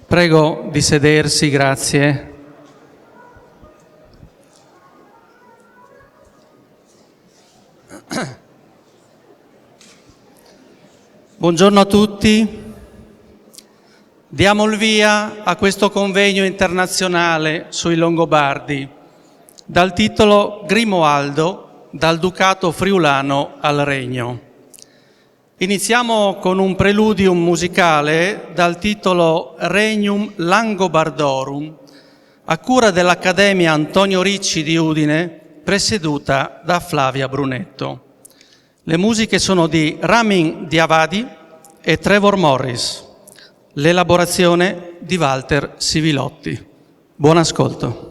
Prego di sedersi, grazie. Buongiorno a tutti. Diamo il via a questo convegno internazionale sui Longobardi dal titolo Grimoaldo, dal Ducato Friulano al Regno. Iniziamo con un preludium musicale dal titolo Regnum Langobardorum, a cura dell'Accademia Antonio Ricci di Udine, presieduta da Flavia Brunetto. Le musiche sono di Ramin Djawadi e Trevor Morris. L'elaborazione di Walter Sivilotti. Buon ascolto.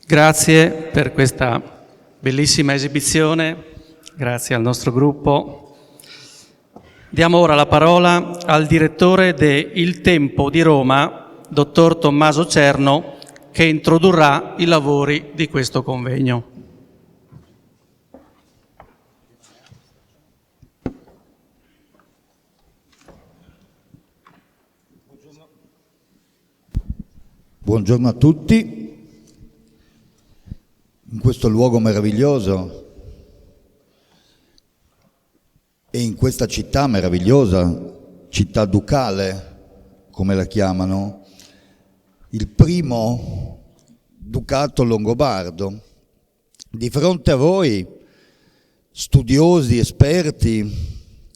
Grazie per questa bellissima esibizione, grazie al nostro gruppo. Diamo ora la parola al direttore de Il Tempo di Roma, dottor Tommaso Cerno, che introdurrà i lavori di questo convegno. Buongiorno a tutti. In questo luogo meraviglioso e in questa città meravigliosa, città ducale, come la chiamano, il primo ducato longobardo, di fronte a voi, studiosi, esperti,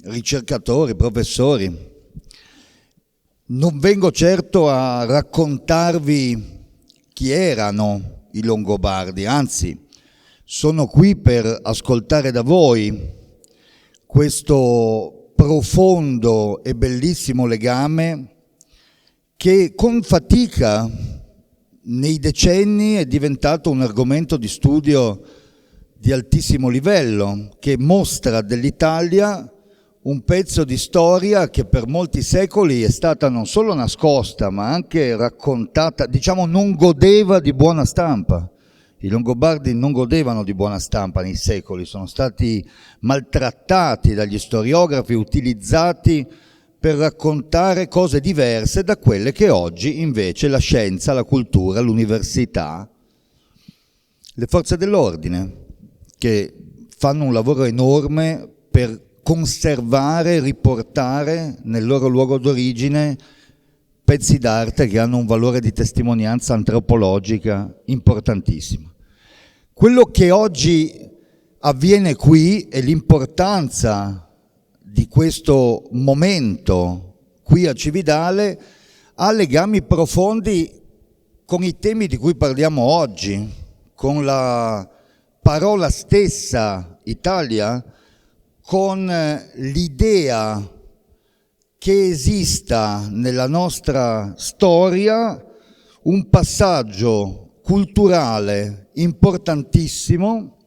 ricercatori, professori, non vengo certo a raccontarvi chi erano i Longobardi, anzi sono qui per ascoltare da voi questo profondo e bellissimo legame che con fatica nei decenni è diventato un argomento di studio di altissimo livello, che mostra dell'Italia un pezzo di storia che per molti secoli è stata non solo nascosta, ma anche raccontata, diciamo non godeva di buona stampa. I Longobardi non godevano di buona stampa nei secoli, sono stati maltrattati dagli storiografi, utilizzati per raccontare cose diverse da quelle che oggi invece la scienza, la cultura, l'università, le forze dell'ordine, che fanno un lavoro enorme per conservare, riportare nel loro luogo d'origine pezzi d'arte che hanno un valore di testimonianza antropologica importantissimo. Quello che oggi avviene qui e l'importanza di questo momento qui a Cividale ha legami profondi con i temi di cui parliamo oggi, con la parola stessa Italia, con l'idea che esista nella nostra storia un passaggio culturale importantissimo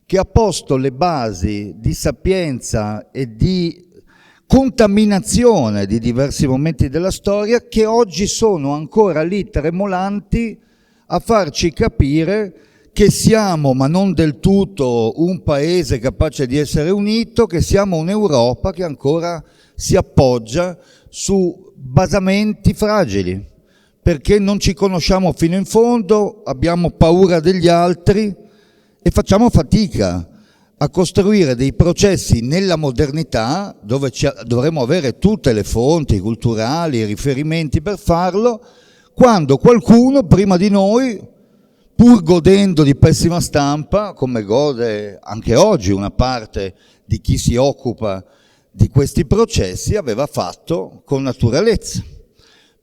che ha posto le basi di sapienza e di contaminazione di diversi momenti della storia che oggi sono ancora lì tremolanti a farci capire che siamo, ma non del tutto, un paese capace di essere unito, che siamo un'Europa che ancora si appoggia su basamenti fragili, perché non ci conosciamo fino in fondo, abbiamo paura degli altri e facciamo fatica a costruire dei processi nella modernità dove dovremmo avere tutte le fonti culturali e riferimenti per farlo, quando qualcuno prima di noi, pur godendo di pessima stampa, come gode anche oggi una parte di chi si occupa di questi processi, aveva fatto con naturalezza.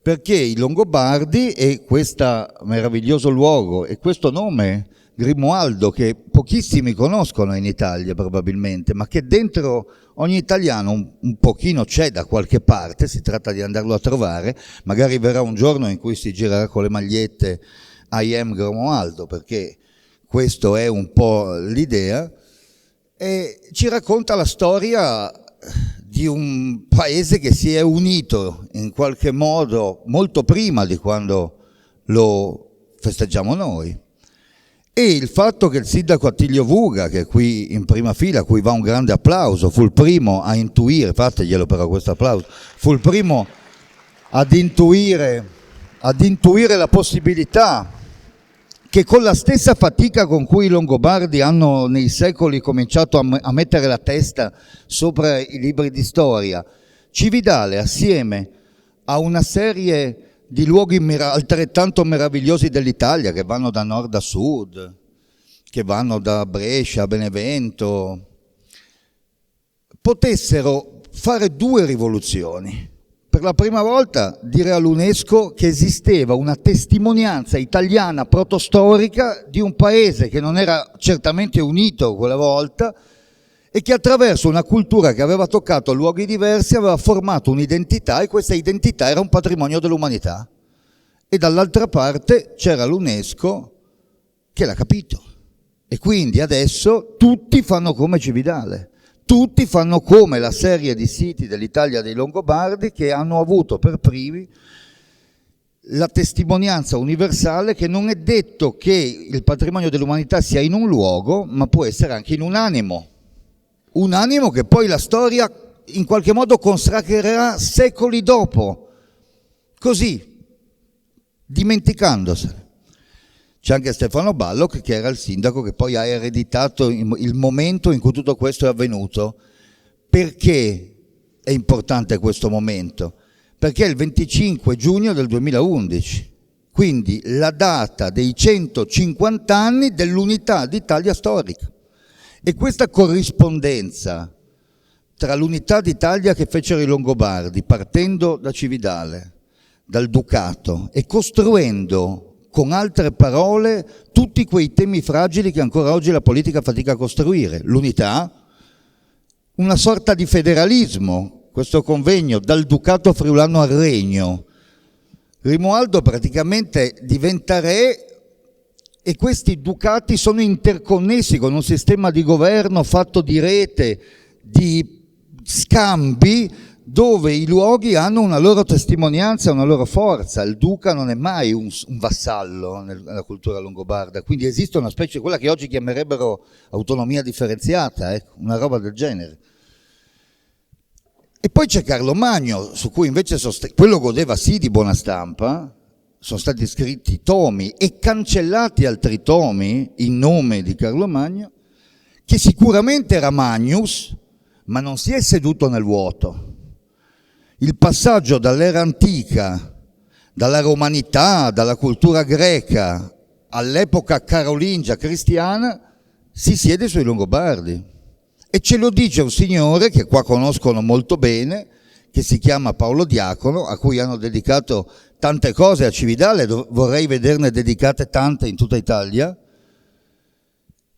Perché i Longobardi e questo meraviglioso luogo e questo nome Grimoaldo, che pochissimi conoscono in Italia probabilmente, ma che dentro ogni italiano un pochino c'è da qualche parte, si tratta di andarlo a trovare, magari verrà un giorno in cui si girerà con le magliette I am Grimoaldo, perché questo è un po' l'idea, e ci racconta la storia di un paese che si è unito in qualche modo molto prima di quando lo festeggiamo noi. E il fatto che il sindaco Attilio Vuga, che è qui in prima fila, a cui va un grande applauso, fu il primo a intuire, fateglielo però questo applauso, fu il primo ad intuire la possibilità che con la stessa fatica con cui i Longobardi hanno nei secoli cominciato a mettere la testa sopra i libri di storia, Cividale, assieme a una serie di luoghi altrettanto meravigliosi dell'Italia, che vanno da nord a sud, che vanno da Brescia a Benevento, potessero fare due rivoluzioni. Per la prima volta dire all'UNESCO che esisteva una testimonianza italiana protostorica di un paese che non era certamente unito quella volta e che attraverso una cultura che aveva toccato luoghi diversi aveva formato un'identità, e questa identità era un patrimonio dell'umanità. E dall'altra parte c'era l'UNESCO che l'ha capito. E quindi adesso tutti fanno come Cividale, tutti fanno come la serie di siti dell'Italia dei Longobardi che hanno avuto per primi la testimonianza universale che non è detto che il patrimonio dell'umanità sia in un luogo, ma può essere anche in un animo che poi la storia in qualche modo consacrerà secoli dopo, così, dimenticandosene. C'è anche Stefano Balloch, che era il sindaco che poi ha ereditato il momento in cui tutto questo è avvenuto. Perché è importante questo momento? Perché è il 25 giugno del 2011, quindi la data dei 150 anni dell'unità d'Italia storica. E questa corrispondenza tra l'unità d'Italia che fecero i Longobardi, partendo da Cividale, dal Ducato, e costruendo con altre parole tutti quei temi fragili che ancora oggi la politica fatica a costruire. L'unità, una sorta di federalismo, questo convegno dal Ducato friulano al Regno. Rimualdo praticamente diventa re e questi ducati sono interconnessi con un sistema di governo fatto di rete, di scambi, dove i luoghi hanno una loro testimonianza, una loro forza. Il duca non è mai un vassallo nella cultura longobarda, quindi esiste una specie, quella che oggi chiamerebbero autonomia differenziata, una roba del genere. E poi c'è Carlo Magno, su cui invece quello godeva sì di buona stampa, sono stati scritti tomi e cancellati altri tomi in nome di Carlo Magno, che sicuramente era Magnus, ma non si è seduto nel vuoto. Il passaggio dall'era antica, dalla romanità, dalla cultura greca all'epoca carolingia cristiana si siede sui Longobardi. E ce lo dice un signore che qua conoscono molto bene, che si chiama Paolo Diacono, a cui hanno dedicato tante cose a Cividale, vorrei vederne dedicate tante in tutta Italia,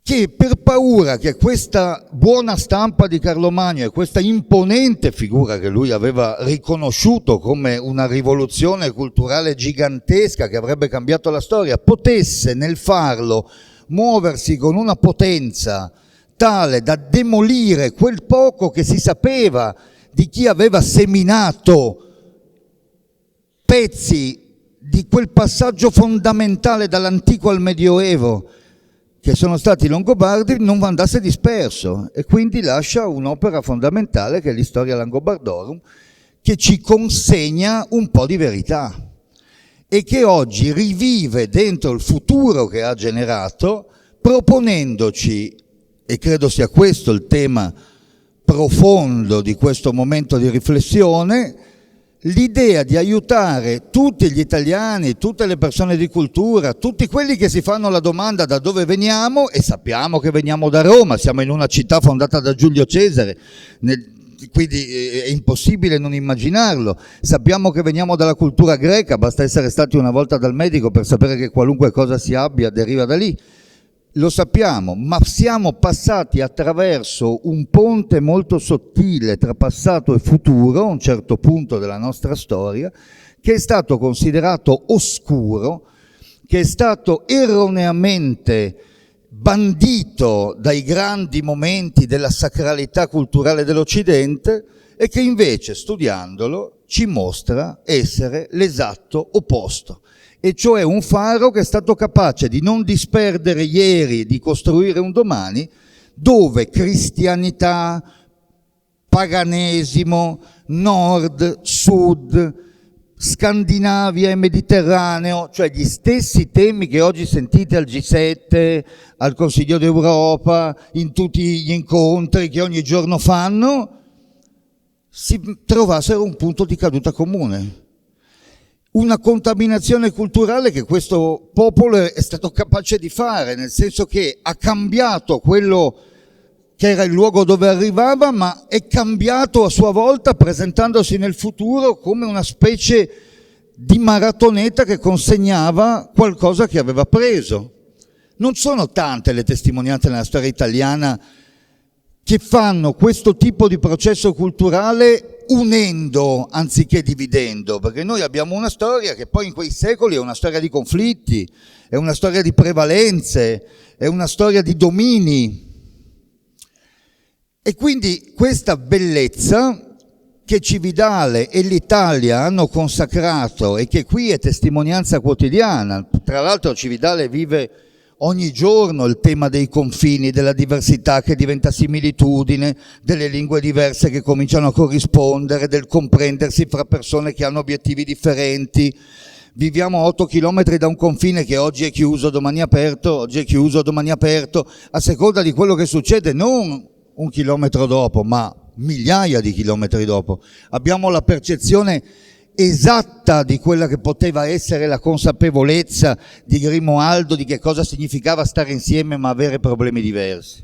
che per paura che questa buona stampa di Carlo Magno e questa imponente figura che lui aveva riconosciuto come una rivoluzione culturale gigantesca che avrebbe cambiato la storia, potesse nel farlo muoversi con una potenza tale da demolire quel poco che si sapeva di chi aveva seminato pezzi di quel passaggio fondamentale dall'antico al medioevo che sono stati i Longobardi, non andasse disperso, e quindi lascia un'opera fondamentale che è l'Historia Langobardorum, che ci consegna un po' di verità e che oggi rivive dentro il futuro che ha generato, proponendoci, e credo sia questo il tema profondo di questo momento di riflessione, l'idea di aiutare tutti gli italiani, tutte le persone di cultura, tutti quelli che si fanno la domanda da dove veniamo, e sappiamo che veniamo da Roma, siamo in una città fondata da Giulio Cesare, quindi è impossibile non immaginarlo. Sappiamo che veniamo dalla cultura greca, basta essere stati una volta dal medico per sapere che qualunque cosa si abbia deriva da lì. Lo sappiamo, ma siamo passati attraverso un ponte molto sottile tra passato e futuro, a un certo punto della nostra storia, che è stato considerato oscuro, che è stato erroneamente bandito dai grandi momenti della sacralità culturale dell'Occidente e che invece, studiandolo, ci mostra essere l'esatto opposto. E cioè un faro che è stato capace di non disperdere ieri, di costruire un domani, dove cristianità, paganesimo, nord, sud, Scandinavia e Mediterraneo, cioè gli stessi temi che oggi sentite al G7, al Consiglio d'Europa, in tutti gli incontri che ogni giorno fanno, si trovassero un punto di caduta comune. Una contaminazione culturale che questo popolo è stato capace di fare, nel senso che ha cambiato quello che era il luogo dove arrivava, ma è cambiato a sua volta presentandosi nel futuro come una specie di maratoneta che consegnava qualcosa che aveva preso. Non sono tante le testimonianze nella storia italiana che fanno questo tipo di processo culturale unendo anziché dividendo, perché noi abbiamo una storia che poi in quei secoli è una storia di conflitti, è una storia di prevalenze, è una storia di domini. E quindi questa bellezza che Cividale e l'Italia hanno consacrato e che qui è testimonianza quotidiana, tra l'altro Cividale vive ogni giorno il tema dei confini, della diversità che diventa similitudine, delle lingue diverse che cominciano a corrispondere, del comprendersi fra persone che hanno obiettivi differenti. Viviamo a 8 chilometri da un confine che oggi è chiuso, domani è aperto, oggi è chiuso, domani è aperto, a seconda di quello che succede, non un chilometro dopo, ma migliaia di chilometri dopo. Abbiamo la percezione esatta di quella che poteva essere la consapevolezza di Grimoaldo di che cosa significava stare insieme ma avere problemi diversi.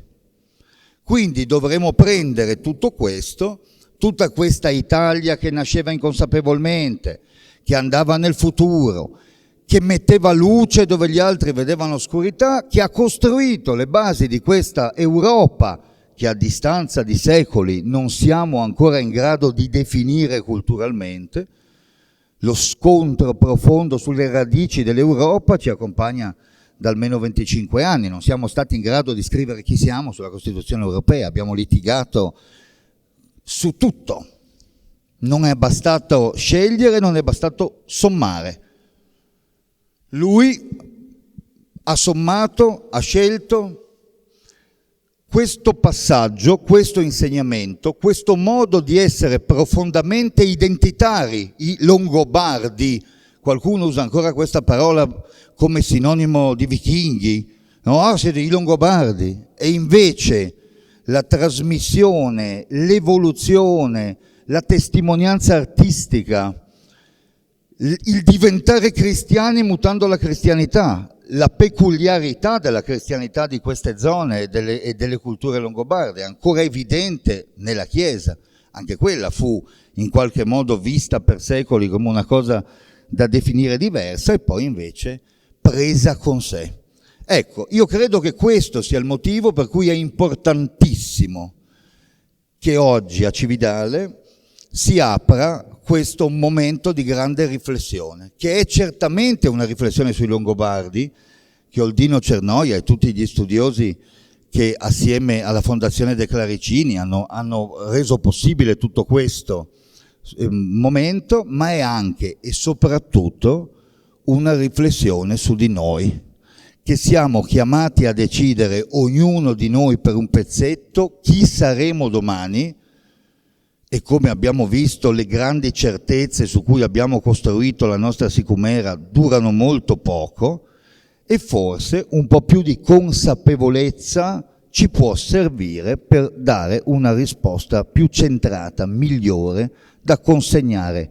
Quindi dovremo prendere tutto questo, tutta questa Italia che nasceva inconsapevolmente, che andava nel futuro, che metteva luce dove gli altri vedevano oscurità, che ha costruito le basi di questa Europa che a distanza di secoli non siamo ancora in grado di definire culturalmente. Lo scontro profondo sulle radici dell'Europa ci accompagna da almeno 25 anni, non siamo stati in grado di scrivere chi siamo sulla Costituzione europea, abbiamo litigato su tutto, non è bastato scegliere, non è bastato sommare. Lui ha sommato, ha scelto. Questo passaggio, questo insegnamento, questo modo di essere profondamente identitari, i Longobardi, qualcuno usa ancora questa parola come sinonimo di vichinghi, no? Ah, siete i Longobardi, e invece la trasmissione, l'evoluzione, la testimonianza artistica, il diventare cristiani mutando la cristianità, la peculiarità della cristianità di queste zone e delle culture longobarde, ancora evidente nella Chiesa. Anche quella fu in qualche modo vista per secoli come una cosa da definire diversa e poi invece presa con sé. Ecco, io credo che questo sia il motivo per cui è importantissimo che oggi a Cividale si apra questo momento di grande riflessione, che è certamente una riflessione sui Longobardi, che Oldino Cernoia e tutti gli studiosi che assieme alla Fondazione De Claricini hanno reso possibile tutto questo momento, ma è anche e soprattutto una riflessione su di noi, che siamo chiamati a decidere ognuno di noi per un pezzetto chi saremo domani. E come abbiamo visto, le grandi certezze su cui abbiamo costruito la nostra sicumera durano molto poco e forse un po' più di consapevolezza ci può servire per dare una risposta più centrata, migliore, da consegnare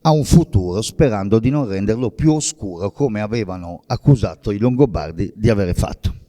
a un futuro, sperando di non renderlo più oscuro come avevano accusato i Longobardi di avere fatto.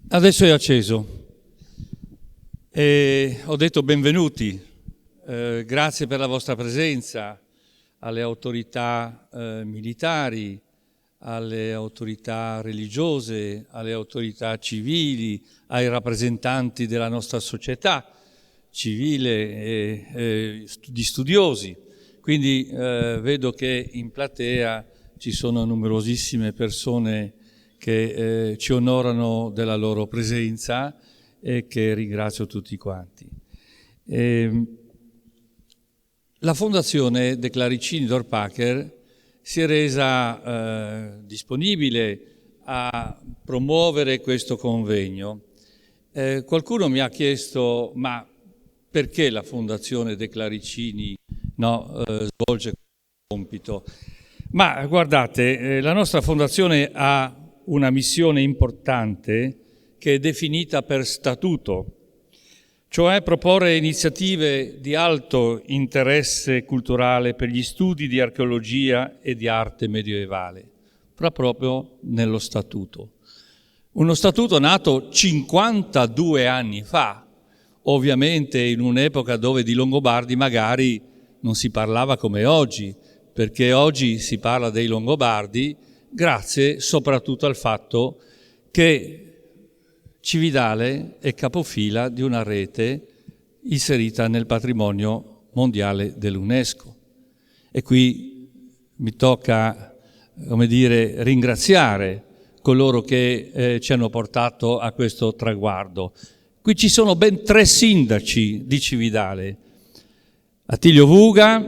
Adesso è acceso e ho detto benvenuti, grazie per la vostra presenza alle autorità militari, alle autorità religiose, alle autorità civili, ai rappresentanti della nostra società civile e di studiosi. Quindi vedo che in platea ci sono numerosissime persone che ci onorano della loro presenza e che ringrazio tutti quanti. La Fondazione De Claricini Dorpacher si è resa disponibile a promuovere questo convegno. Qualcuno mi ha chiesto, ma perché la Fondazione De Claricini svolge questo compito? Ma guardate, la nostra Fondazione ha una missione importante che è definita per statuto, cioè proporre iniziative di alto interesse culturale per gli studi di archeologia e di arte medievale, proprio nello statuto. Uno statuto nato 52 anni fa, ovviamente in un'epoca dove di Longobardi magari non si parlava come oggi, perché oggi si parla dei Longobardi grazie soprattutto al fatto che Cividale è capofila di una rete inserita nel patrimonio mondiale dell'UNESCO. E qui mi tocca, ringraziare coloro che ci hanno portato a questo traguardo. Qui ci sono ben 3 sindaci di Cividale: Attilio Vuga,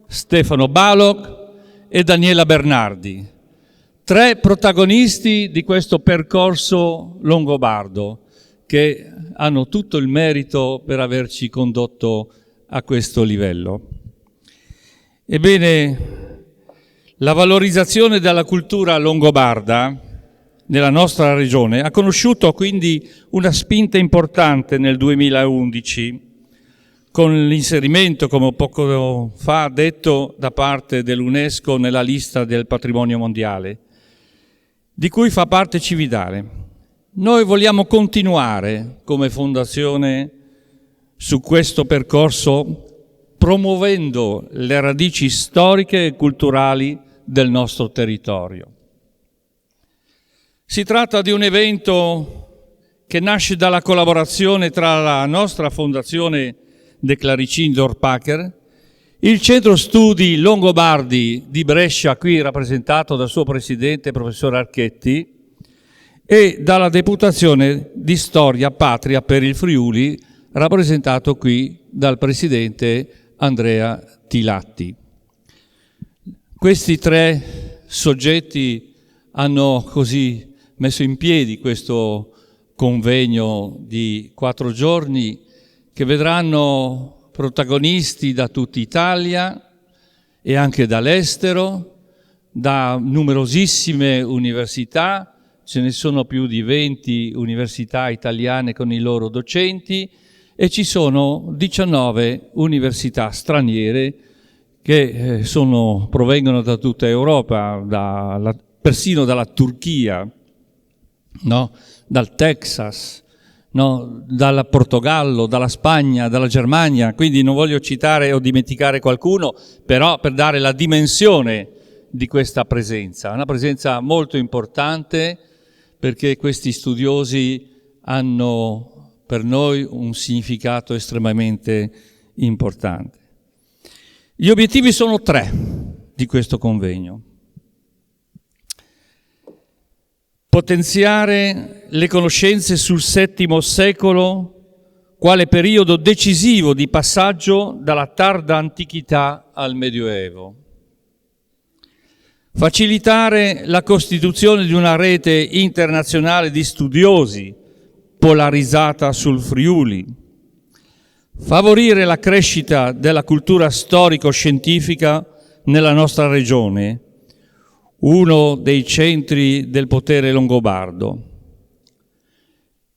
Stefano Balog e Daniela Bernardi. 3 protagonisti di questo percorso longobardo che hanno tutto il merito per averci condotto a questo livello. Ebbene, la valorizzazione della cultura longobarda nella nostra regione ha conosciuto quindi una spinta importante nel 2011 con l'inserimento, come poco fa detto, da parte dell'UNESCO nella lista del patrimonio mondiale, di cui fa parte Cividale. Noi vogliamo continuare come fondazione su questo percorso promuovendo le radici storiche e culturali del nostro territorio. Si tratta di un evento che nasce dalla collaborazione tra la nostra fondazione De Claricin Dorpacher, il Centro Studi Longobardi di Brescia, qui rappresentato dal suo presidente, professor Archetti, e dalla Deputazione di Storia Patria per il Friuli, rappresentato qui dal presidente Andrea Tilatti. Questi 3 soggetti hanno così messo in piedi questo convegno di 4 giorni che vedranno protagonisti da tutta Italia e anche dall'estero, da numerosissime università, ce ne sono più di 20 università italiane con i loro docenti e ci sono 19 università straniere che provengono da tutta Europa, persino dalla Turchia, no? Dal Texas, no, dal Portogallo, dalla Spagna, dalla Germania, quindi non voglio citare o dimenticare qualcuno, però per dare la dimensione di questa presenza, una presenza molto importante perché questi studiosi hanno per noi un significato estremamente importante. Gli obiettivi sono 3 di questo convegno. Potenziare le conoscenze sul VII secolo quale periodo decisivo di passaggio dalla tarda antichità al Medioevo. Facilitare la costituzione di una rete internazionale di studiosi polarizzata sul Friuli. Favorire la crescita della cultura storico-scientifica nella nostra regione, uno dei centri del potere longobardo.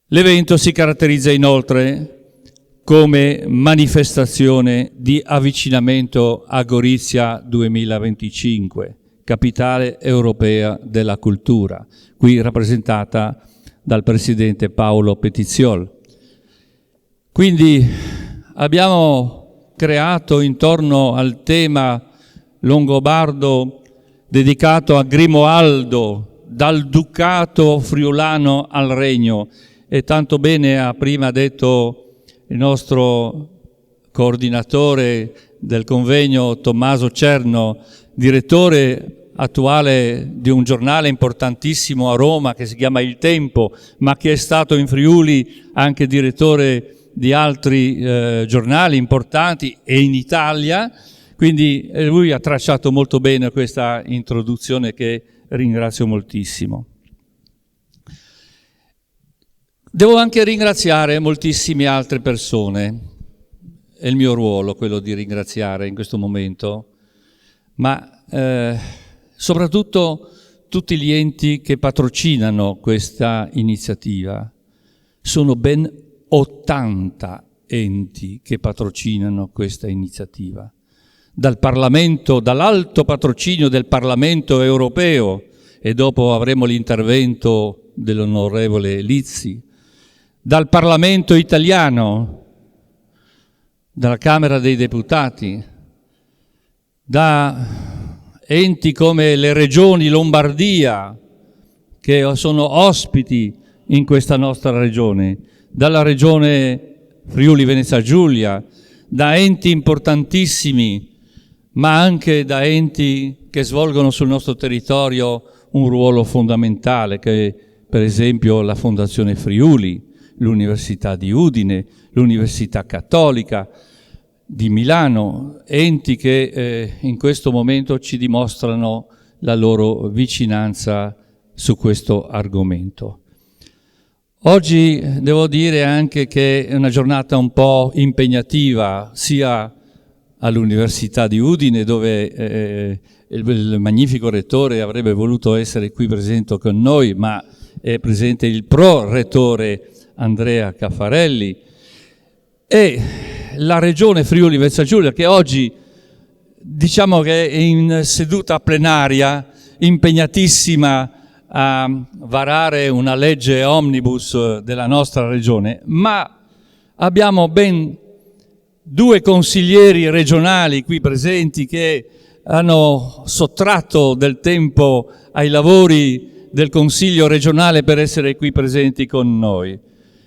L'evento si caratterizza inoltre come manifestazione di avvicinamento a Gorizia 2025, capitale europea della cultura, qui rappresentata dal presidente Paolo Petiziol. Quindi abbiamo creato intorno al tema longobardo dedicato a Grimoaldo, dal Ducato friulano al Regno, e tanto bene ha prima detto il nostro coordinatore del convegno Tommaso Cerno, direttore attuale di un giornale importantissimo a Roma che si chiama Il Tempo, ma che è stato in Friuli anche direttore di altri giornali importanti e in Italia. Quindi lui ha tracciato molto bene questa introduzione che ringrazio moltissimo. Devo anche ringraziare moltissime altre persone, è il mio ruolo quello di ringraziare in questo momento, ma soprattutto tutti gli enti che patrocinano questa iniziativa. Sono ben 80 enti che patrocinano questa iniziativa. Dal Parlamento, dall'alto patrocinio del Parlamento europeo, e dopo avremo l'intervento dell'onorevole Lizzi, dal Parlamento italiano, dalla Camera dei Deputati, da enti come le regioni Lombardia, che sono ospiti in questa nostra regione, dalla regione Friuli Venezia Giulia, da enti importantissimi, ma anche da enti che svolgono sul nostro territorio un ruolo fondamentale, che è per esempio la Fondazione Friuli, l'Università di Udine, l'Università Cattolica di Milano, enti che in questo momento ci dimostrano la loro vicinanza su questo argomento. Oggi devo dire anche che è una giornata un po' impegnativa, sia all'Università di Udine, dove il magnifico rettore avrebbe voluto essere qui presente con noi, ma è presente il pro-rettore Andrea Caffarelli, e la regione Friuli Venezia Giulia, che oggi diciamo che è in seduta plenaria, impegnatissima a varare una legge omnibus della nostra regione, ma abbiamo ben 2 consiglieri regionali qui presenti che hanno sottratto del tempo ai lavori del Consiglio regionale per essere qui presenti con noi.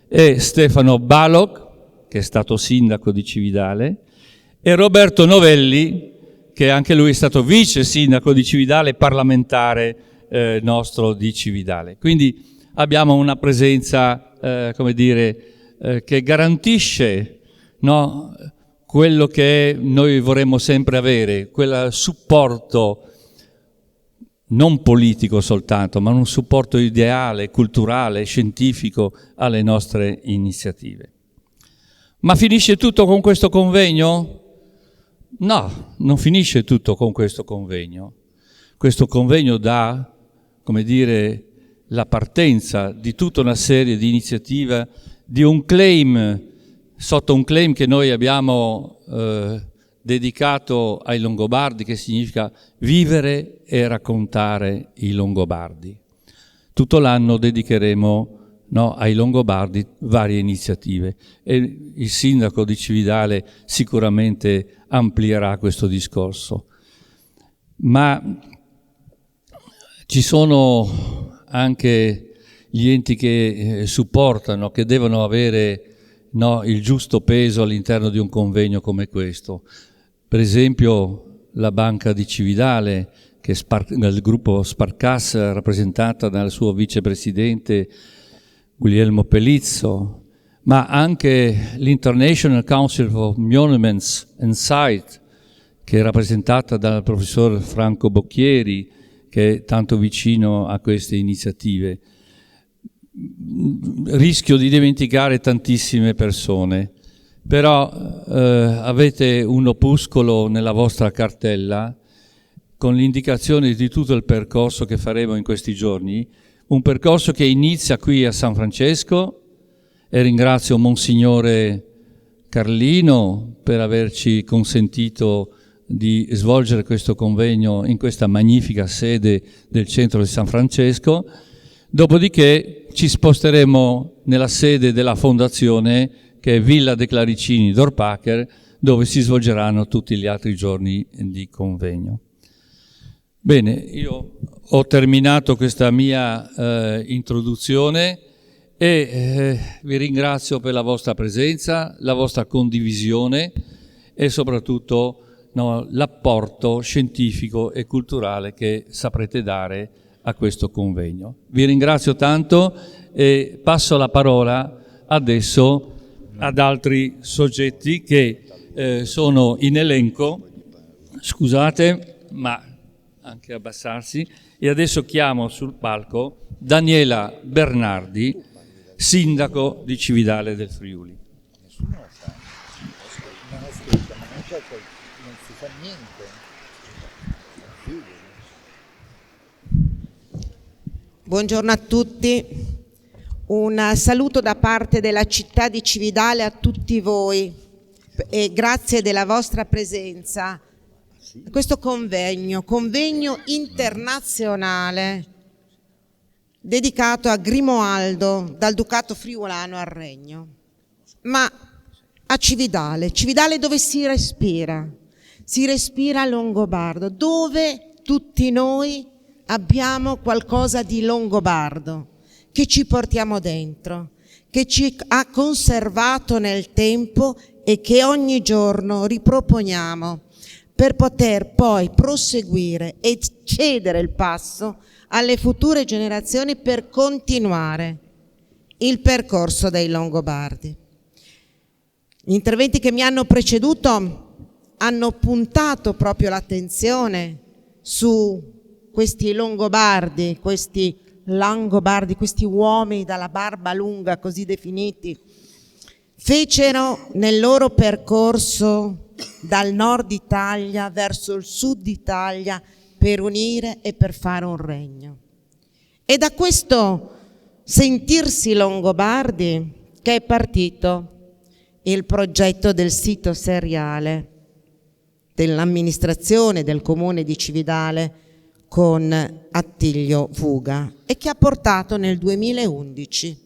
E Stefano Balog, che è stato sindaco di Cividale, e Roberto Novelli, che anche lui è stato vice sindaco di Cividale, parlamentare nostro di Cividale. Quindi abbiamo una presenza, che garantisce, no, quello che noi vorremmo sempre avere, quel supporto non politico soltanto, ma un supporto ideale, culturale, scientifico alle nostre iniziative. Ma finisce tutto con questo convegno? No, non finisce tutto con questo convegno. Questo convegno dà, la partenza di tutta una serie di iniziative, di un claim, sotto un claim che noi abbiamo dedicato ai Longobardi, che significa vivere e raccontare i Longobardi. Tutto l'anno dedicheremo ai Longobardi varie iniziative e il sindaco di Cividale sicuramente amplierà questo discorso. Ma ci sono anche gli enti che supportano, che devono avere il giusto peso all'interno di un convegno come questo. Per esempio la Banca di Cividale, che è nel gruppo Sparcas, rappresentata dal suo vicepresidente Guglielmo Pelizzo, ma anche l'International Council for Monuments and Sites, che è rappresentata dal professor Franco Bocchieri, che è tanto vicino a queste iniziative. Rischio di dimenticare tantissime persone, però avete un opuscolo nella vostra cartella con l'indicazione di tutto il percorso che faremo in questi giorni, un percorso che inizia qui a San Francesco, e ringrazio Monsignore Carlino per averci consentito di svolgere questo convegno in questa magnifica sede del centro di San Francesco. Dopodiché ci sposteremo nella sede della fondazione, che è Villa de Claricini d'Orpacher, dove si svolgeranno tutti gli altri giorni di convegno. Bene, io ho terminato questa mia introduzione e vi ringrazio per la vostra presenza, la vostra condivisione e soprattutto l'apporto scientifico e culturale che saprete dare a questo convegno. Vi ringrazio tanto e passo la parola adesso ad altri soggetti che sono in elenco. Scusate, ma anche abbassarsi. E adesso chiamo sul palco Daniela Bernardi, sindaco di Cividale del Friuli. Nessuno lo sa. Non è scritto, ma non si fa niente. Buongiorno a tutti, un saluto da parte della città di Cividale a tutti voi e grazie della vostra presenza a questo convegno internazionale dedicato a Grimoaldo dal Ducato Friulano al Regno. Ma a Cividale dove si respira longobardo, dove tutti noi abbiamo qualcosa di longobardo che ci portiamo dentro, che ci ha conservato nel tempo e che ogni giorno riproponiamo per poter poi proseguire e cedere il passo alle future generazioni per continuare il percorso dei Longobardi. Gli interventi che mi hanno preceduto hanno puntato proprio l'attenzione su questi Longobardi, questi uomini dalla barba lunga così definiti, fecero nel loro percorso dal nord Italia verso il sud Italia per unire e per fare un regno. E da questo sentirsi Longobardi che è partito il progetto del sito seriale dell'amministrazione del comune di Cividale con Attilio Fuga e che ha portato nel 2011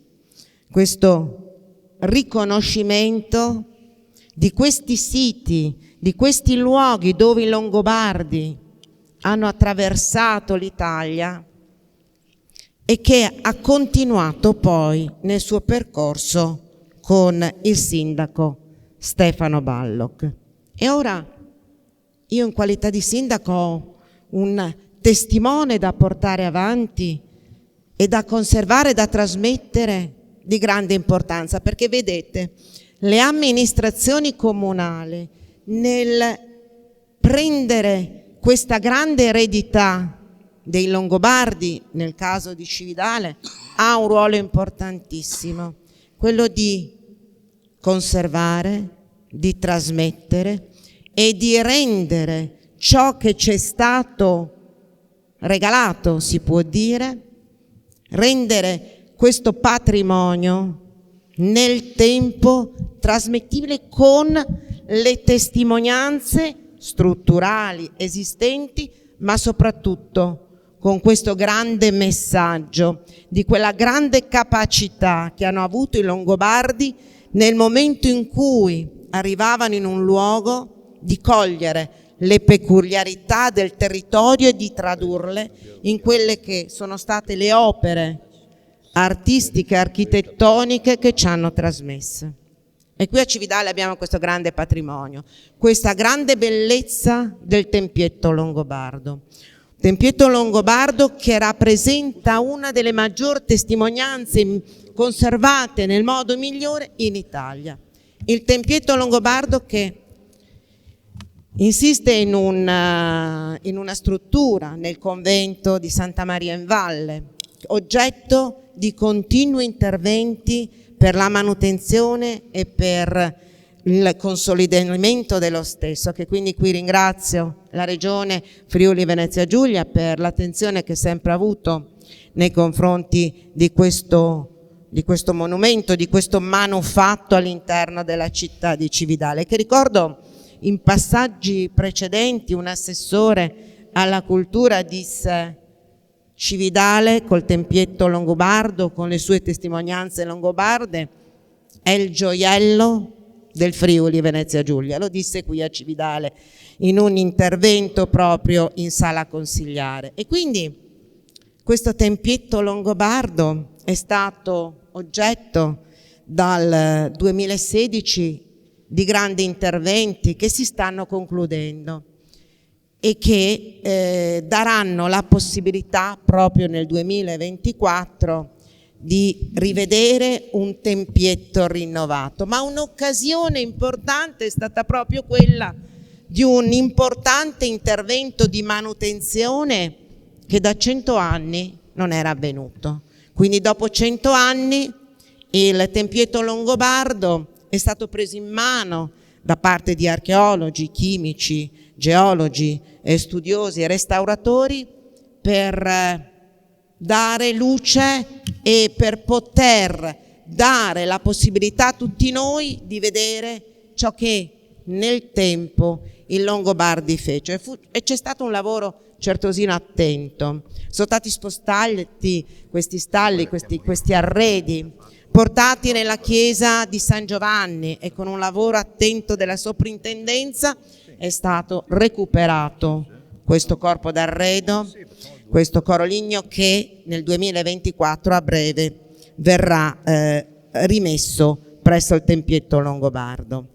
questo riconoscimento di questi siti, di questi luoghi dove i Longobardi hanno attraversato l'Italia e che ha continuato poi nel suo percorso con il sindaco Stefano Balloch. E ora io in qualità di sindaco ho un testimone da portare avanti e da conservare, da trasmettere di grande importanza, perché vedete, le amministrazioni comunali nel prendere questa grande eredità dei Longobardi, nel caso di Cividale, ha un ruolo importantissimo, quello di conservare, di trasmettere e di rendere ciò che ci è stato regalato, si può dire, rendere questo patrimonio nel tempo trasmettibile con le testimonianze strutturali esistenti, ma soprattutto con questo grande messaggio di quella grande capacità che hanno avuto i Longobardi nel momento in cui arrivavano in un luogo di cogliere le peculiarità del territorio e di tradurle in quelle che sono state le opere artistiche, architettoniche che ci hanno trasmesse. E qui a Cividale abbiamo questo grande patrimonio, questa grande bellezza del tempietto longobardo. Tempietto longobardo che rappresenta una delle maggiori testimonianze conservate nel modo migliore in Italia. Il tempietto longobardo che insiste in una struttura nel convento di Santa Maria in Valle, oggetto di continui interventi per la manutenzione e per il consolidamento dello stesso, che quindi qui ringrazio la Regione Friuli Venezia Giulia per l'attenzione che sempre ha avuto nei confronti di questo monumento, di questo manufatto all'interno della città di Cividale, che ricordo in passaggi precedenti un assessore alla cultura disse: Cividale col tempietto longobardo, con le sue testimonianze longobarde, è il gioiello del Friuli Venezia Giulia. Lo disse qui a Cividale in un intervento proprio in sala consigliare. E quindi questo tempietto longobardo è stato oggetto dal 2016 di grandi interventi che si stanno concludendo e che daranno la possibilità proprio nel 2024 di rivedere un tempietto rinnovato. Ma un'occasione importante è stata proprio quella di un importante intervento di manutenzione che da 100 anni non era avvenuto. Quindi dopo 100 anni il tempietto longobardo è stato preso in mano da parte di archeologi, chimici, geologi, studiosi e restauratori per dare luce e per poter dare la possibilità a tutti noi di vedere ciò che nel tempo il Longobardi fece. E c'è stato un lavoro certosino attento. Sono stati spostati questi stalli, questi arredi, portati nella chiesa di San Giovanni, e con un lavoro attento della soprintendenza è stato recuperato questo corpo d'arredo, questo coro ligneo, che nel 2024 a breve verrà rimesso presso il tempietto longobardo.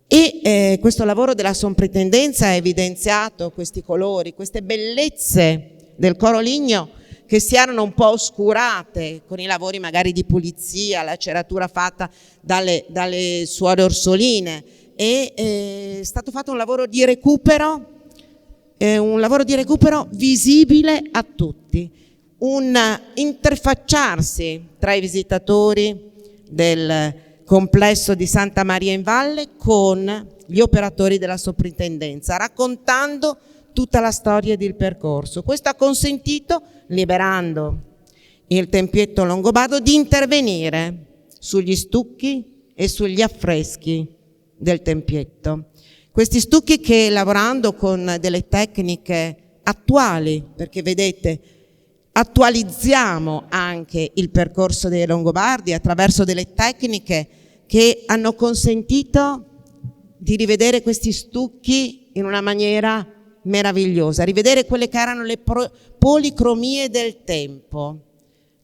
E questo lavoro della soprintendenza ha evidenziato questi colori, queste bellezze del coro ligneo che si erano un po' oscurate con i lavori magari di pulizia, la ceratura fatta dalle suore orsoline, e è stato fatto un lavoro di recupero visibile a tutti, un interfacciarsi tra i visitatori del complesso di Santa Maria in Valle con gli operatori della soprintendenza, raccontando tutta la storia del percorso. Questo ha consentito, liberando il tempietto longobardo, di intervenire sugli stucchi e sugli affreschi del tempietto. Questi stucchi che, lavorando con delle tecniche attuali, perché vedete, attualizziamo anche il percorso dei Longobardi attraverso delle tecniche che hanno consentito di rivedere questi stucchi in una maniera meravigliosa, rivedere quelle che erano le policromie del tempo,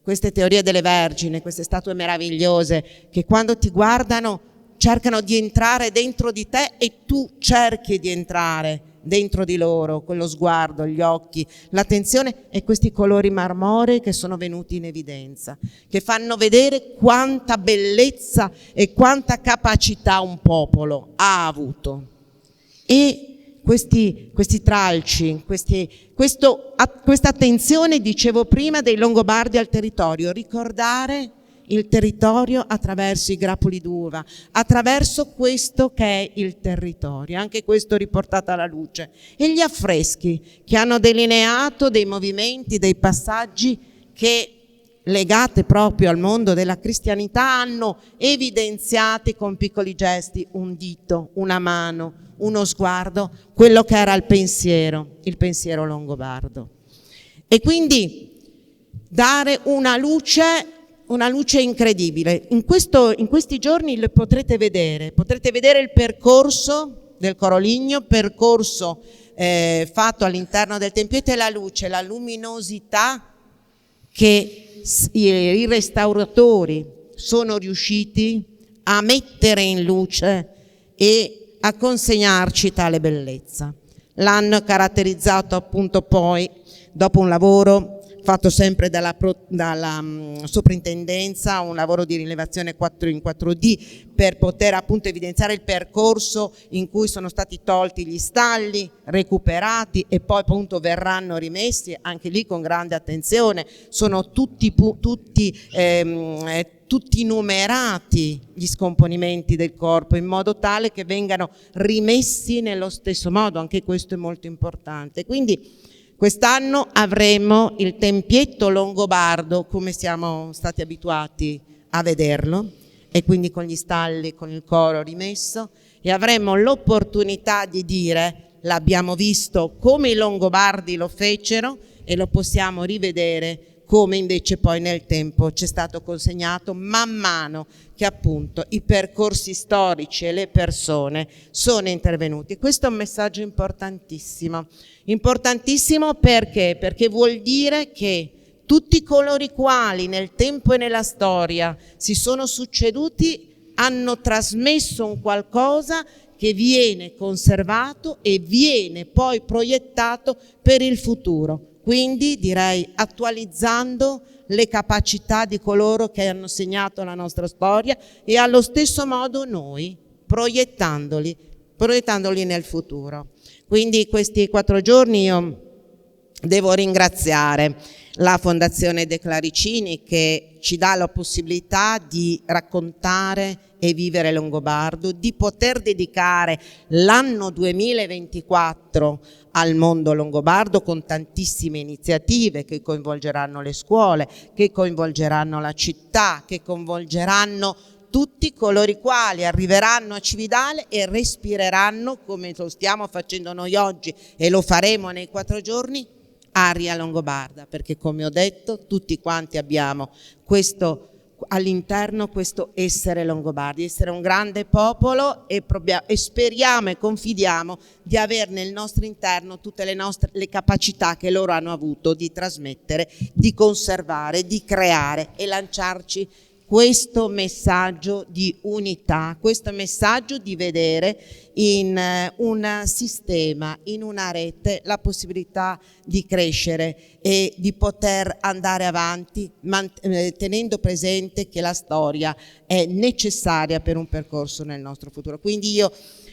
queste teorie delle vergini, queste statue meravigliose che quando ti guardano cercano di entrare dentro di te e tu cerchi di entrare dentro di loro, con lo sguardo, gli occhi, l'attenzione, e questi colori marmorei che sono venuti in evidenza, che fanno vedere quanta bellezza e quanta capacità un popolo ha avuto. E questi tralci, questa attenzione, dicevo prima, dei Longobardi al territorio, ricordare il territorio attraverso i grappoli d'uva, attraverso questo che è il territorio, anche questo riportato alla luce, e gli affreschi che hanno delineato dei movimenti, dei passaggi che, legate proprio al mondo della cristianità, hanno evidenziati con piccoli gesti, un dito, una mano, uno sguardo, quello che era il pensiero longobardo. E quindi dare una luce incredibile. In questi giorni le potrete vedere il percorso del coro ligneo, percorso fatto all'interno del tempietto, e la luce, la luminosità che i restauratori sono riusciti a mettere in luce e a consegnarci tale bellezza. L'hanno caratterizzato appunto poi, dopo un lavoro fatto sempre dalla soprintendenza, un lavoro di rilevazione in 4D per poter appunto evidenziare il percorso in cui sono stati tolti gli stalli, recuperati e poi appunto verranno rimessi, anche lì con grande attenzione. Sono tutti numerati gli scomponimenti del corpo in modo tale che vengano rimessi nello stesso modo, anche questo è molto importante. Quindi quest'anno avremo il tempietto longobardo come siamo stati abituati a vederlo, e quindi con gli stalli, con il coro rimesso, e avremo l'opportunità di dire: l'abbiamo visto come i Longobardi lo fecero e lo possiamo rivedere come invece poi nel tempo ci è stato consegnato, man mano che appunto i percorsi storici e le persone sono intervenuti. Questo è un messaggio importantissimo perché vuol dire che tutti coloro i quali nel tempo e nella storia si sono succeduti hanno trasmesso un qualcosa che viene conservato e viene poi proiettato per il futuro. Quindi direi attualizzando le capacità di coloro che hanno segnato la nostra storia e allo stesso modo noi proiettandoli nel futuro. Quindi questi 4 giorni io devo ringraziare la Fondazione De Claricini che ci dà la possibilità di raccontare e vivere longobardo, di poter dedicare l'anno 2024 al mondo longobardo con tantissime iniziative che coinvolgeranno le scuole, che coinvolgeranno la città, che coinvolgeranno tutti coloro i quali arriveranno a Cividale e respireranno, come lo stiamo facendo noi oggi e lo faremo nei 4 giorni, aria longobarda, perché come ho detto tutti quanti abbiamo questo all'interno, questo essere longobardi, essere un grande popolo e speriamo e confidiamo di avere nel nostro interno tutte le capacità che loro hanno avuto di trasmettere, di conservare, di creare e lanciarci questo messaggio di unità, questo messaggio di vedere in un sistema, in una rete, la possibilità di crescere e di poter andare avanti tenendo presente che la storia è necessaria per un percorso nel nostro futuro. Quindi io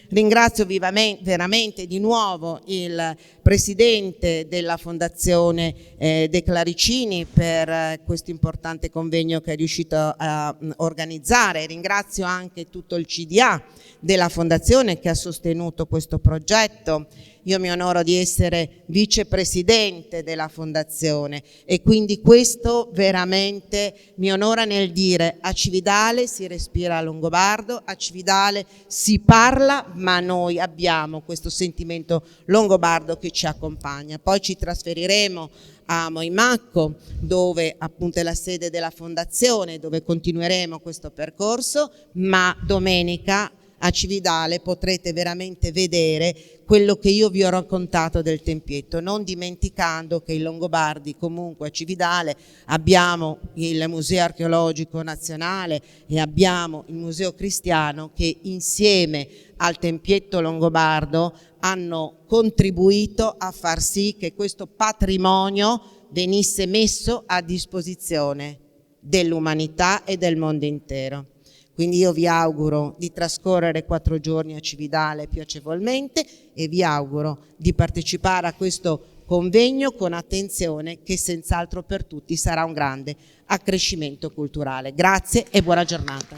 ringrazio veramente di nuovo il Presidente della Fondazione De Claricini per questo importante convegno che è riuscito a organizzare. Ringrazio anche tutto il CDA della Fondazione che ha sostenuto questo progetto. Io mi onoro di essere vicepresidente della Fondazione e quindi questo veramente mi onora nel dire: a Cividale si respira longobardo, a Cividale si parla, ma noi abbiamo questo sentimento longobardo che ci accompagna. Poi ci trasferiremo a Moimacco, dove appunto è la sede della Fondazione, dove continueremo questo percorso, ma domenica a Cividale potrete veramente vedere quello che io vi ho raccontato del tempietto, non dimenticando che i longobardi comunque a Cividale abbiamo il Museo Archeologico Nazionale e abbiamo il Museo Cristiano che insieme al tempietto longobardo hanno contribuito a far sì che questo patrimonio venisse messo a disposizione dell'umanità e del mondo intero. Quindi io vi auguro di trascorrere 4 giorni a Cividale più agevolmente e vi auguro di partecipare a questo convegno con attenzione che senz'altro per tutti sarà un grande accrescimento culturale. Grazie e buona giornata.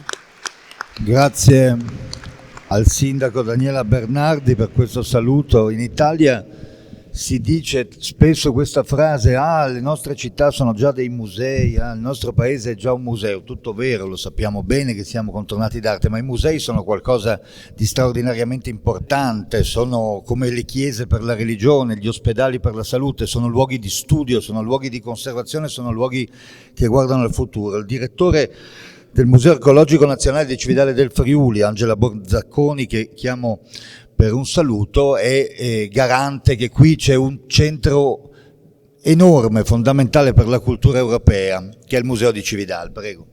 Grazie al sindaco Daniela Bernardi per questo saluto. In Italia si dice spesso questa frase: le nostre città sono già dei musei, il nostro paese è già un museo. Tutto vero, lo sappiamo bene che siamo contornati d'arte, ma i musei sono qualcosa di straordinariamente importante, sono come le chiese per la religione, gli ospedali per la salute, sono luoghi di studio, sono luoghi di conservazione, sono luoghi che guardano al futuro. Il direttore del Museo Archeologico Nazionale di Cividale del Friuli, Angela Borzacconi, che chiamo per un saluto, è garante che qui c'è un centro enorme, fondamentale per la cultura europea, che è il Museo di Cividale. Prego.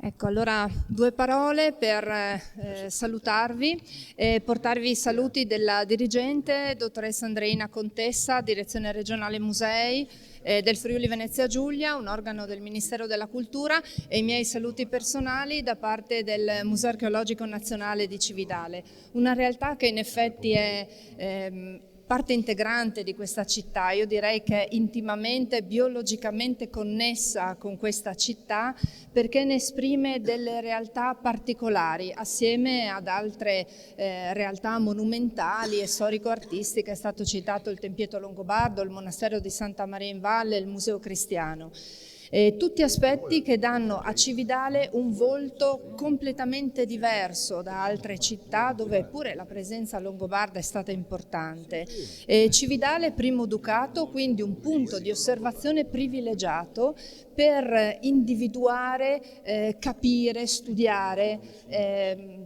Ecco, allora 2 parole per salutarvi e portarvi i saluti della dirigente, dottoressa Andreina Contessa, Direzione Regionale Musei del Friuli Venezia Giulia, un organo del Ministero della Cultura, e i miei saluti personali da parte del Museo Archeologico Nazionale di Cividale, una realtà che in effetti è parte integrante di questa città. Io direi che è intimamente, biologicamente connessa con questa città, perché ne esprime delle realtà particolari assieme ad altre realtà monumentali e storico-artistiche. È stato citato il Tempietto Longobardo, il Monastero di Santa Maria in Valle, il Museo Cristiano. Tutti aspetti che danno a Cividale un volto completamente diverso da altre città dove pure la presenza longobarda è stata importante. Cividale primo ducato, quindi un punto di osservazione privilegiato per individuare, capire, studiare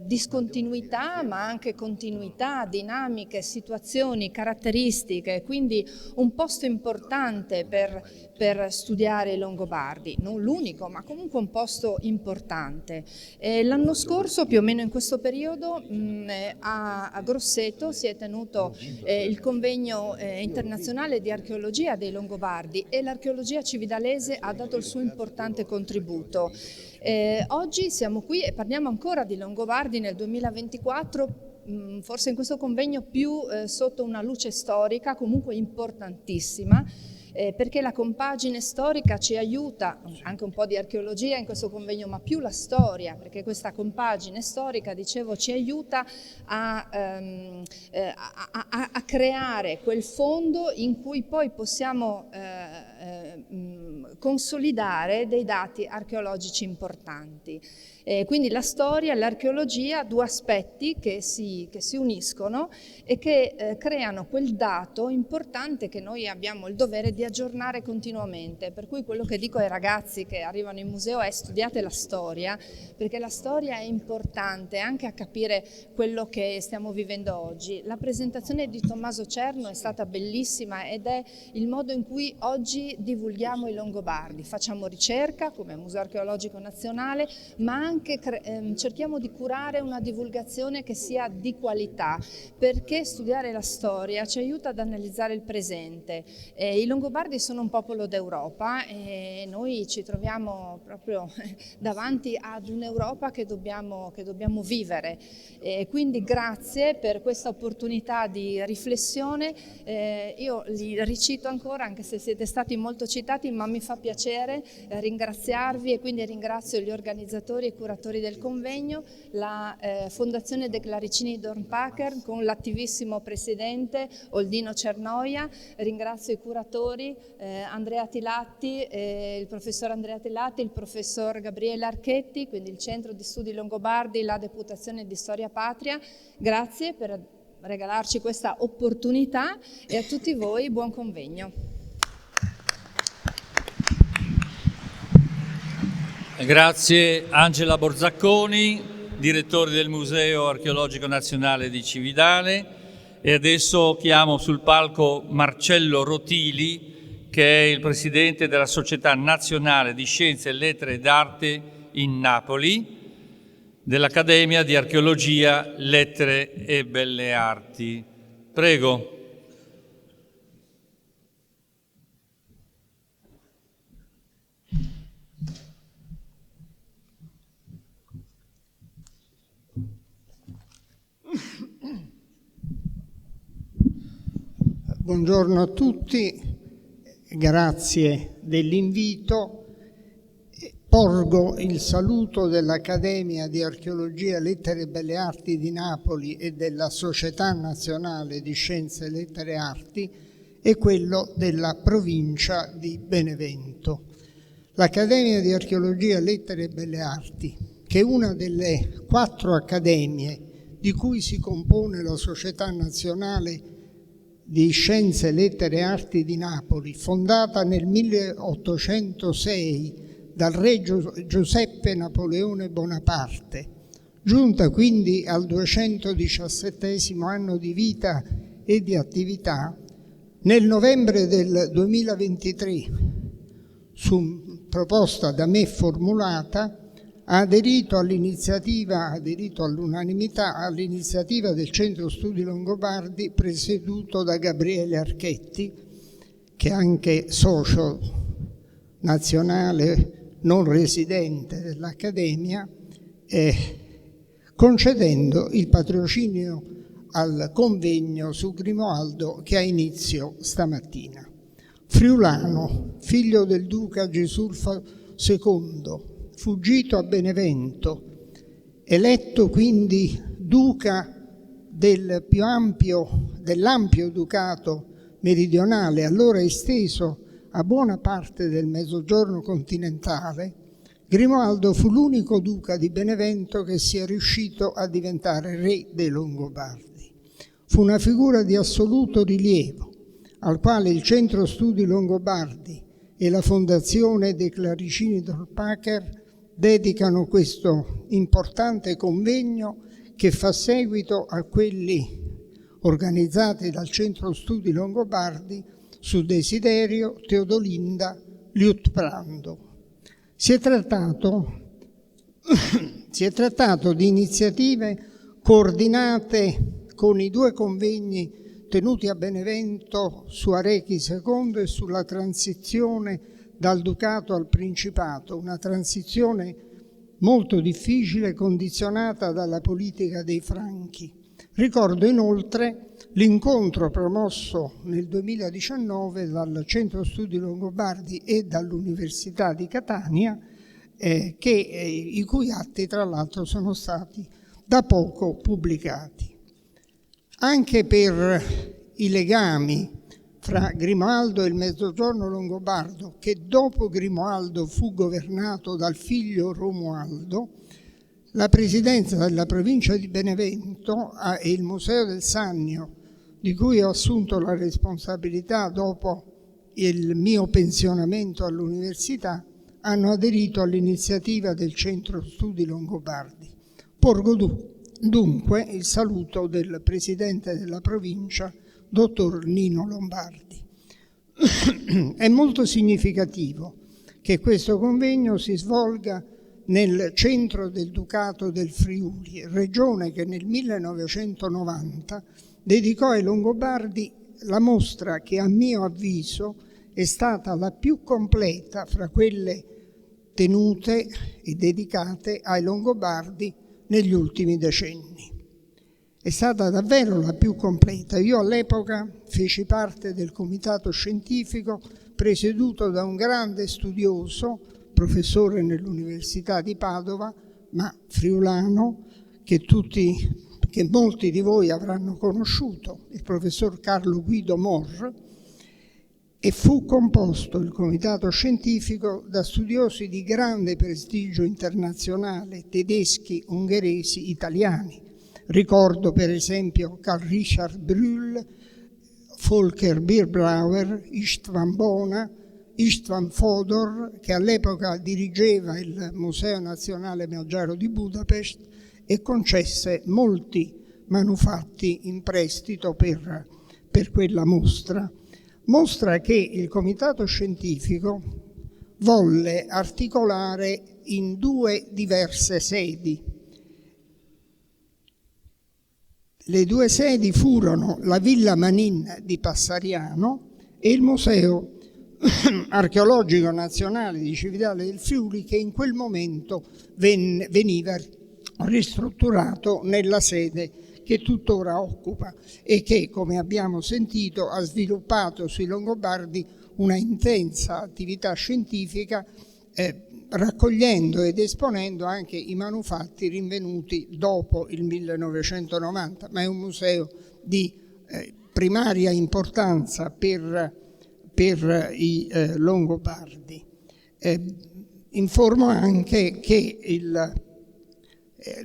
discontinuità ma anche continuità, dinamiche, situazioni, caratteristiche, quindi un posto importante per studiare i longobardi, non l'unico ma comunque un posto importante. L'anno scorso, più o meno in questo periodo, a Grosseto si è tenuto il convegno internazionale di archeologia dei Longobardi e l'archeologia cividalese ha dato il suo importante contributo. Oggi siamo qui e parliamo ancora di Longobardi nel 2024, forse in questo convegno più sotto una luce storica, comunque importantissima, perché la compagine storica ci aiuta, anche un po' di archeologia in questo convegno, ma più la storia, perché questa compagine storica, dicevo, ci aiuta a creare quel fondo in cui poi possiamo consolidare dei dati archeologici importanti. Quindi la storia e l'archeologia, due aspetti che si uniscono e che creano quel dato importante che noi abbiamo il dovere di aggiornare continuamente. Per cui quello che dico ai ragazzi che arrivano in museo è: studiate la storia, perché la storia è importante anche a capire quello che stiamo vivendo oggi. La presentazione di Tommaso Cerno è stata bellissima ed è il modo in cui oggi divulghiamo i Longobardi. Facciamo ricerca come Museo Archeologico Nazionale, ma anche cerchiamo di curare una divulgazione che sia di qualità, perché studiare la storia ci aiuta ad analizzare il presente. I Longobardi sono un popolo d'Europa e noi ci troviamo proprio davanti ad un'Europa che dobbiamo vivere. Quindi grazie per questa opportunità di riflessione. Io li ricito ancora, anche se siete stati molto citati, ma mi fa piacere ringraziarvi, e quindi ringrazio gli organizzatori e curatori del convegno, la Fondazione De Claricini Dornpacher con l'attivissimo presidente Oldino Cernoia. Ringrazio i curatori Andrea Tilatti, il professor Andrea Tilatti, il professor Gabriele Archetti, quindi il Centro di Studi Longobardi, la Deputazione di Storia Patria. Grazie per regalarci questa opportunità e a tutti voi buon convegno. Grazie Angela Borzacconi, direttore del Museo Archeologico Nazionale di Cividale, e adesso chiamo sul palco Marcello Rotili, che è il presidente della Società Nazionale di Scienze e Lettere d'Arte in Napoli, dell'Accademia di Archeologia, Lettere e Belle Arti. Prego. Buongiorno a tutti, grazie dell'invito. Porgo il saluto dell'Accademia di Archeologia, Lettere e Belle Arti di Napoli e della Società Nazionale di Scienze, Lettere e Arti e quello della provincia di Benevento. L'Accademia di Archeologia, Lettere e Belle Arti, che è una delle 4 accademie di cui si compone la Società Nazionale di Scienze, Lettere e Arti di Napoli, fondata nel 1806 dal re Giuseppe Napoleone Bonaparte, giunta quindi al 217° anno di vita e di attività, nel novembre del 2023, su proposta da me formulata, ha aderito all'unanimità all'iniziativa del Centro Studi Longobardi presieduto da Gabriele Archetti, che è anche socio nazionale non residente dell'Accademia, concedendo il patrocinio al convegno su Grimoaldo che ha inizio stamattina. Friulano, figlio del duca Gisulfo II, fuggito a Benevento, eletto quindi duca dell'ampio ducato meridionale, allora esteso a buona parte del mezzogiorno continentale, Grimoaldo fu l'unico duca di Benevento che sia riuscito a diventare re dei Longobardi. Fu una figura di assoluto rilievo, al quale il Centro Studi Longobardi e la Fondazione De Claricini Dornpacher dedicano questo importante convegno che fa seguito a quelli organizzati dal Centro Studi Longobardi su desiderio Teodolinda Liutprando. Si è trattato di iniziative coordinate con i 2 convegni tenuti a Benevento su Arechi II e sulla transizione dal Ducato al Principato, una transizione molto difficile, condizionata dalla politica dei Franchi. Ricordo inoltre l'incontro promosso nel 2019 dal Centro Studi Longobardi e dall'Università di Catania, i cui atti tra l'altro sono stati da poco pubblicati. Anche per i legami fra Grimoaldo e il Mezzogiorno longobardo, che dopo Grimoaldo fu governato dal figlio Romualdo, la presidenza della provincia di Benevento e il Museo del Sannio, di cui ho assunto la responsabilità dopo il mio pensionamento all'università, hanno aderito all'iniziativa del Centro Studi Longobardi. Porgo dunque il saluto del presidente della provincia, dottor Nino Lombardi. È molto significativo che questo convegno si svolga nel centro del Ducato del Friuli, regione che nel 1990 dedicò ai Longobardi la mostra che a mio avviso è stata la più completa fra quelle tenute e dedicate ai Longobardi negli ultimi decenni. È stata davvero la più completa. Io all'epoca feci parte del comitato scientifico presieduto da un grande studioso, professore nell'Università di Padova, ma friulano, che molti di voi avranno conosciuto, il professor Carlo Guido Mor, e fu composto il comitato scientifico da studiosi di grande prestigio internazionale, tedeschi, ungheresi, italiani. Ricordo per esempio Karl Richard Brühl, Volker Bierbrauer, Istvan Bona, Istvan Fodor, che all'epoca dirigeva il Museo Nazionale Magiaro di Budapest e concesse molti manufatti in prestito per quella mostra che il comitato scientifico volle articolare in due diverse sedi. Le due sedi furono la Villa Manin di Passariano e il Museo Archeologico Nazionale di Cividale del Friuli, che in quel momento veniva ristrutturato nella sede che tuttora occupa e che, come abbiamo sentito, ha sviluppato sui Longobardi una intensa attività scientifica, raccogliendo ed esponendo anche i manufatti rinvenuti dopo il 1990, ma è un museo di primaria importanza per i Longobardi. Informo anche che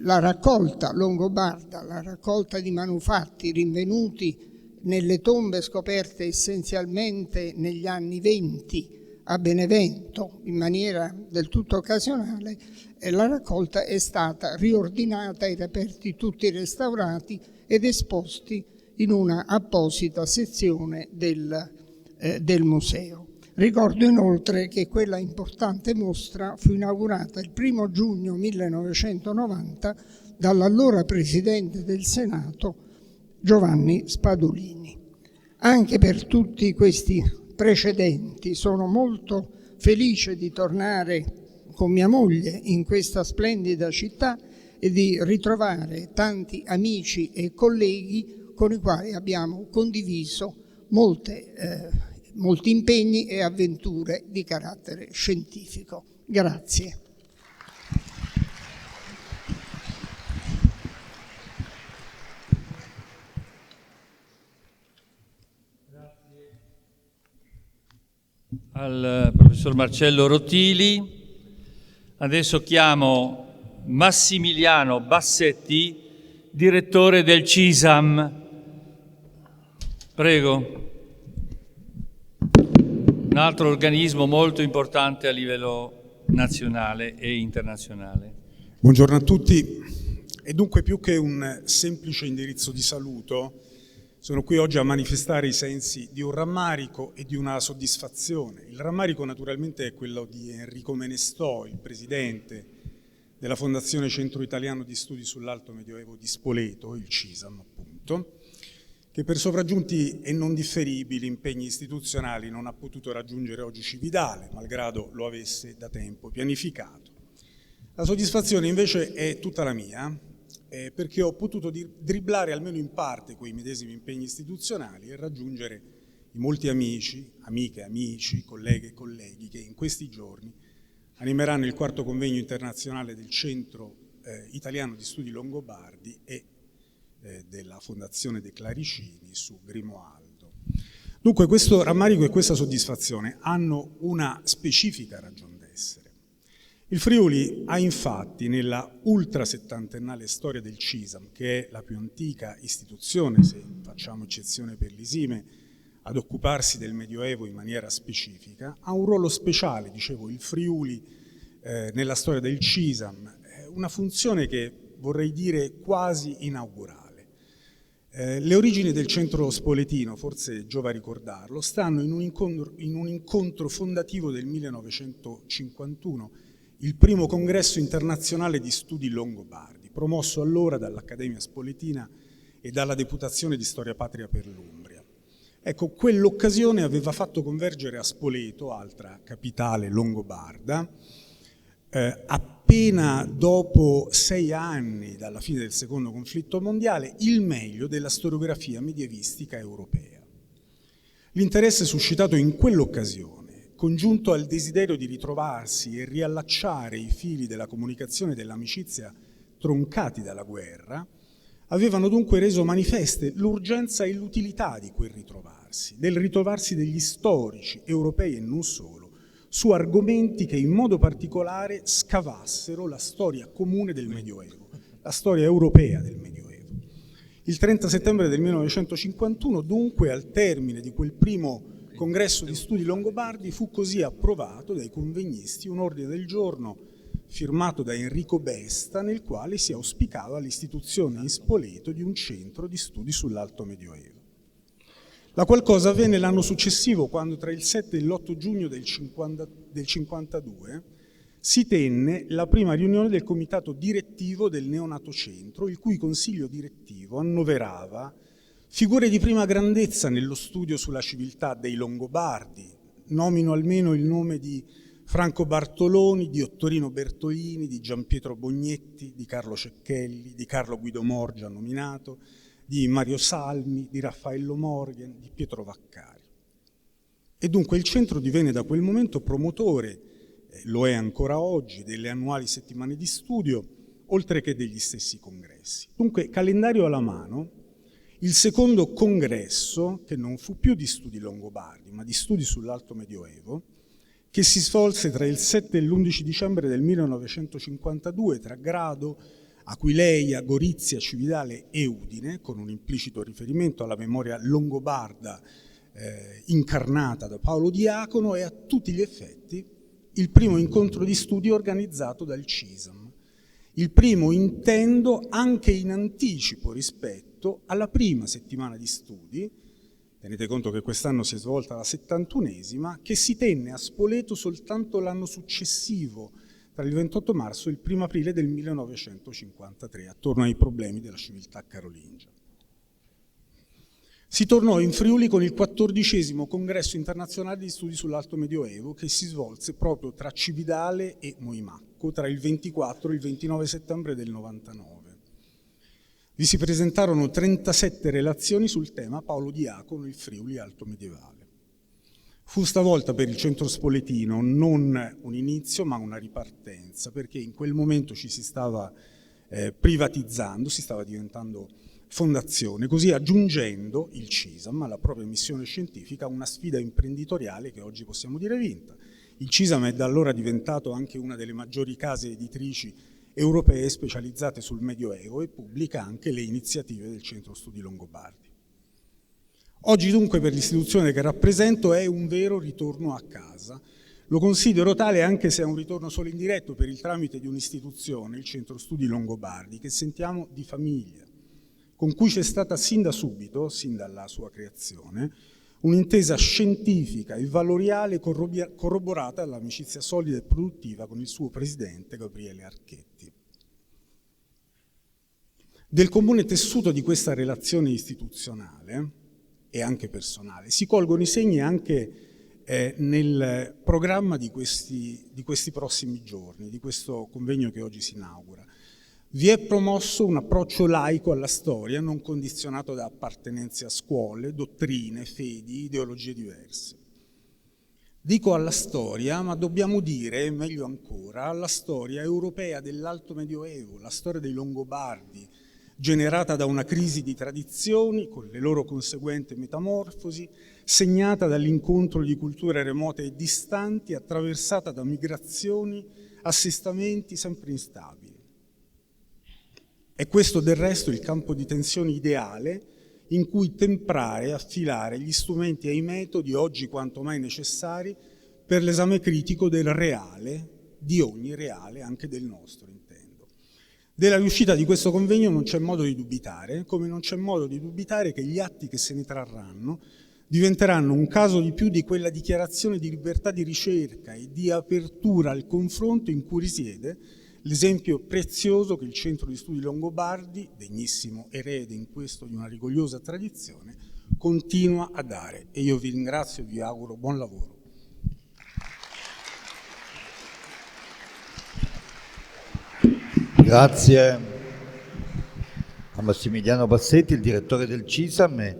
la raccolta longobarda, la raccolta di manufatti rinvenuti nelle tombe scoperte essenzialmente negli anni '20 a Benevento in maniera del tutto occasionale, la raccolta è stata riordinata, i reperti tutti restaurati ed esposti in una apposita sezione del museo. Ricordo inoltre che quella importante mostra fu inaugurata il 1 giugno 1990 dall'allora Presidente del Senato Giovanni Spadolini. Anche per tutti questi precedenti sono molto felice di tornare con mia moglie in questa splendida città e di ritrovare tanti amici e colleghi con i quali abbiamo condiviso molti impegni e avventure di carattere scientifico. Grazie. Al professor Marcello Rotili. Adesso chiamo Massimiliano Bassetti, direttore del CISAM. Prego. Un altro organismo molto importante a livello nazionale e internazionale. Buongiorno a tutti. E dunque, più che un semplice indirizzo di saluto, sono qui oggi a manifestare i sensi di un rammarico e di una soddisfazione. Il rammarico naturalmente è quello di Enrico Menestò, il presidente della Fondazione Centro Italiano di Studi sull'Alto Medioevo di Spoleto, il CISAM appunto, che per sopraggiunti e non differibili impegni istituzionali non ha potuto raggiungere oggi Cividale, malgrado lo avesse da tempo pianificato. La soddisfazione invece è tutta la mia, perché ho potuto dribblare almeno in parte quei medesimi impegni istituzionali e raggiungere i molti amici, amiche, amici, colleghe e colleghi che in questi giorni animeranno il 4º convegno internazionale del Centro Italiano di Studi Longobardi e della Fondazione De Claricini su Grimoaldo. Dunque questo rammarico e questa soddisfazione hanno una specifica ragione d'essere. Il Friuli ha infatti nella ultrasettantennale storia del CISAM, che è la più antica istituzione, se facciamo eccezione per l'ISIME, ad occuparsi del Medioevo in maniera specifica, ha un ruolo speciale, dicevo, il Friuli nella storia del CISAM, una funzione che vorrei dire quasi inaugurale. Le origini del centro spoletino, forse giova ricordarlo, stanno in un incontro fondativo del 1951, il primo congresso internazionale di studi longobardi, promosso allora dall'Accademia Spoletina e dalla Deputazione di Storia Patria per l'Umbria. Ecco, quell'occasione aveva fatto convergere a Spoleto, altra capitale longobarda, appena dopo 6 anni dalla fine del secondo conflitto mondiale, il meglio della storiografia medievistica europea. L'interesse suscitato in quell'occasione, congiunto al desiderio di ritrovarsi e riallacciare i fili della comunicazione e dell'amicizia troncati dalla guerra, avevano dunque reso manifeste l'urgenza e l'utilità di quel ritrovarsi, del ritrovarsi degli storici europei e non solo, su argomenti che in modo particolare scavassero la storia comune del Medioevo, la storia europea del Medioevo. Il 30 settembre del 1951, dunque, al termine di quel primo congresso di studi longobardi, fu così approvato dai convegnisti un ordine del giorno firmato da Enrico Besta, nel quale si auspicava l'istituzione in Spoleto di un centro di studi sull'Alto Medioevo. La qualcosa avvenne l'anno successivo, quando tra il 7 e l'8 giugno del 52 si tenne la prima riunione del comitato direttivo del neonato centro, il cui consiglio direttivo annoverava figure di prima grandezza nello studio sulla civiltà dei Longobardi. Nomino almeno il nome di Franco Bartoloni, di Ottorino Bertolini, di Gianpietro Bognetti, di Carlo Cecchelli, di Carlo Guido Morgia nominato, di Mario Salmi, di Raffaello Morgan, di Pietro Vaccari. E dunque il centro divenne da quel momento promotore, lo è ancora oggi, delle annuali settimane di studio, oltre che degli stessi congressi. Dunque, calendario alla mano, il secondo congresso, che non fu più di studi longobardi, ma di studi sull'Alto Medioevo, che si svolse tra il 7 e l'11 dicembre del 1952 tra Grado, Aquileia, Gorizia, Cividale e Udine, con un implicito riferimento alla memoria longobarda incarnata da Paolo Diacono, e a tutti gli effetti il primo incontro di studi organizzato dal CISAM. Il primo, intendo, anche in anticipo rispetto alla prima settimana di studi, tenete conto che quest'anno si è svolta la 71esima, che si tenne a Spoleto soltanto l'anno successivo, tra il 28 marzo e il 1 aprile del 1953, attorno ai problemi della civiltà carolingia. Si tornò in Friuli con il 14° congresso internazionale di studi sull'Alto Medioevo, che si svolse proprio tra Cividale e Moimacco tra il 24 e il 29 settembre del 99. Vi si presentarono 37 relazioni sul tema Paolo Diacono, il Friuli Alto Medievale. Fu stavolta per il centro spoletino non un inizio ma una ripartenza, perché in quel momento ci si stava privatizzando, si stava diventando fondazione, così aggiungendo il CISAM alla propria missione scientifica una sfida imprenditoriale che oggi possiamo dire vinta. Il CISAM è da allora diventato anche una delle maggiori case editrici europee specializzate sul Medioevo e pubblica anche le iniziative del Centro Studi Longobardi. Oggi dunque per l'istituzione che rappresento è un vero ritorno a casa. Lo considero tale anche se è un ritorno solo indiretto per il tramite di un'istituzione, il Centro Studi Longobardi, che sentiamo di famiglia, con cui c'è stata sin da subito, sin dalla sua creazione, un'intesa scientifica e valoriale corroborata dall'amicizia solida e produttiva con il suo presidente Gabriele Archetti. Del comune tessuto di questa relazione istituzionale e anche personale si colgono i segni anche nel programma di questi prossimi giorni, di questo convegno che oggi si inaugura. Vi è promosso un approccio laico alla storia, non condizionato da appartenenze a scuole, dottrine, fedi, ideologie diverse. Dico alla storia, ma dobbiamo dire, meglio ancora, alla storia europea dell'Alto Medioevo, la storia dei Longobardi, generata da una crisi di tradizioni, con le loro conseguenti metamorfosi, segnata dall'incontro di culture remote e distanti, attraversata da migrazioni, assestamenti sempre instabili. È questo del resto il campo di tensione ideale in cui temprare e affilare gli strumenti e i metodi oggi quanto mai necessari per l'esame critico del reale, di ogni reale, anche del nostro, intendo. Della riuscita di questo convegno non c'è modo di dubitare, come non c'è modo di dubitare che gli atti che se ne trarranno diventeranno un caso di più di quella dichiarazione di libertà di ricerca e di apertura al confronto in cui risiede l'esempio prezioso che il Centro di Studi Longobardi, degnissimo erede in questo di una rigogliosa tradizione, continua a dare. E io vi ringrazio e vi auguro buon lavoro. Grazie a Massimiliano Bassetti, il direttore del CISAM.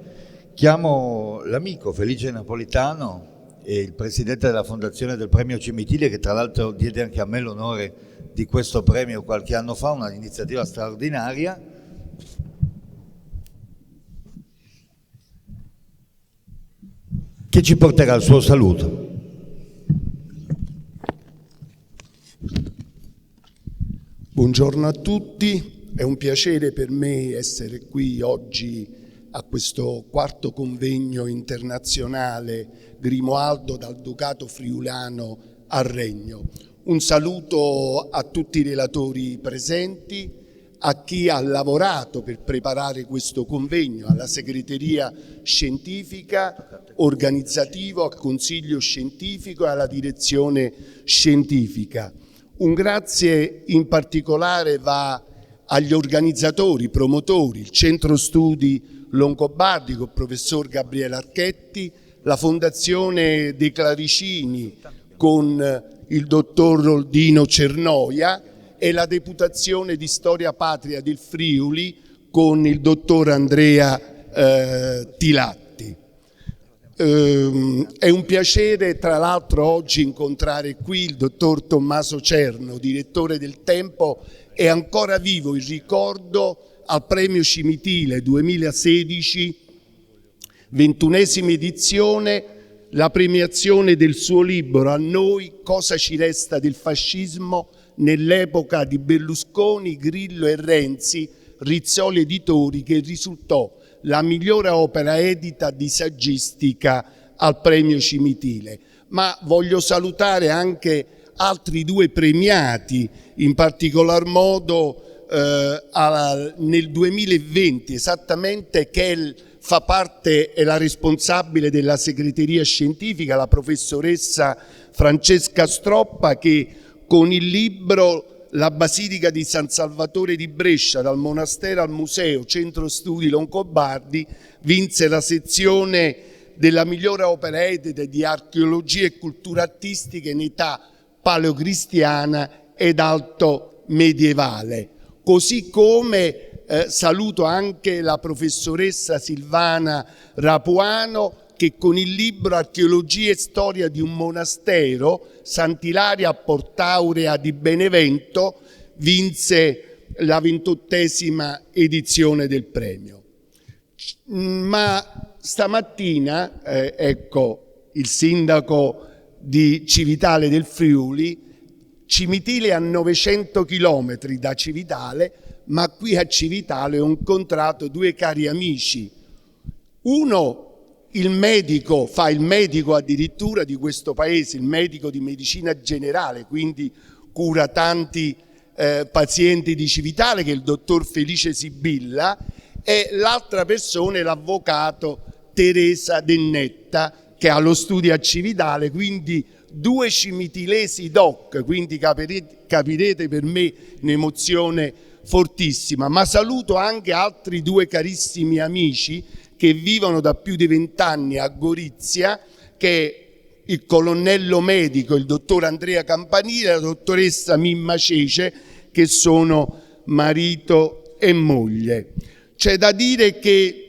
Chiamo l'amico Felice Napolitano e il presidente della fondazione del premio Cimitile, che tra l'altro diede anche a me l'onore di questo premio qualche anno fa, un'iniziativa straordinaria. Che ci porterà il suo saluto. Buongiorno a tutti, è un piacere per me essere qui oggi a questo quarto convegno internazionale Grimoaldo dal Ducato Friulano al Regno. Un saluto a tutti i relatori presenti, a chi ha lavorato per preparare questo convegno, alla segreteria scientifica, organizzativo, al consiglio scientifico e alla direzione scientifica. Un grazie in particolare va agli organizzatori, promotori, il Centro Studi Longobardi con il professor Gabriele Archetti, la Fondazione dei Claricini con il dottor Roldino Cernoia e la Deputazione di Storia Patria del Friuli con il dottor Andrea Tilatti. È un piacere tra l'altro oggi incontrare qui il dottor Tommaso Cerno, direttore del Tempo. È ancora vivo il ricordo al premio Cimitile 2016, 21esima edizione, la premiazione del suo libro A noi cosa ci resta del fascismo nell'epoca di Berlusconi, Grillo e Renzi, Rizzoli Editori, che risultò la migliore opera edita di saggistica al premio Cimitile. Ma voglio salutare anche altri due premiati, in particolar modo nel 2020 esattamente, che fa parte, è la responsabile della segreteria scientifica, la professoressa Francesca Stroppa, che con il libro La Basilica di San Salvatore di Brescia, dal monastero al museo, Centro Studi Longobardi, vinse la sezione della migliore opera edita di archeologia e cultura artistica in età paleocristiana ed alto medievale. Così come saluto anche la professoressa Silvana Rapuano, che con il libro Archeologia e storia di un monastero, Sant'Ilaria a Portaurea di Benevento, vinse la 28esima edizione del premio. Ma stamattina, ecco, il sindaco di Civitale del Friuli, Cimitile a 900 chilometri da Civitale, ma qui a Civitale ho incontrato due cari amici. Uno, il medico, fa il medico addirittura di questo paese, il medico di medicina generale, quindi cura tanti pazienti di Civitale, che è il dottor Felice Sibilla, e l'altra persona è l'avvocato Teresa Dennetta, che ha lo studio a Civitale, quindi due cimitilesi doc, quindi capirete per me un'emozione fortissima. Ma saluto anche altri due carissimi amici che vivono da più di 20 anni a Gorizia, che il colonnello medico, il dottor Andrea Campanile e la dottoressa Mimma Cece, che sono marito e moglie. C'è da dire che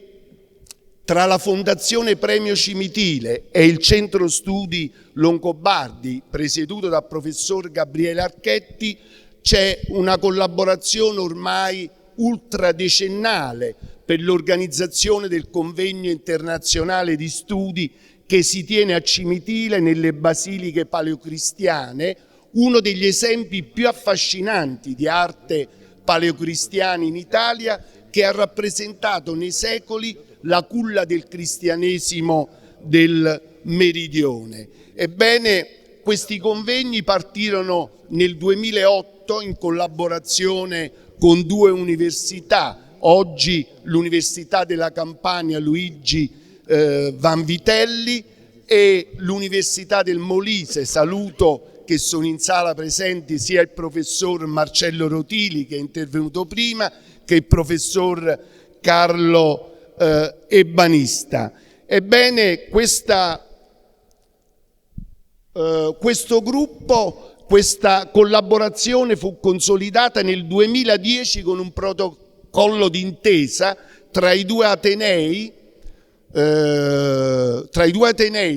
tra la Fondazione Premio Cimitile e il Centro Studi Longobardi, presieduto dal professor Gabriele Archetti, c'è una collaborazione ormai ultradecennale per l'organizzazione del convegno internazionale di studi che si tiene a Cimitile nelle basiliche paleocristiane, uno degli esempi più affascinanti di arte paleocristiana in Italia, che ha rappresentato nei secoli la culla del cristianesimo del meridione. Ebbene, questi convegni partirono nel 2008 in collaborazione con 2 università, oggi l'Università della Campania Luigi Vanvitelli e l'Università del Molise. Saluto che sono in sala presenti sia il professor Marcello Rotili, che è intervenuto prima, che il professor Carlo Ebanista. Ebbene, questo gruppo, questa collaborazione fu consolidata nel 2010 con un protocollo d'intesa tra i due atenei,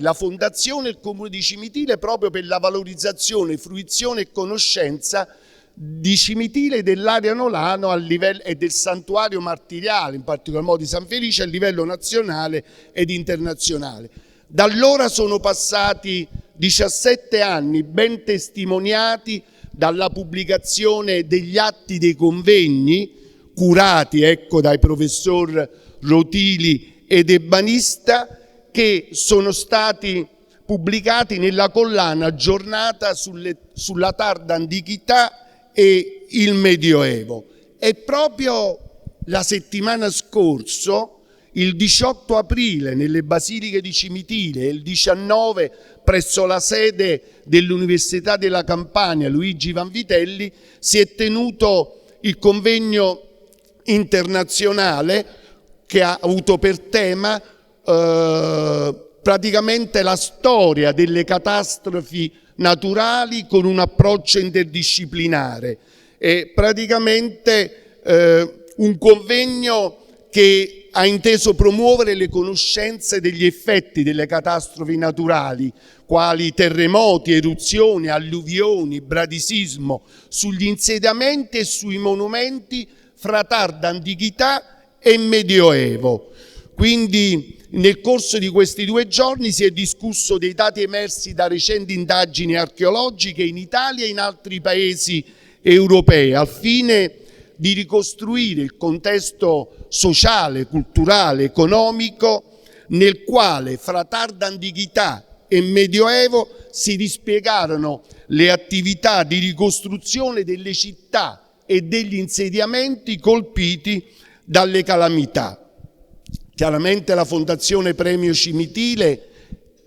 la Fondazione e il Comune di Cimitile, proprio per la valorizzazione, fruizione e conoscenza di Cimitile, dell'area Nolano e del santuario martiriale, in particolar modo di San Felice, a livello nazionale ed internazionale. Da allora sono passati 17 anni, ben testimoniati dalla pubblicazione degli atti dei convegni, curati dai professor Rotili ed Ebanista, che sono stati pubblicati nella collana aggiornata sulla tarda antichità e il Medioevo. E proprio la settimana scorsa, il 18 aprile, nelle Basiliche di Cimitile e il 19 presso la sede dell'Università della Campania Luigi Vanvitelli, si è tenuto il convegno internazionale che ha avuto per tema praticamente la storia delle catastrofi naturali con un approccio interdisciplinare. È praticamente un convegno che ha inteso promuovere le conoscenze degli effetti delle catastrofi naturali, quali terremoti, eruzioni, alluvioni, bradisismo, sugli insediamenti e sui monumenti fra tarda antichità e medioevo. Quindi nel corso di questi 2 giorni si è discusso dei dati emersi da recenti indagini archeologiche in Italia e in altri paesi europei, al fine di ricostruire il contesto sociale, culturale, economico nel quale fra tarda antichità e medioevo si dispiegarono le attività di ricostruzione delle città e degli insediamenti colpiti dalle calamità. Chiaramente la Fondazione Premio Cimitile,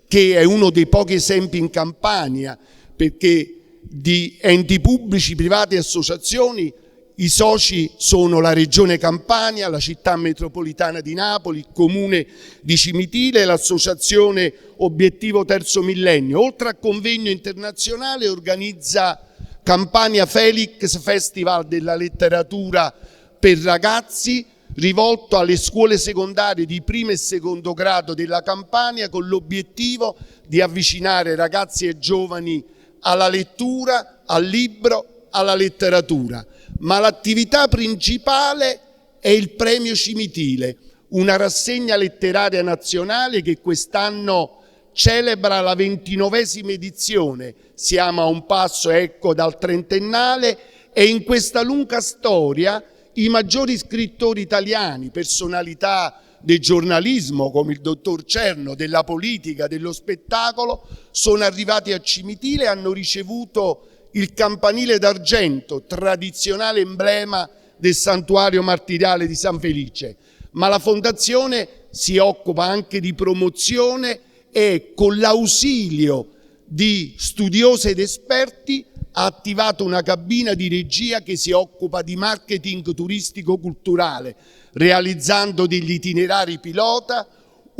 che è uno dei pochi esempi in Campania, perché di enti pubblici, privati e associazioni, i soci sono la Regione Campania, la Città Metropolitana di Napoli, il Comune di Cimitile e l'Associazione Obiettivo Terzo Millennio. Oltre al convegno internazionale organizza Campania Felix Festival della letteratura per ragazzi, rivolto alle scuole secondarie di primo e secondo grado della Campania, con l'obiettivo di avvicinare ragazzi e giovani alla lettura, al libro, alla letteratura. Ma l'attività principale è il Premio Cimitile, una rassegna letteraria nazionale che quest'anno celebra la 29esima edizione. Siamo a un passo dal trentennale e in questa lunga storia i maggiori scrittori italiani, personalità del giornalismo come il dottor Cerno, della politica, dello spettacolo, sono arrivati a Cimitile e hanno ricevuto il campanile d'argento, tradizionale emblema del santuario martiriale di San Felice. Ma la Fondazione si occupa anche di promozione e con l'ausilio di studiosi ed esperti ha attivato una cabina di regia che si occupa di marketing turistico-culturale, realizzando degli itinerari pilota,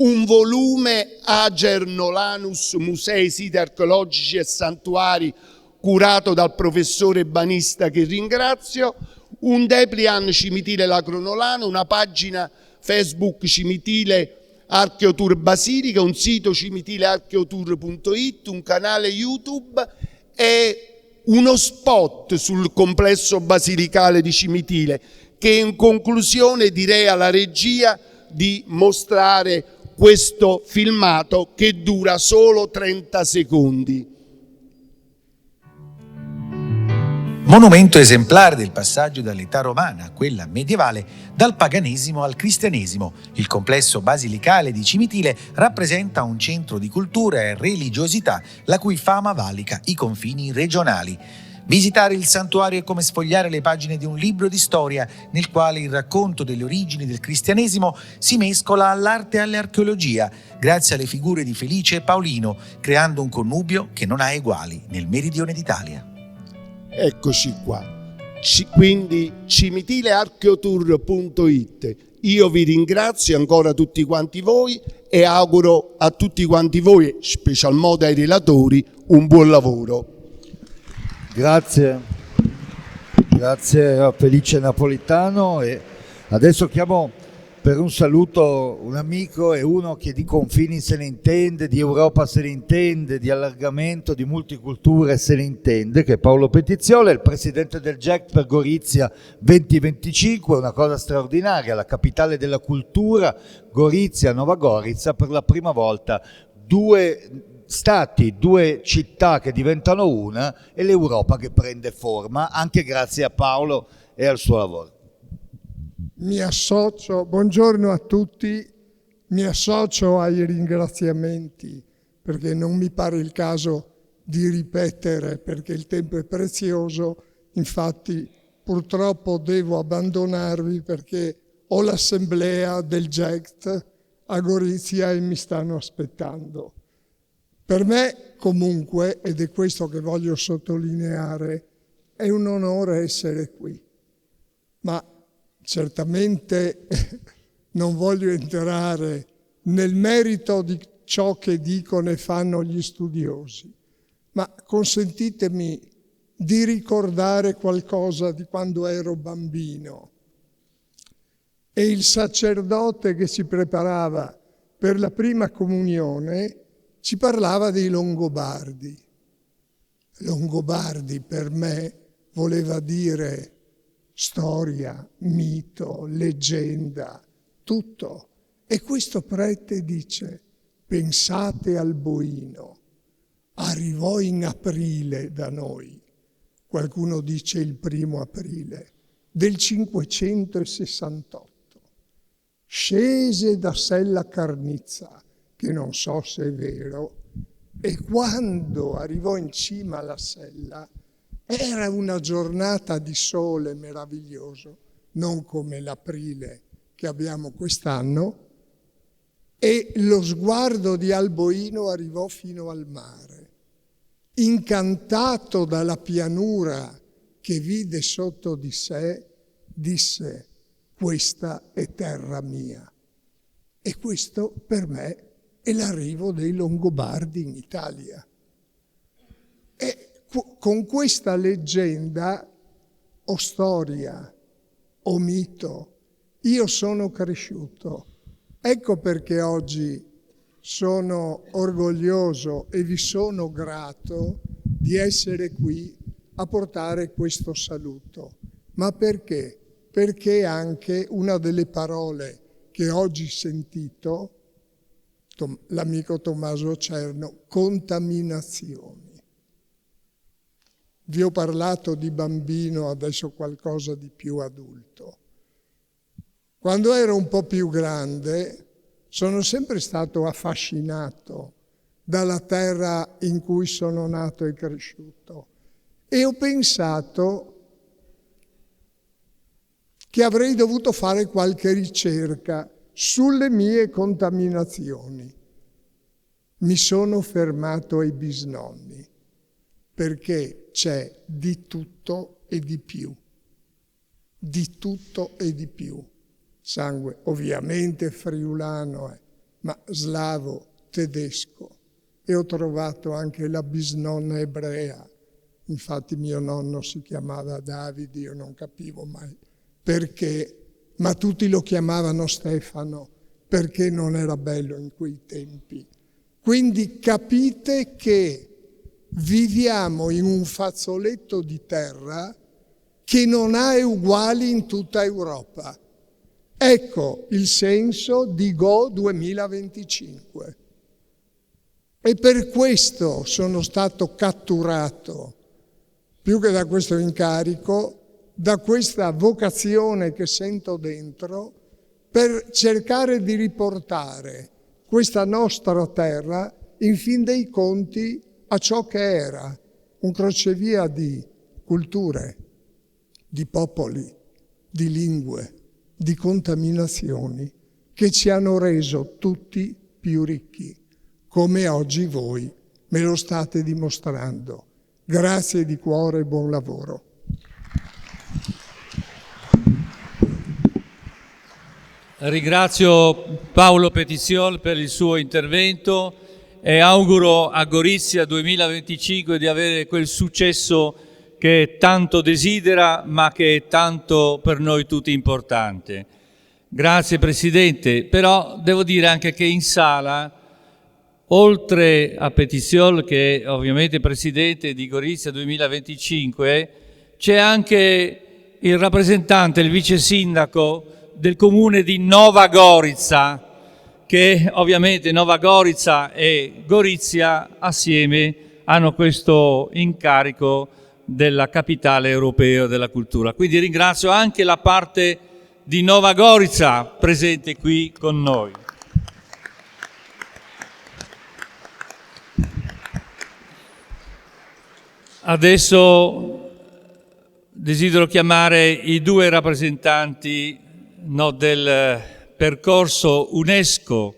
un volume Ager Nolanus, Musei, Siti archeologici e santuari, curato dal professore Banista, che ringrazio, un Deplian Cimitile Lacronolano, una pagina Facebook Cimitile Archeotour Basilica, un sito cimitilearcheotour.it, un canale YouTube e uno spot sul complesso basilicale di Cimitile, che in conclusione direi alla regia di mostrare questo filmato che dura solo 30 secondi. Monumento esemplare del passaggio dall'età romana a quella medievale, dal paganesimo al cristianesimo, il complesso basilicale di Cimitile rappresenta un centro di cultura e religiosità la cui fama valica i confini regionali. Visitare il santuario è come sfogliare le pagine di un libro di storia nel quale il racconto delle origini del cristianesimo si mescola all'arte e all'archeologia, grazie alle figure di Felice e Paolino, creando un connubio che non ha eguali nel meridione d'Italia. Eccoci qua, quindi cimitilearcheotour.it. Io vi ringrazio ancora tutti quanti voi e auguro a tutti quanti voi, special modo ai relatori, un buon lavoro. Grazie a Felice Napolitano e adesso chiamo per un saluto un amico e uno che di confini se ne intende, di Europa se ne intende, di allargamento, di multiculture se ne intende, che è Paolo Petizziola, il presidente del GECT per Gorizia 2025, una cosa straordinaria, la capitale della cultura, Gorizia, Nova Gorica, per la prima volta due stati, due città che diventano una e l'Europa che prende forma, anche grazie a Paolo e al suo lavoro. Mi associo, buongiorno a tutti, mi associo ai ringraziamenti perché non mi pare il caso di ripetere perché il tempo è prezioso, infatti purtroppo devo abbandonarvi perché ho l'assemblea del GECT a Gorizia e mi stanno aspettando. Per me comunque, ed è questo che voglio sottolineare, è un onore essere qui, ma certamente non voglio entrare nel merito di ciò che dicono e fanno gli studiosi, ma consentitemi di ricordare qualcosa di quando ero bambino. E il sacerdote che si preparava per la prima comunione ci parlava dei Longobardi. Longobardi per me voleva dire storia, mito, leggenda, tutto. E questo prete dice, pensate al Boino, arrivò in aprile da noi, qualcuno dice il 1° aprile, del 568. Scese da Sella Carnizza, che non so se è vero, e quando arrivò in cima alla sella era una giornata di sole meraviglioso, non come l'aprile che abbiamo quest'anno, e lo sguardo di Alboino arrivò fino al mare. Incantato dalla pianura che vide sotto di sé, disse: questa è terra mia. E questo per me è l'arrivo dei Longobardi in Italia. E con questa leggenda o storia o mito io sono cresciuto. Ecco perché oggi sono orgoglioso e vi sono grato di essere qui a portare questo saluto. Ma perché? Perché anche una delle parole che oggi sentito, l'amico Tommaso Cerno, contaminazioni. Vi ho parlato di bambino, adesso qualcosa di più adulto. Quando ero un po' più grande, sono sempre stato affascinato dalla terra in cui sono nato e cresciuto e ho pensato che avrei dovuto fare qualche ricerca sulle mie contaminazioni. Mi sono fermato ai bisnonni, perché c'è di tutto e di più. Di tutto e di più. Sangue ovviamente friulano, ma slavo, tedesco, e ho trovato anche la bisnonna ebrea. Infatti mio nonno si chiamava Davide, io non capivo mai perché, ma tutti lo chiamavano Stefano, perché non era bello in quei tempi. Quindi capite che viviamo in un fazzoletto di terra che non ha uguali in tutta Europa. Ecco il senso di Go 2025. E per questo sono stato catturato, più che da questo incarico, da questa vocazione che sento dentro, per cercare di riportare questa nostra terra, in fin dei conti, a ciò che era, un crocevia di culture, di popoli, di lingue, di contaminazioni, che ci hanno reso tutti più ricchi, come oggi voi me lo state dimostrando. Grazie di cuore e buon lavoro. Ringrazio Paolo Petiziol per il suo intervento e auguro a Gorizia 2025 di avere quel successo che tanto desidera, ma che è tanto per noi tutti importante. Grazie Presidente, però devo dire anche che in sala, oltre a Petiziol, che è ovviamente Presidente di Gorizia 2025, c'è anche il rappresentante, il vice sindaco del comune di Nova Gorica, che ovviamente Nova Gorica e Gorizia assieme hanno questo incarico della capitale europea della cultura. Quindi ringrazio anche la parte di Nova Gorica presente qui con noi. Adesso desidero chiamare i due rappresentanti del percorso UNESCO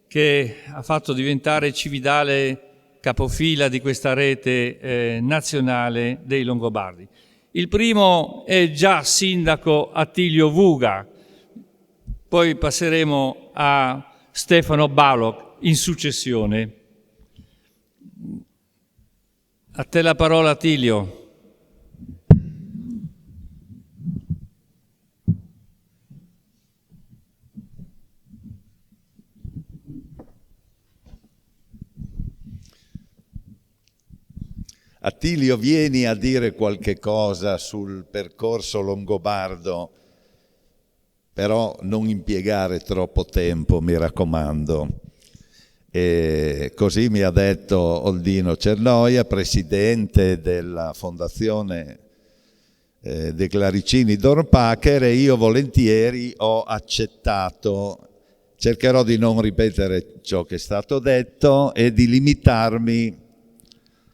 che ha fatto diventare Cividale capofila di questa rete nazionale dei Longobardi. Il primo è già sindaco Attilio Vuga, poi passeremo a Stefano Balog in successione. A te la parola, Attilio. Attilio, vieni a dire qualche cosa sul percorso longobardo, però non impiegare troppo tempo, mi raccomando. E così mi ha detto Oldino Cernoia, presidente della Fondazione dei Claricini Dorpacher, e io volentieri ho accettato. Cercherò di non ripetere ciò che è stato detto e di limitarmi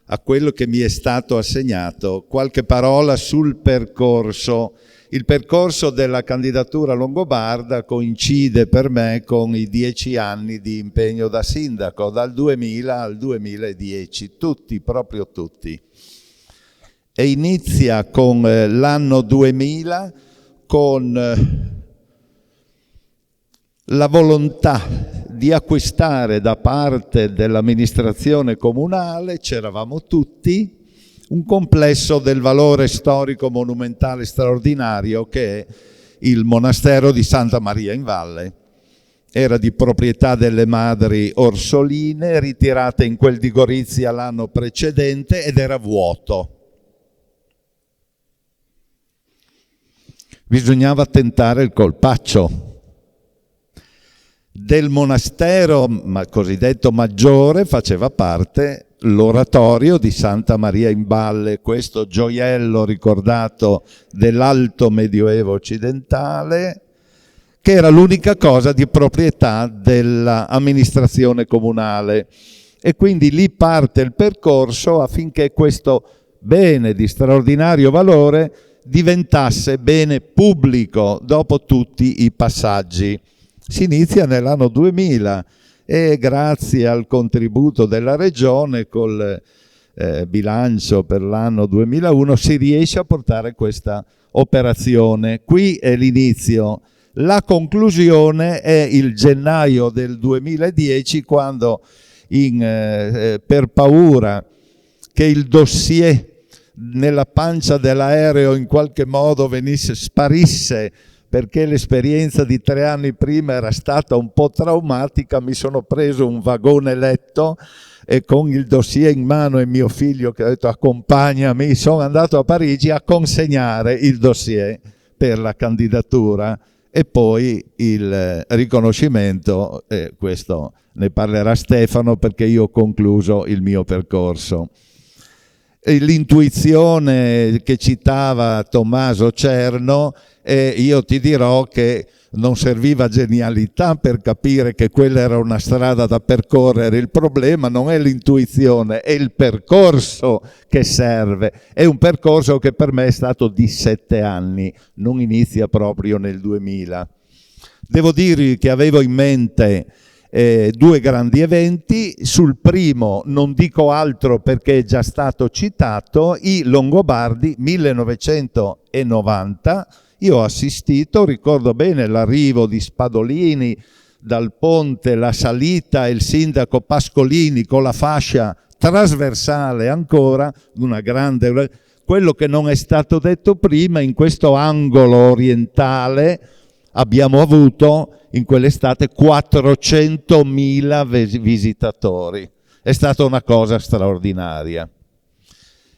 a quello che mi è stato assegnato. Qualche parola sul percorso. Il percorso della candidatura longobarda coincide per me con i 10 anni di impegno da sindaco, dal 2000 al 2010, tutti, proprio tutti. E inizia con l'anno 2000, con la volontà di acquistare da parte dell'amministrazione comunale, c'eravamo tutti, un complesso del valore storico monumentale straordinario che è il monastero di Santa Maria in Valle. Era di proprietà delle madri Orsoline, ritirate in quel di Gorizia l'anno precedente, ed era vuoto. Bisognava tentare il colpaccio. Del monastero cosiddetto maggiore faceva parte l'oratorio di Santa Maria in Valle, questo gioiello ricordato dell'alto medioevo occidentale, che era l'unica cosa di proprietà dell'amministrazione comunale. E quindi lì parte il percorso affinché questo bene di straordinario valore diventasse bene pubblico dopo tutti i passaggi. Si inizia nell'anno 2000 e grazie al contributo della Regione col bilancio per l'anno 2001 si riesce a portare questa operazione. Qui è l'inizio. La conclusione è il gennaio del 2010, quando per paura che il dossier nella pancia dell'aereo in qualche modo sparisse, perché l'esperienza di 3 anni prima era stata un po' traumatica, mi sono preso un vagone letto e con il dossier in mano e mio figlio che ha detto accompagnami, sono andato a Parigi a consegnare il dossier per la candidatura e poi il riconoscimento, questo ne parlerà Stefano perché io ho concluso il mio percorso. L'intuizione che citava Tommaso Cerno, io ti dirò che non serviva genialità per capire che quella era una strada da percorrere. Il problema non è l'intuizione, è il percorso che serve. È un percorso che per me è stato di 7 anni, non inizia proprio nel 2000. Devo dirvi che avevo in mente 2 grandi eventi. Sul primo non dico altro perché è già stato citato, i Longobardi 1990. Io ho assistito, ricordo bene l'arrivo di Spadolini dal ponte, la salita e il sindaco Pascolini con la fascia trasversale ancora, una grande. Quello che non è stato detto prima, in questo angolo orientale abbiamo avuto in quell'estate 400.000 visitatori. È stata una cosa straordinaria.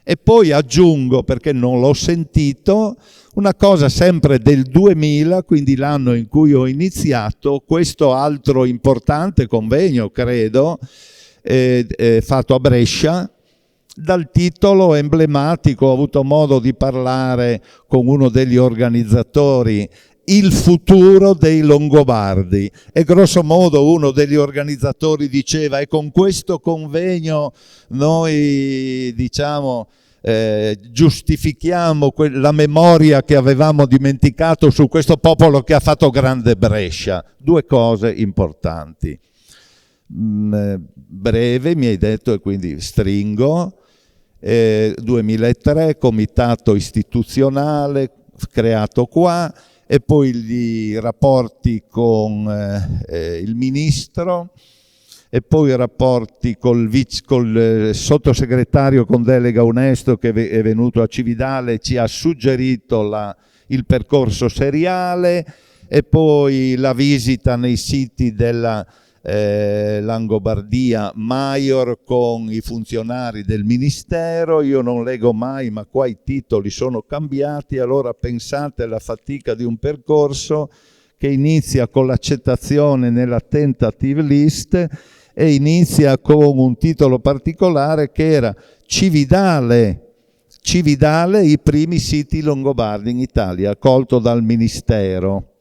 E poi aggiungo, perché non l'ho sentito, una cosa sempre del 2000, quindi l'anno in cui ho iniziato, questo altro importante convegno, credo, fatto a Brescia, dal titolo emblematico. Ho avuto modo di parlare con uno degli organizzatori, il futuro dei Longobardi, e grosso modo uno degli organizzatori diceva: e con questo convegno noi giustifichiamo la memoria che avevamo dimenticato su questo popolo che ha fatto grande Brescia. 2 cose importanti. Breve, mi hai detto, e quindi stringo. 2003, comitato istituzionale creato qua, e poi i rapporti con il ministro, e poi i rapporti col sottosegretario con delega Onesto, che è venuto a Cividale, ci ha suggerito il percorso seriale, e poi la visita nei siti della Langobardia Maior con i funzionari del ministero. Io non leggo mai, ma qua i titoli sono cambiati, allora pensate alla fatica di un percorso che inizia con l'accettazione nella tentative list e inizia con un titolo particolare che era Cividale, i primi siti longobardi in Italia, accolto dal ministero.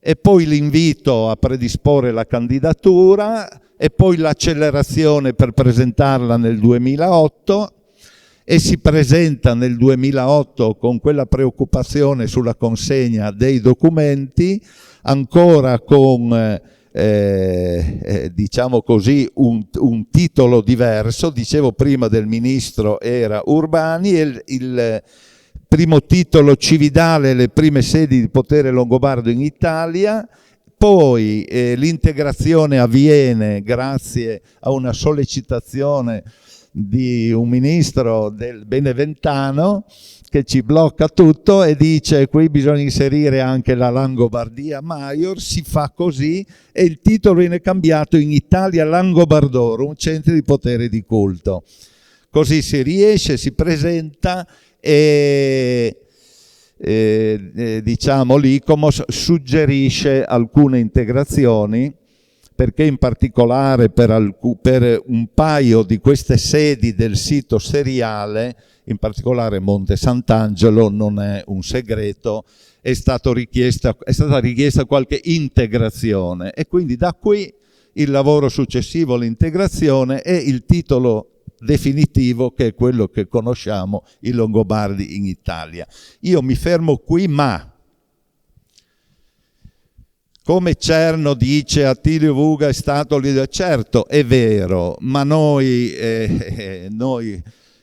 E poi l'invito a predisporre la candidatura, e poi l'accelerazione per presentarla nel 2008, e si presenta nel 2008 con quella preoccupazione sulla consegna dei documenti, ancora con diciamo così un titolo diverso. Dicevo prima del ministro era Urbani, e il primo titolo Cividale, le prime sedi di potere longobardo in Italia. Poi l'integrazione avviene grazie a una sollecitazione di un ministro del Beneventano che ci blocca tutto e dice: qui bisogna inserire anche la Langobardia Maior. Si fa così e il titolo viene cambiato in Italia Langobardorum, centri di potere di culto. Così si riesce, si presenta, e diciamo l'ICOMOS suggerisce alcune integrazioni, perché in particolare per un paio di queste sedi del sito seriale, in particolare Monte Sant'Angelo, non è un segreto, è stata richiesta qualche integrazione, e quindi da qui il lavoro successivo all'integrazione e il titolo definitivo, che è quello che conosciamo, i Longobardi in Italia. Io mi fermo qui, ma come Cerno dice, Attilio Vuga è stato leader. Certo, è vero, ma noi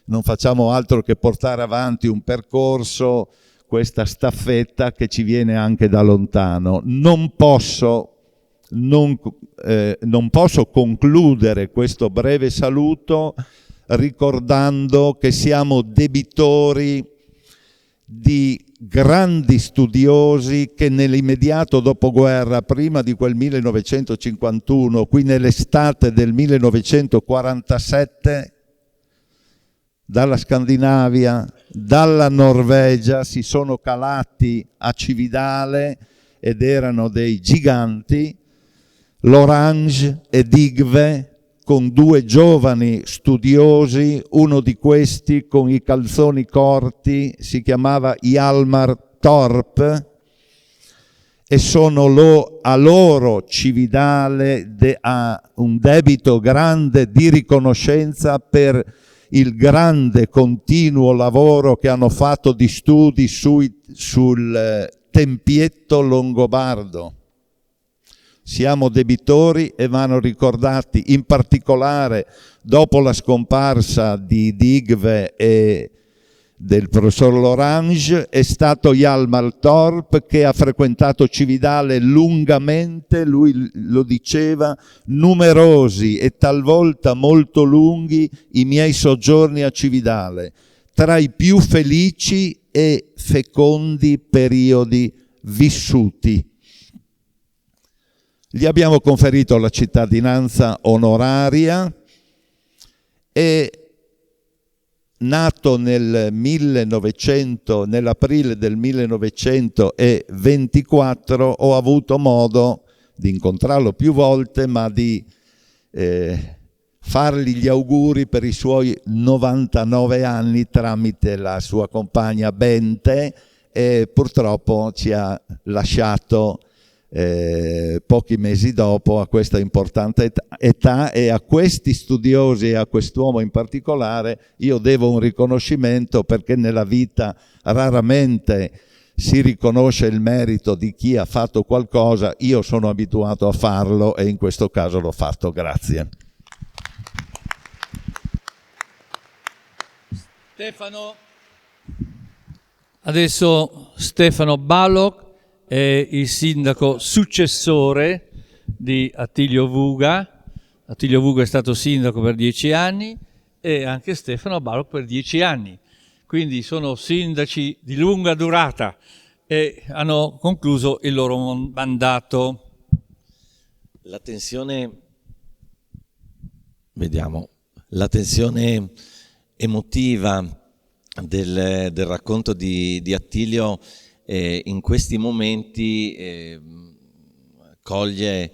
non facciamo altro che portare avanti un percorso questa staffetta che ci viene anche da lontano. Non posso concludere questo breve saluto ricordando che siamo debitori di grandi studiosi che nell'immediato dopoguerra, prima di quel 1951, qui nell'estate del 1947, dalla Scandinavia, dalla Norvegia, si sono calati a Cividale ed erano dei giganti, Lorange e Digve, con due giovani studiosi, uno di questi con i calzoni corti si chiamava Hjalmar Torp, e sono a loro Cividale ha un debito grande di riconoscenza per il grande continuo lavoro che hanno fatto di studi sul tempietto longobardo. Siamo debitori e vanno ricordati, in particolare dopo la scomparsa di Digve e del professor Lorange, è stato Hjalmar Torp che ha frequentato Cividale lungamente, lui lo diceva, numerosi e talvolta molto lunghi i miei soggiorni a Cividale, tra i più felici e fecondi periodi vissuti. Gli abbiamo conferito la cittadinanza onoraria e nato nell'aprile del 1924, ho avuto modo di incontrarlo più volte, ma di fargli gli auguri per i suoi 99 anni tramite la sua compagna Bente, e purtroppo ci ha lasciato pochi mesi dopo, a questa importante età, e a questi studiosi e a quest'uomo in particolare io devo un riconoscimento, perché nella vita raramente si riconosce il merito di chi ha fatto qualcosa. Io sono abituato a farlo e in questo caso l'ho fatto. Grazie. Stefano. Adesso Stefano Balogh è il sindaco successore di Attilio Vuga. Attilio Vuga è stato sindaco per 10 anni e anche Stefano Balogh per 10 anni. Quindi sono sindaci di lunga durata e hanno concluso il loro mandato. La tensione emotiva del racconto di Attilio in questi momenti coglie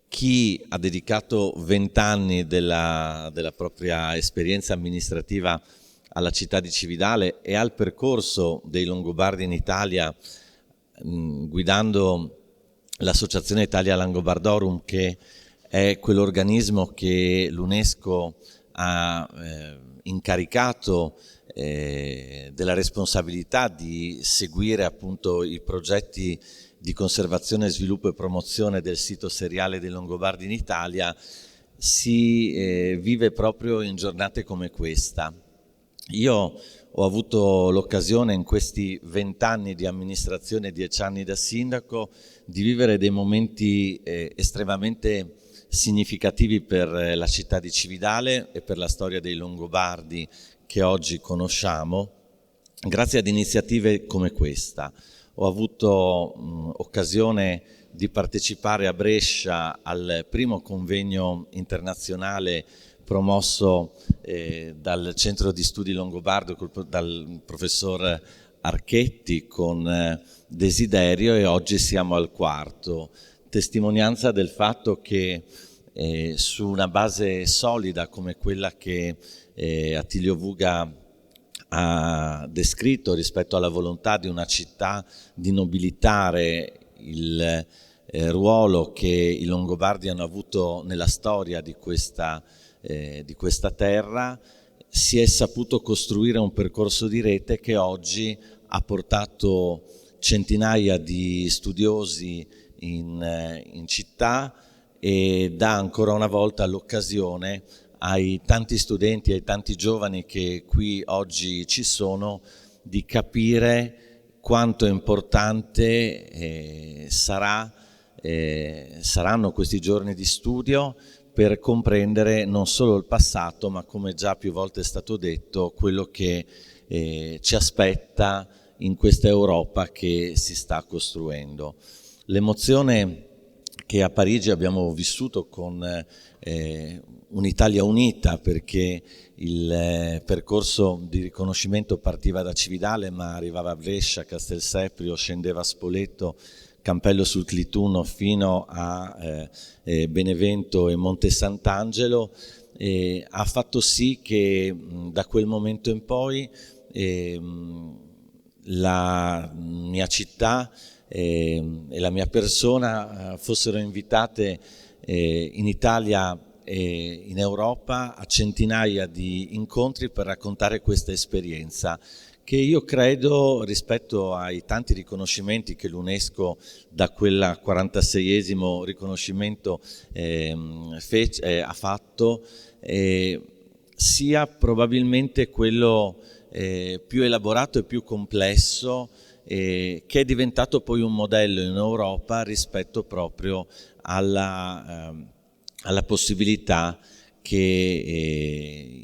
chi ha dedicato 20 anni della propria esperienza amministrativa alla città di Cividale e al percorso dei Longobardi in Italia, guidando l'associazione Italia Langobardorum, che è quell'organismo che l'UNESCO ha incaricato della responsabilità di seguire appunto i progetti di conservazione, sviluppo e promozione del sito seriale dei Longobardi in Italia, si vive proprio in giornate come questa. Io ho avuto l'occasione in questi 20 anni di amministrazione e 10 anni da sindaco di vivere dei momenti estremamente significativi per la città di Cividale e per la storia dei Longobardi che oggi conosciamo, grazie ad iniziative come questa. Ho avuto occasione di partecipare a Brescia al primo convegno internazionale promosso dal Centro di Studi Longobardo dal professor Archetti con Desiderio, e oggi siamo al quarto, testimonianza del fatto che su una base solida come quella che Attilio Vuga ha descritto rispetto alla volontà di una città di nobilitare il ruolo che i Longobardi hanno avuto nella storia di questa terra, si è saputo costruire un percorso di rete che oggi ha portato centinaia di studiosi in città e dà ancora una volta l'occasione ai tanti studenti e ai tanti giovani che qui oggi ci sono di capire quanto importante saranno questi giorni di studio per comprendere non solo il passato, ma, come già più volte è stato detto, quello che ci aspetta in questa Europa che si sta costruendo. L'emozione che a Parigi abbiamo vissuto con un'Italia unita, perché il percorso di riconoscimento partiva da Cividale ma arrivava a Brescia, Castelseprio, scendeva a Spoleto, Campello sul Clituno fino a Benevento e Monte Sant'Angelo, ha fatto sì che da quel momento in poi la mia città e la mia persona fossero invitate in Italia e in Europa a centinaia di incontri per raccontare questa esperienza, che io credo, rispetto ai tanti riconoscimenti che l'UNESCO da quel 46esimo riconoscimento ha fatto, sia probabilmente quello più elaborato e più complesso, che è diventato poi un modello in Europa rispetto proprio alla possibilità che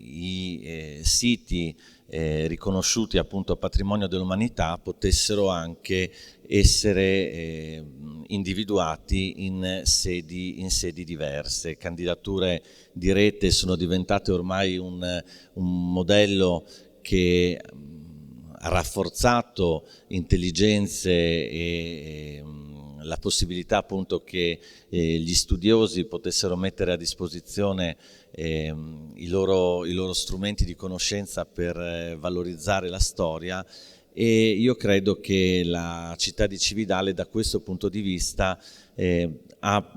i siti riconosciuti appunto patrimonio dell'umanità potessero anche essere individuati in sedi diverse. Candidature di rete sono diventate ormai un modello che ha rafforzato intelligenze e la possibilità appunto che gli studiosi potessero mettere a disposizione i loro strumenti di conoscenza per valorizzare la storia, e io credo che la città di Cividale da questo punto di vista ha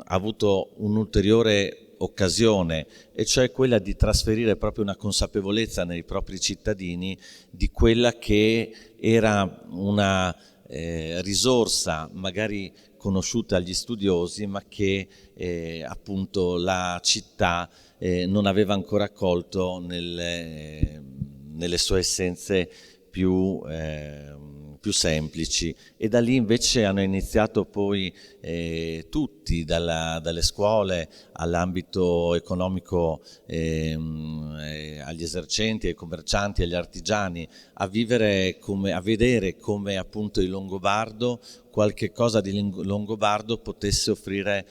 avuto un'ulteriore occasione, e cioè quella di trasferire proprio una consapevolezza nei propri cittadini di quella che era una risorsa magari conosciuta agli studiosi, ma che appunto la città non aveva ancora colto nelle sue essenze più semplici, e da lì invece hanno iniziato poi tutti, dalle scuole all'ambito economico, agli esercenti, ai commercianti, agli artigiani, a vedere come appunto il longobardo, qualche cosa di longobardo potesse offrire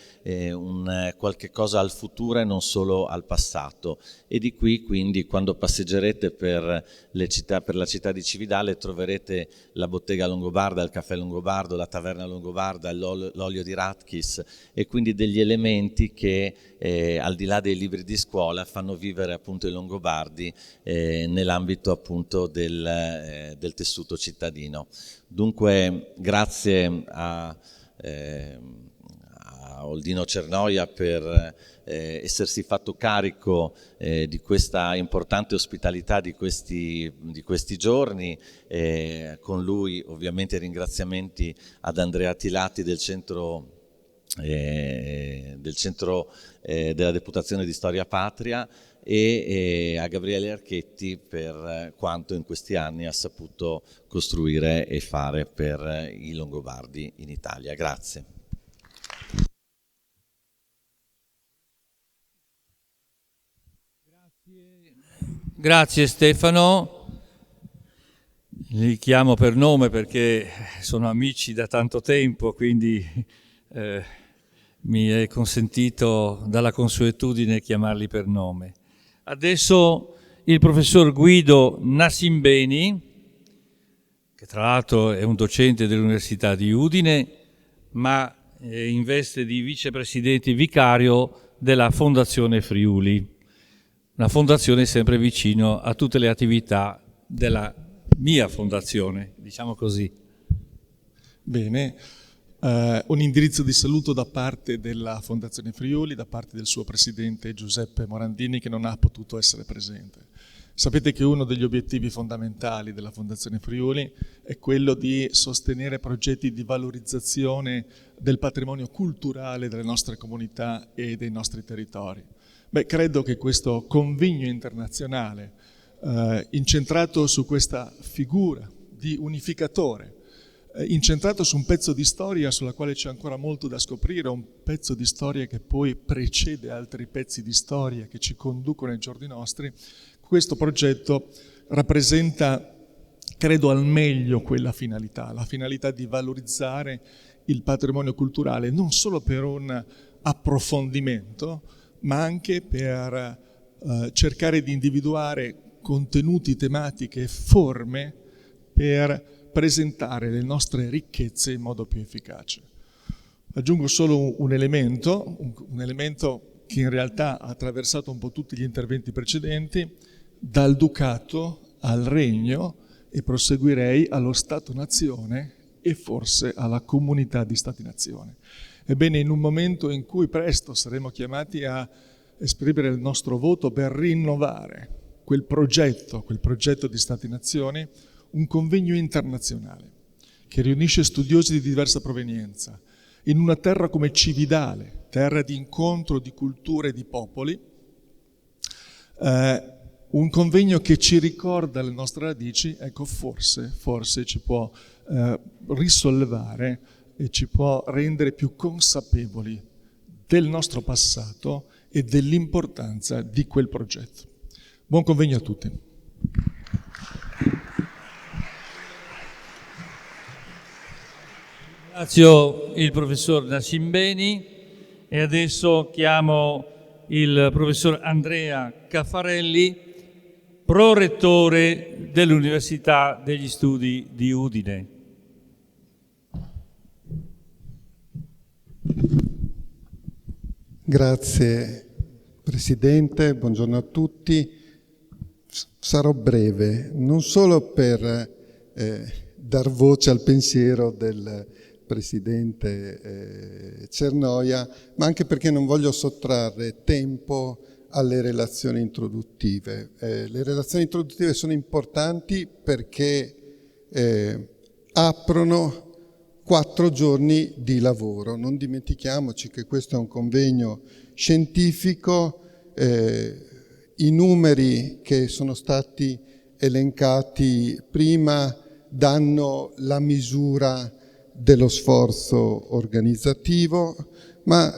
qualche cosa al futuro e non solo al passato. E di qui quindi, quando passeggerete per la città di Cividale, troverete la bottega longobarda, il caffè longobardo, la taverna longobarda, l'olio di Ratchis, e quindi degli elementi che al di là dei libri di scuola fanno vivere appunto i longobardi nell'ambito appunto del tessuto cittadino. Dunque grazie a Oldino Cernoia per essersi fatto carico di questa importante ospitalità di questi giorni. Con lui ovviamente ringraziamenti ad Andrea Tilati del centro della Deputazione di Storia Patria, e a Gabriele Archetti per quanto in questi anni ha saputo costruire e fare per i longobardi in Italia. Grazie. Grazie Stefano, li chiamo per nome perché sono amici da tanto tempo, quindi mi è consentito dalla consuetudine chiamarli per nome. Adesso il professor Guido Nasimbeni, che tra l'altro è un docente dell'Università di Udine, ma in veste di vicepresidente vicario della Fondazione Friuli, una fondazione sempre vicino a tutte le attività della mia fondazione, diciamo così. Bene. Un indirizzo di saluto da parte della Fondazione Friuli, da parte del suo presidente Giuseppe Morandini, che non ha potuto essere presente. Sapete che uno degli obiettivi fondamentali della Fondazione Friuli è quello di sostenere progetti di valorizzazione del patrimonio culturale delle nostre comunità e dei nostri territori. Credo che questo convegno internazionale incentrato su questa figura di unificatore incentrato su un pezzo di storia sulla quale c'è ancora molto da scoprire, un pezzo di storia che poi precede altri pezzi di storia che ci conducono ai giorni nostri. Questo progetto rappresenta, credo, al meglio quella finalità, la finalità di valorizzare il patrimonio culturale non solo per un approfondimento, ma anche per cercare di individuare contenuti, tematiche e forme per presentare le nostre ricchezze in modo più efficace. Aggiungo solo un elemento che in realtà ha attraversato un po' tutti gli interventi precedenti, dal Ducato al Regno, e proseguirei allo Stato-Nazione e forse alla comunità di Stati-Nazione. Ebbene, in un momento in cui presto saremo chiamati a esprimere il nostro voto per rinnovare quel progetto di Stati-Nazioni, un convegno internazionale che riunisce studiosi di diversa provenienza in una terra come Cividale, terra di incontro di culture e di popoli, un convegno che ci ricorda le nostre radici, ecco, forse ci può risollevare e ci può rendere più consapevoli del nostro passato e dell'importanza di quel progetto. Buon convegno a tutti. Ringrazio il professor Nascimbeni e adesso chiamo il professor Andrea Caffarelli, prorettore dell'Università degli Studi di Udine. Grazie Presidente, buongiorno a tutti. Sarò breve, non solo per dar voce al pensiero del Presidente Cernoia, ma anche perché non voglio sottrarre tempo alle relazioni introduttive. Le relazioni introduttive sono importanti perché aprono 4 giorni di lavoro. Non dimentichiamoci che questo è un convegno scientifico, i numeri che sono stati elencati prima danno la misura dello sforzo organizzativo, ma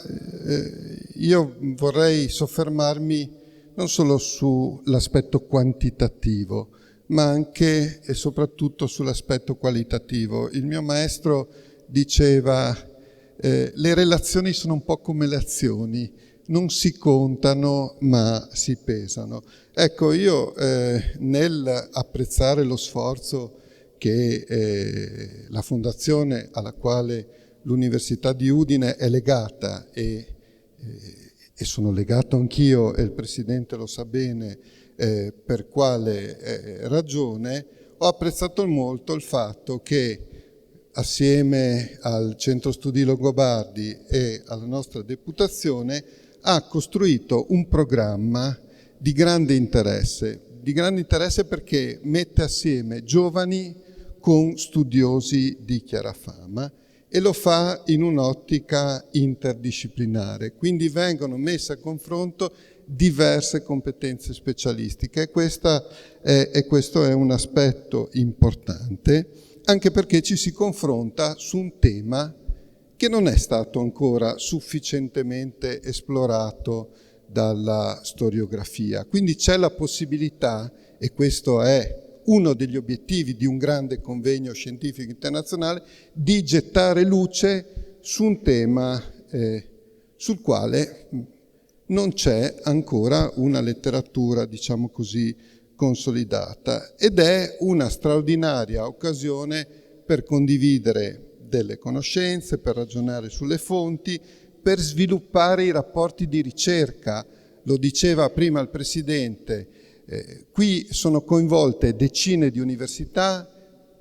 io vorrei soffermarmi non solo sull'aspetto quantitativo, ma anche e soprattutto sull'aspetto qualitativo. Il mio maestro diceva le relazioni sono un po' come le azioni, non si contano ma si pesano. Ecco, io nel apprezzare lo sforzo che la fondazione alla quale l'Università di Udine è legata e sono legato anch'io, e il Presidente lo sa bene per quale ragione, ho apprezzato molto il fatto che assieme al Centro Studi Longobardi e alla nostra deputazione ha costruito un programma di grande interesse perché mette assieme giovani con studiosi di chiara fama e lo fa in un'ottica interdisciplinare, quindi vengono messe a confronto diverse competenze specialistiche e questo è un aspetto importante, anche perché ci si confronta su un tema che non è stato ancora sufficientemente esplorato dalla storiografia. Quindi c'è la possibilità, e questo è uno degli obiettivi di un grande convegno scientifico internazionale, di gettare luce su un tema sul quale non c'è ancora una letteratura, diciamo così, consolidata, ed è una straordinaria occasione per condividere delle conoscenze, per ragionare sulle fonti, per sviluppare i rapporti di ricerca. Lo diceva prima il Presidente, qui sono coinvolte decine di università,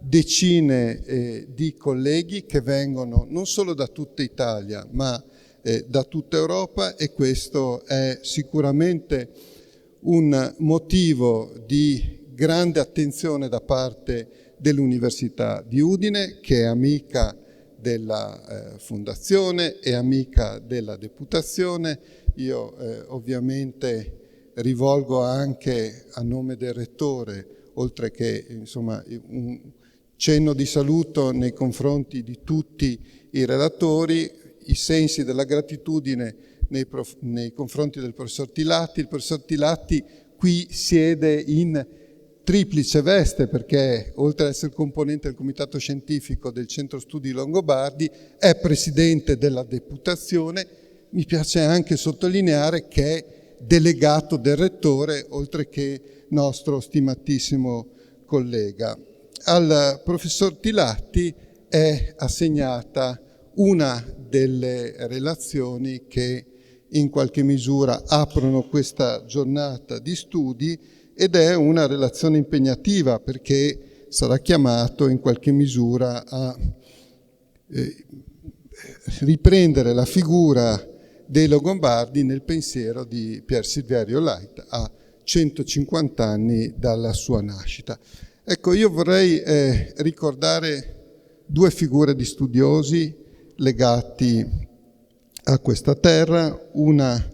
decine di colleghi che vengono non solo da tutta Italia, ma da tutta Europa, e questo è sicuramente un motivo di grande attenzione da parte dell'Università di Udine, che è amica della Fondazione e amica della Deputazione. Io ovviamente rivolgo anche a nome del Rettore, oltre che insomma cenno di saluto nei confronti di tutti i relatori, i sensi della gratitudine nei confronti del professor Tilatti. Il professor Tilatti qui siede in triplice veste perché, oltre ad essere componente del comitato scientifico del Centro Studi Longobardi, è presidente della deputazione. Mi piace anche sottolineare che è delegato del rettore, oltre che nostro stimatissimo collega. Al professor Tilatti è assegnata una delle relazioni che in qualche misura aprono questa giornata di studi, ed è una relazione impegnativa perché sarà chiamato in qualche misura a riprendere la figura dei Longobardi nel pensiero di Pier Silverio Leit a 150 anni dalla sua nascita. Ecco, io vorrei ricordare due figure di studiosi legati a questa terra. Una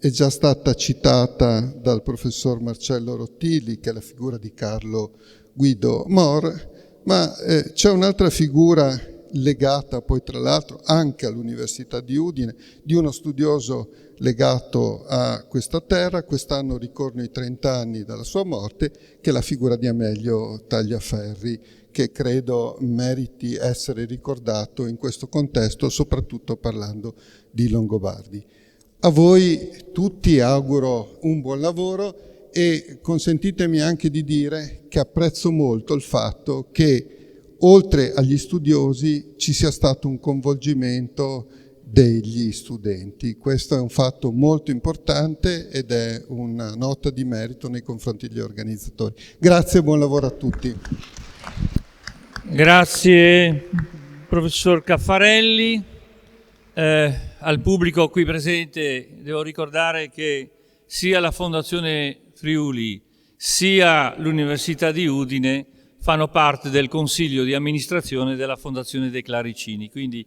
è già stata citata dal professor Marcello Rottilli, che è la figura di Carlo Guido Mor, ma c'è un'altra figura legata poi tra l'altro anche all'Università di Udine, di uno studioso legato a questa terra. Quest'anno ricorrono i 30 anni dalla sua morte, che è la figura di Amelio Tagliaferri, che credo meriti essere ricordato in questo contesto, soprattutto parlando di Longobardi. A voi tutti auguro un buon lavoro e consentitemi anche di dire che apprezzo molto il fatto che oltre agli studiosi ci sia stato un coinvolgimento degli studenti. Questo è un fatto molto importante ed è una nota di merito nei confronti degli organizzatori. Grazie e buon lavoro a tutti. Grazie professor Caffarelli. Al pubblico qui presente devo ricordare che sia la Fondazione Friuli sia l'Università di Udine fanno parte del consiglio di amministrazione della Fondazione dei Claricini, quindi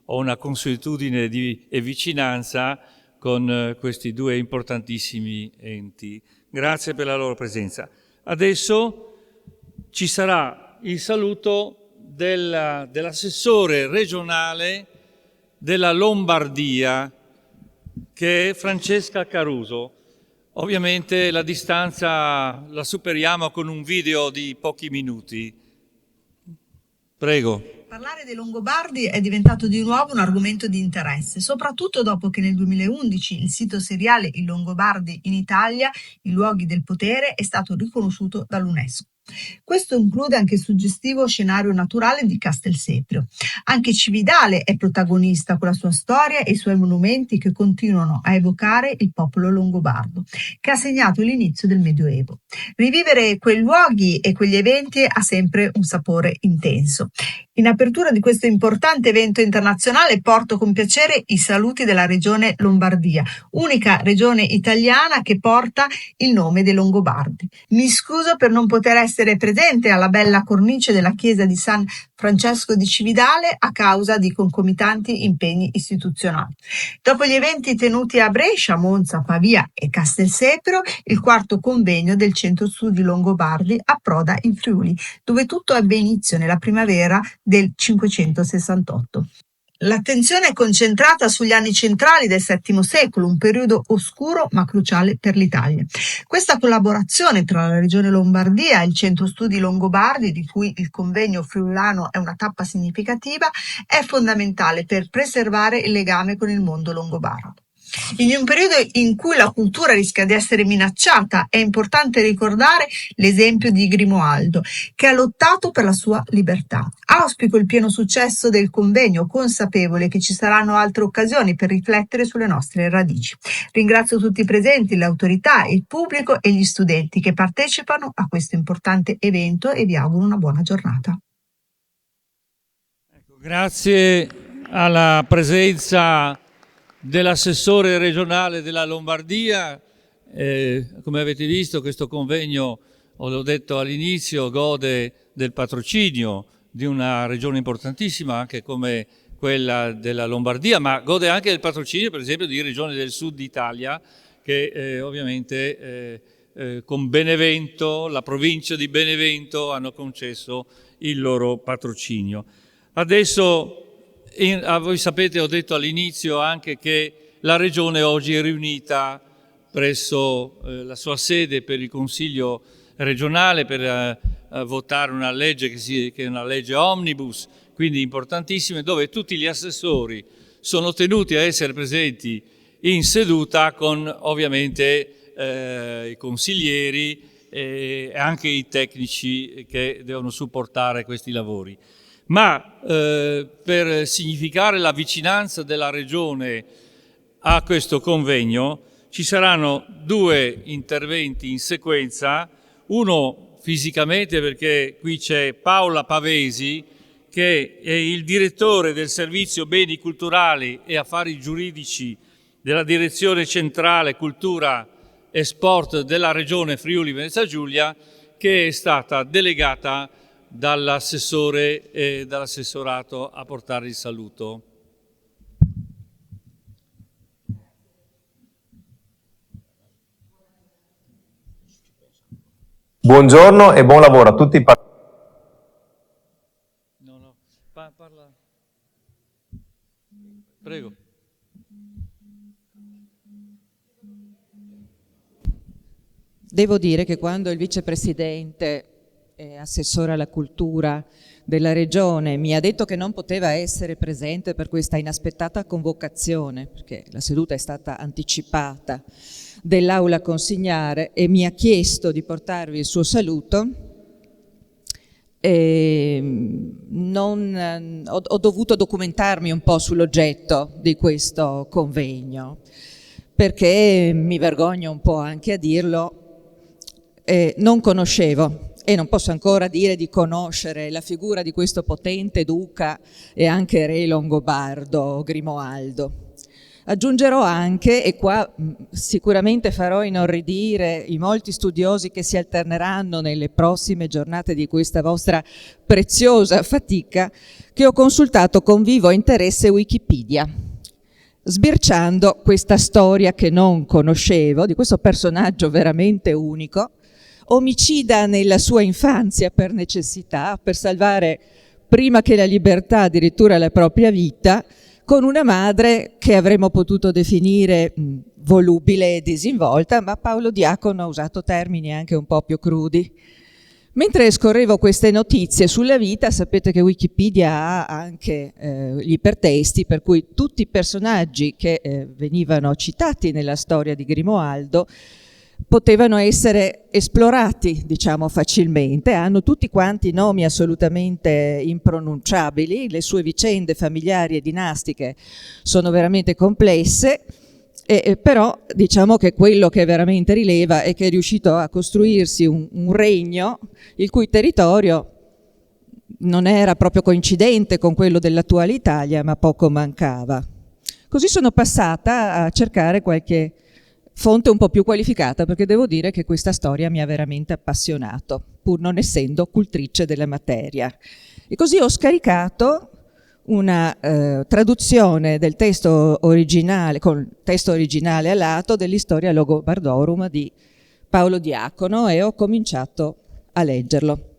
ho una consuetudine e vicinanza con questi due importantissimi enti. Grazie per la loro presenza. Adesso ci sarà il saluto dell'assessore regionale della Lombardia, che è Francesca Caruso. Ovviamente la distanza la superiamo con un video di pochi minuti. Prego. Parlare dei Longobardi è diventato di nuovo un argomento di interesse, soprattutto dopo che nel 2011 il sito seriale I Longobardi in Italia, i luoghi del potere, è stato riconosciuto dall'UNESCO. Questo include anche il suggestivo scenario naturale di Castelseprio. Anche Cividale è protagonista con la sua storia e i suoi monumenti che continuano a evocare il popolo longobardo, che ha segnato l'inizio del Medioevo. Rivivere quei luoghi e quegli eventi ha sempre un sapore intenso. In apertura di questo importante evento internazionale porto con piacere i saluti della regione Lombardia, unica regione italiana che porta il nome dei Longobardi. Mi scuso per non poter essere presente alla bella cornice della chiesa di San Francesco di Cividale a causa di concomitanti impegni istituzionali. Dopo gli eventi tenuti a Brescia, Monza, Pavia e Castelsepro, il quarto convegno del Centro Studi Longobardi approda in Friuli, dove tutto ebbe inizio nella primavera del 568. L'attenzione è concentrata sugli anni centrali del VII secolo, un periodo oscuro ma cruciale per l'Italia. Questa collaborazione tra la regione Lombardia e il Centro Studi Longobardi, di cui il convegno friulano è una tappa significativa, è fondamentale per preservare il legame con il mondo longobardo. In un periodo in cui la cultura rischia di essere minacciata, è importante ricordare l'esempio di Grimoaldo, che ha lottato per la sua libertà. Auspico il pieno successo del convegno, consapevole che ci saranno altre occasioni per riflettere sulle nostre radici. Ringrazio tutti i presenti, le autorità, il pubblico e gli studenti che partecipano a questo importante evento e vi auguro una buona giornata. Grazie alla presenza dell'assessore regionale della Lombardia. Come avete visto, questo convegno, l'ho detto all'inizio, gode del patrocinio di una regione importantissima anche come quella della Lombardia, ma gode anche del patrocinio per esempio di regioni del sud Italia che ovviamente con Benevento, la provincia di Benevento, hanno concesso il loro patrocinio. Adesso, voi sapete, ho detto all'inizio anche che la Regione oggi è riunita presso la sua sede per il Consiglio regionale per votare una legge che è una legge omnibus, quindi importantissima, dove tutti gli assessori sono tenuti a essere presenti in seduta con ovviamente i consiglieri e anche i tecnici che devono supportare questi lavori. Ma per significare la vicinanza della Regione a questo convegno ci saranno 2 interventi in sequenza, uno fisicamente perché qui c'è Paola Pavesi, che è il direttore del Servizio Beni Culturali e Affari Giuridici della Direzione Centrale Cultura e Sport della Regione Friuli Venezia Giulia, che è stata delegata dall'assessore e dall'assessorato a portare il saluto. Buongiorno e buon lavoro a tutti i partecipanti. Parla. Prego. Devo dire che quando il vicepresidente e assessore alla cultura della Regione mi ha detto che non poteva essere presente per questa inaspettata convocazione, perché la seduta è stata anticipata, dell'aula consigliare, e mi ha chiesto di portarvi il suo saluto, ho dovuto documentarmi un po' sull'oggetto di questo convegno, perché mi vergogno un po' anche a dirlo, non conoscevo e non posso ancora dire di conoscere la figura di questo potente duca e anche re longobardo Grimoaldo. Aggiungerò anche, e qua sicuramente farò inorridire i molti studiosi che si alterneranno nelle prossime giornate di questa vostra preziosa fatica, che ho consultato con vivo interesse Wikipedia, sbirciando questa storia che non conoscevo, di questo personaggio veramente unico, omicida nella sua infanzia per necessità, per salvare prima che la libertà addirittura la propria vita, con una madre che avremmo potuto definire volubile e disinvolta, ma Paolo Diacono ha usato termini anche un po' più crudi. Mentre scorrevo queste notizie sulla vita, sapete che Wikipedia ha anche gli ipertesti, per cui tutti i personaggi che venivano citati nella storia di Grimoaldo potevano essere esplorati, diciamo, facilmente, hanno tutti quanti nomi assolutamente impronunciabili, le sue vicende familiari e dinastiche sono veramente complesse, però diciamo che quello che veramente rileva è che è riuscito a costruirsi un regno il cui territorio non era proprio coincidente con quello dell'attuale Italia, ma poco mancava. Così sono passata a cercare qualche fonte un po' più qualificata, perché devo dire che questa storia mi ha veramente appassionato, pur non essendo cultrice della materia. E così ho scaricato una traduzione del testo originale, con testo originale a lato, dell'Historia Longobardorum di Paolo Diacono, e ho cominciato a leggerlo.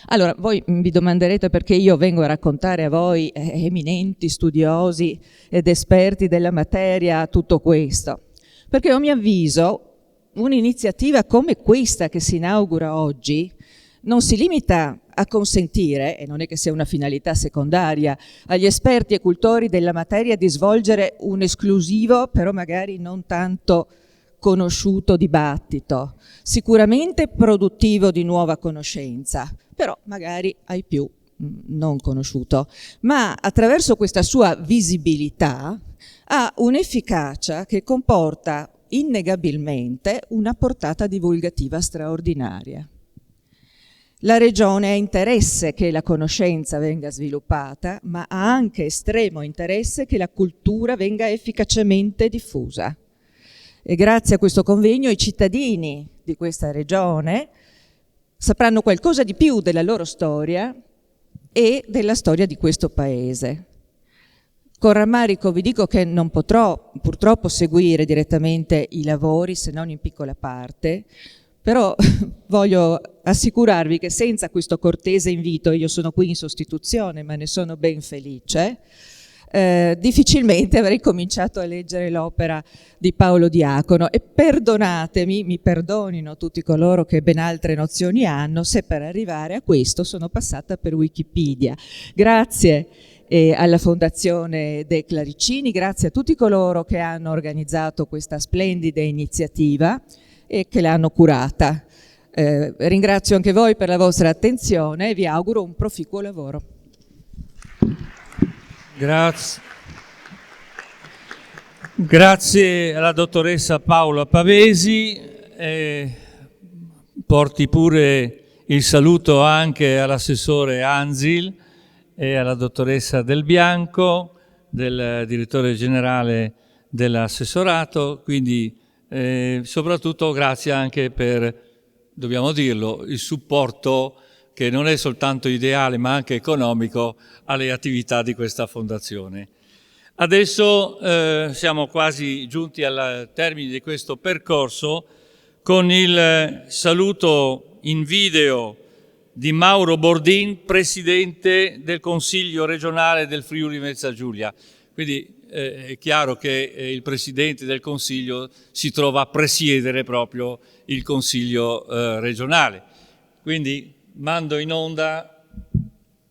Allora, voi vi domanderete perché io vengo a raccontare a voi, eminenti studiosi ed esperti della materia, tutto questo. Perché a mio avviso un'iniziativa come questa che si inaugura oggi non si limita a consentire, e non è che sia una finalità secondaria, agli esperti e cultori della materia di svolgere un esclusivo, però magari non tanto conosciuto dibattito, sicuramente produttivo di nuova conoscenza, però magari ai più non conosciuto, ma attraverso questa sua visibilità ha un'efficacia che comporta innegabilmente una portata divulgativa straordinaria. La Regione ha interesse che la conoscenza venga sviluppata, ma ha anche estremo interesse che la cultura venga efficacemente diffusa. E grazie a questo convegno i cittadini di questa Regione sapranno qualcosa di più della loro storia e della storia di questo Paese. Con rammarico vi dico che non potrò purtroppo seguire direttamente i lavori, se non in piccola parte, però voglio assicurarvi che senza questo cortese invito, io sono qui in sostituzione ma ne sono ben felice, difficilmente avrei cominciato a leggere l'opera di Paolo Diacono, e perdonatemi, mi perdonino tutti coloro che ben altre nozioni hanno, se per arrivare a questo sono passata per Wikipedia. Grazie alla Fondazione De Claricini, grazie a tutti coloro che hanno organizzato questa splendida iniziativa e che l'hanno curata. Ringrazio anche voi per la vostra attenzione e vi auguro un proficuo lavoro. Grazie. Grazie alla dottoressa Paola Pavesi. Porti pure il saluto anche all'assessore Anzil e alla dottoressa Del Bianco, del direttore generale dell'assessorato, quindi soprattutto grazie anche per, dobbiamo dirlo, il supporto che non è soltanto ideale ma anche economico alle attività di questa fondazione. Adesso siamo quasi giunti al termine di questo percorso con il saluto in video di Mauro Bordin, Presidente del Consiglio regionale del Friuli Venezia Giulia. Quindi è chiaro che il Presidente del Consiglio si trova a presiedere proprio il Consiglio regionale. Quindi mando in onda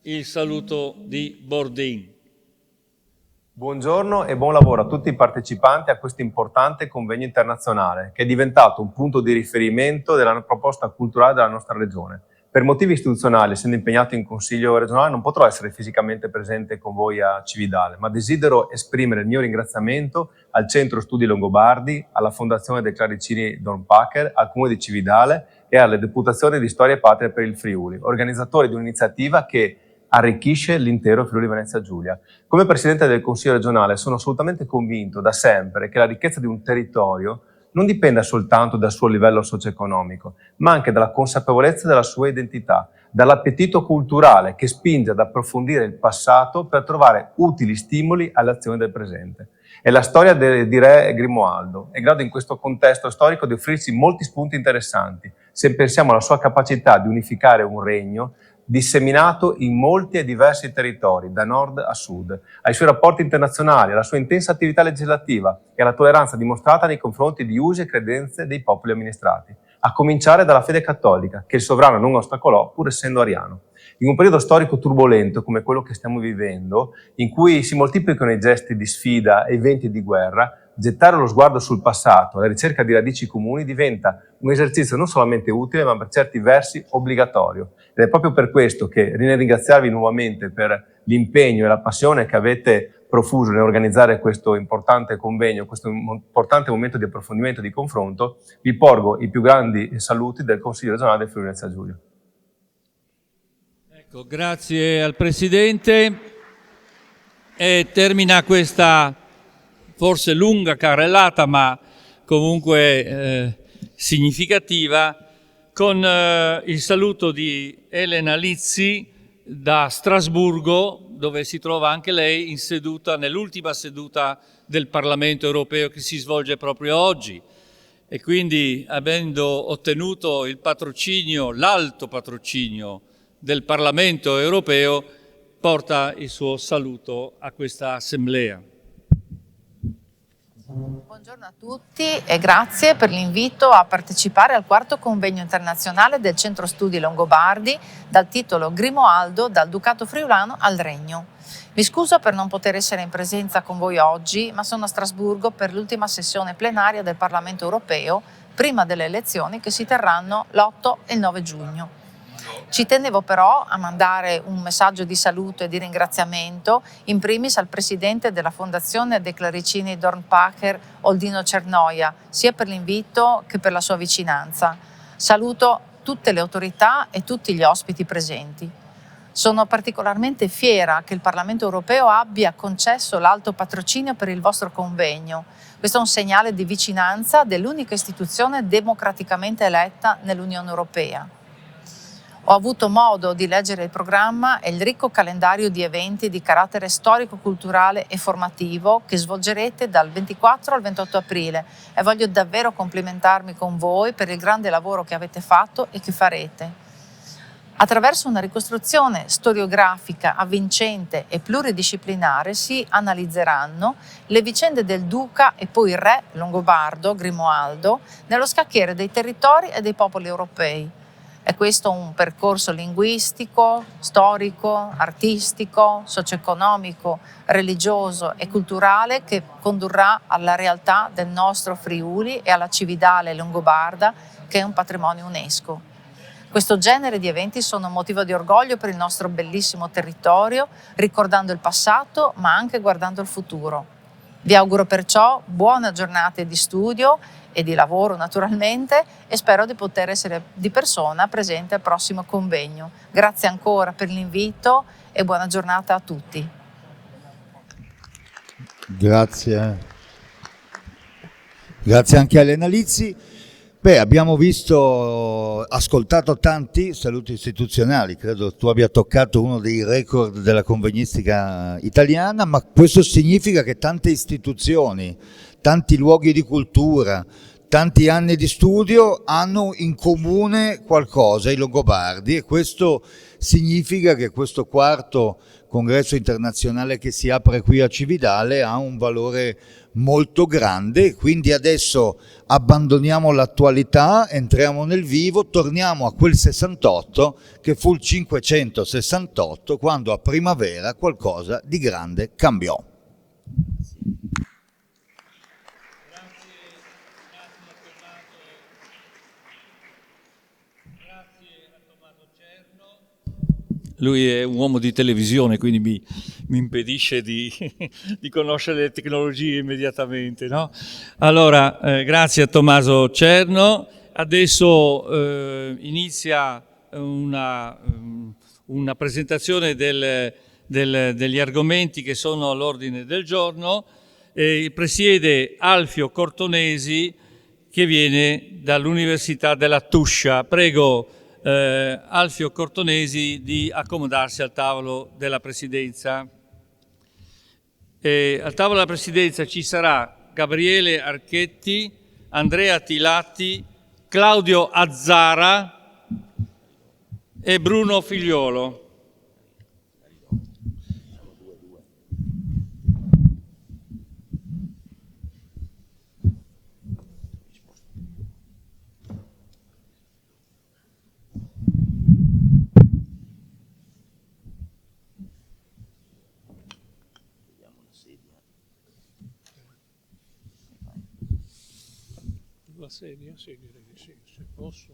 il saluto di Bordin. Buongiorno e buon lavoro a tutti i partecipanti a questo importante convegno internazionale che è diventato un punto di riferimento della proposta culturale della nostra regione. Per motivi istituzionali, essendo impegnato in Consiglio regionale, non potrò essere fisicamente presente con voi a Cividale, ma desidero esprimere il mio ringraziamento al Centro Studi Longobardi, alla Fondazione De Claricini Dornpacher, al Comune di Cividale e alle Deputazioni di Storia e Patria per il Friuli, organizzatori di un'iniziativa che arricchisce l'intero Friuli Venezia Giulia. Come Presidente del Consiglio regionale sono assolutamente convinto da sempre che la ricchezza di un territorio non dipenda soltanto dal suo livello socio-economico, ma anche dalla consapevolezza della sua identità, dall'appetito culturale che spinge ad approfondire il passato per trovare utili stimoli alle azioni del presente. E la storia di Re Grimoaldo è in grado in questo contesto storico di offrirci molti spunti interessanti, se pensiamo alla sua capacità di unificare un regno disseminato in molti e diversi territori, da nord a sud, ai suoi rapporti internazionali, alla sua intensa attività legislativa e alla tolleranza dimostrata nei confronti di usi e credenze dei popoli amministrati, a cominciare dalla fede cattolica, che il sovrano non ostacolò pur essendo ariano. In un periodo storico turbolento come quello che stiamo vivendo, in cui si moltiplicano i gesti di sfida e i venti di guerra, gettare lo sguardo sul passato, alla ricerca di radici comuni, diventa un esercizio non solamente utile, ma per certi versi obbligatorio. Ed è proprio per questo che ringraziarvi nuovamente per l'impegno e la passione che avete profuso nell'organizzare questo importante convegno, questo importante momento di approfondimento e di confronto, vi porgo i più grandi saluti del Consiglio regionale del Friuli Venezia Giulia. Ecco, grazie al Presidente. E termina questa forse lunga carrellata, ma comunque significativa, con il saluto di Elena Lizzi da Strasburgo, dove si trova anche lei in seduta, nell'ultima seduta del Parlamento europeo che si svolge proprio oggi. E quindi, avendo ottenuto il patrocinio, l'alto patrocinio del Parlamento europeo, porta il suo saluto a questa assemblea. Buongiorno a tutti e grazie per l'invito a partecipare al quarto convegno internazionale del Centro Studi Longobardi dal titolo Grimoaldo dal Ducato Friulano al Regno. Mi scuso per non poter essere in presenza con voi oggi, ma sono a Strasburgo per l'ultima sessione plenaria del Parlamento europeo prima delle elezioni che si terranno l'8 e il 9 giugno. Ci tenevo però a mandare un messaggio di saluto e di ringraziamento in primis al Presidente della Fondazione De Claricini Dornpacher, Oldino Cernoia, sia per l'invito che per la sua vicinanza. Saluto tutte le autorità e tutti gli ospiti presenti. Sono particolarmente fiera che il Parlamento europeo abbia concesso l'alto patrocinio per il vostro convegno. Questo è un segnale di vicinanza dell'unica istituzione democraticamente eletta nell'Unione Europea. Ho avuto modo di leggere il programma e il ricco calendario di eventi di carattere storico-culturale e formativo che svolgerete dal 24 al 28 aprile e voglio davvero complimentarmi con voi per il grande lavoro che avete fatto e che farete. Attraverso una ricostruzione storiografica avvincente e pluridisciplinare si analizzeranno le vicende del duca e poi re longobardo Grimoaldo nello scacchiere dei territori e dei popoli europei. È questo un percorso linguistico, storico, artistico, socio-economico, religioso e culturale che condurrà alla realtà del nostro Friuli e alla Cividale longobarda, che è un patrimonio UNESCO. Questo genere di eventi sono motivo di orgoglio per il nostro bellissimo territorio, ricordando il passato ma anche guardando il futuro. Vi auguro perciò buone giornate di studio e di lavoro naturalmente e spero di poter essere di persona presente al prossimo convegno. Grazie ancora per l'invito e buona giornata a tutti. Grazie. Grazie anche a Elena Lizzi. Abbiamo ascoltato tanti saluti istituzionali, credo tu abbia toccato uno dei record della convegnistica italiana, ma questo significa che tante istituzioni, tanti luoghi di cultura, tanti anni di studio hanno in comune qualcosa, i Longobardi, e questo significa che questo quarto congresso internazionale che si apre qui a Cividale ha un valore molto grande, quindi adesso abbandoniamo l'attualità, entriamo nel vivo, torniamo a quel 68 che fu il 568, quando a primavera qualcosa di grande cambiò. Lui è un uomo di televisione, quindi mi impedisce di conoscere le tecnologie immediatamente, no? Allora, grazie a Tommaso Cerno. Adesso inizia una presentazione degli argomenti che sono all'ordine del giorno. Presiede Alfio Cortonesi, che viene dall'Università della Tuscia. Prego Alfio Cortonesi di accomodarsi al tavolo della Presidenza. Al tavolo della Presidenza ci sarà Gabriele Archetti, Andrea Tilatti, Claudio Azzara e Bruno Figliolo. Sedia, sì, direi di sì, se posso.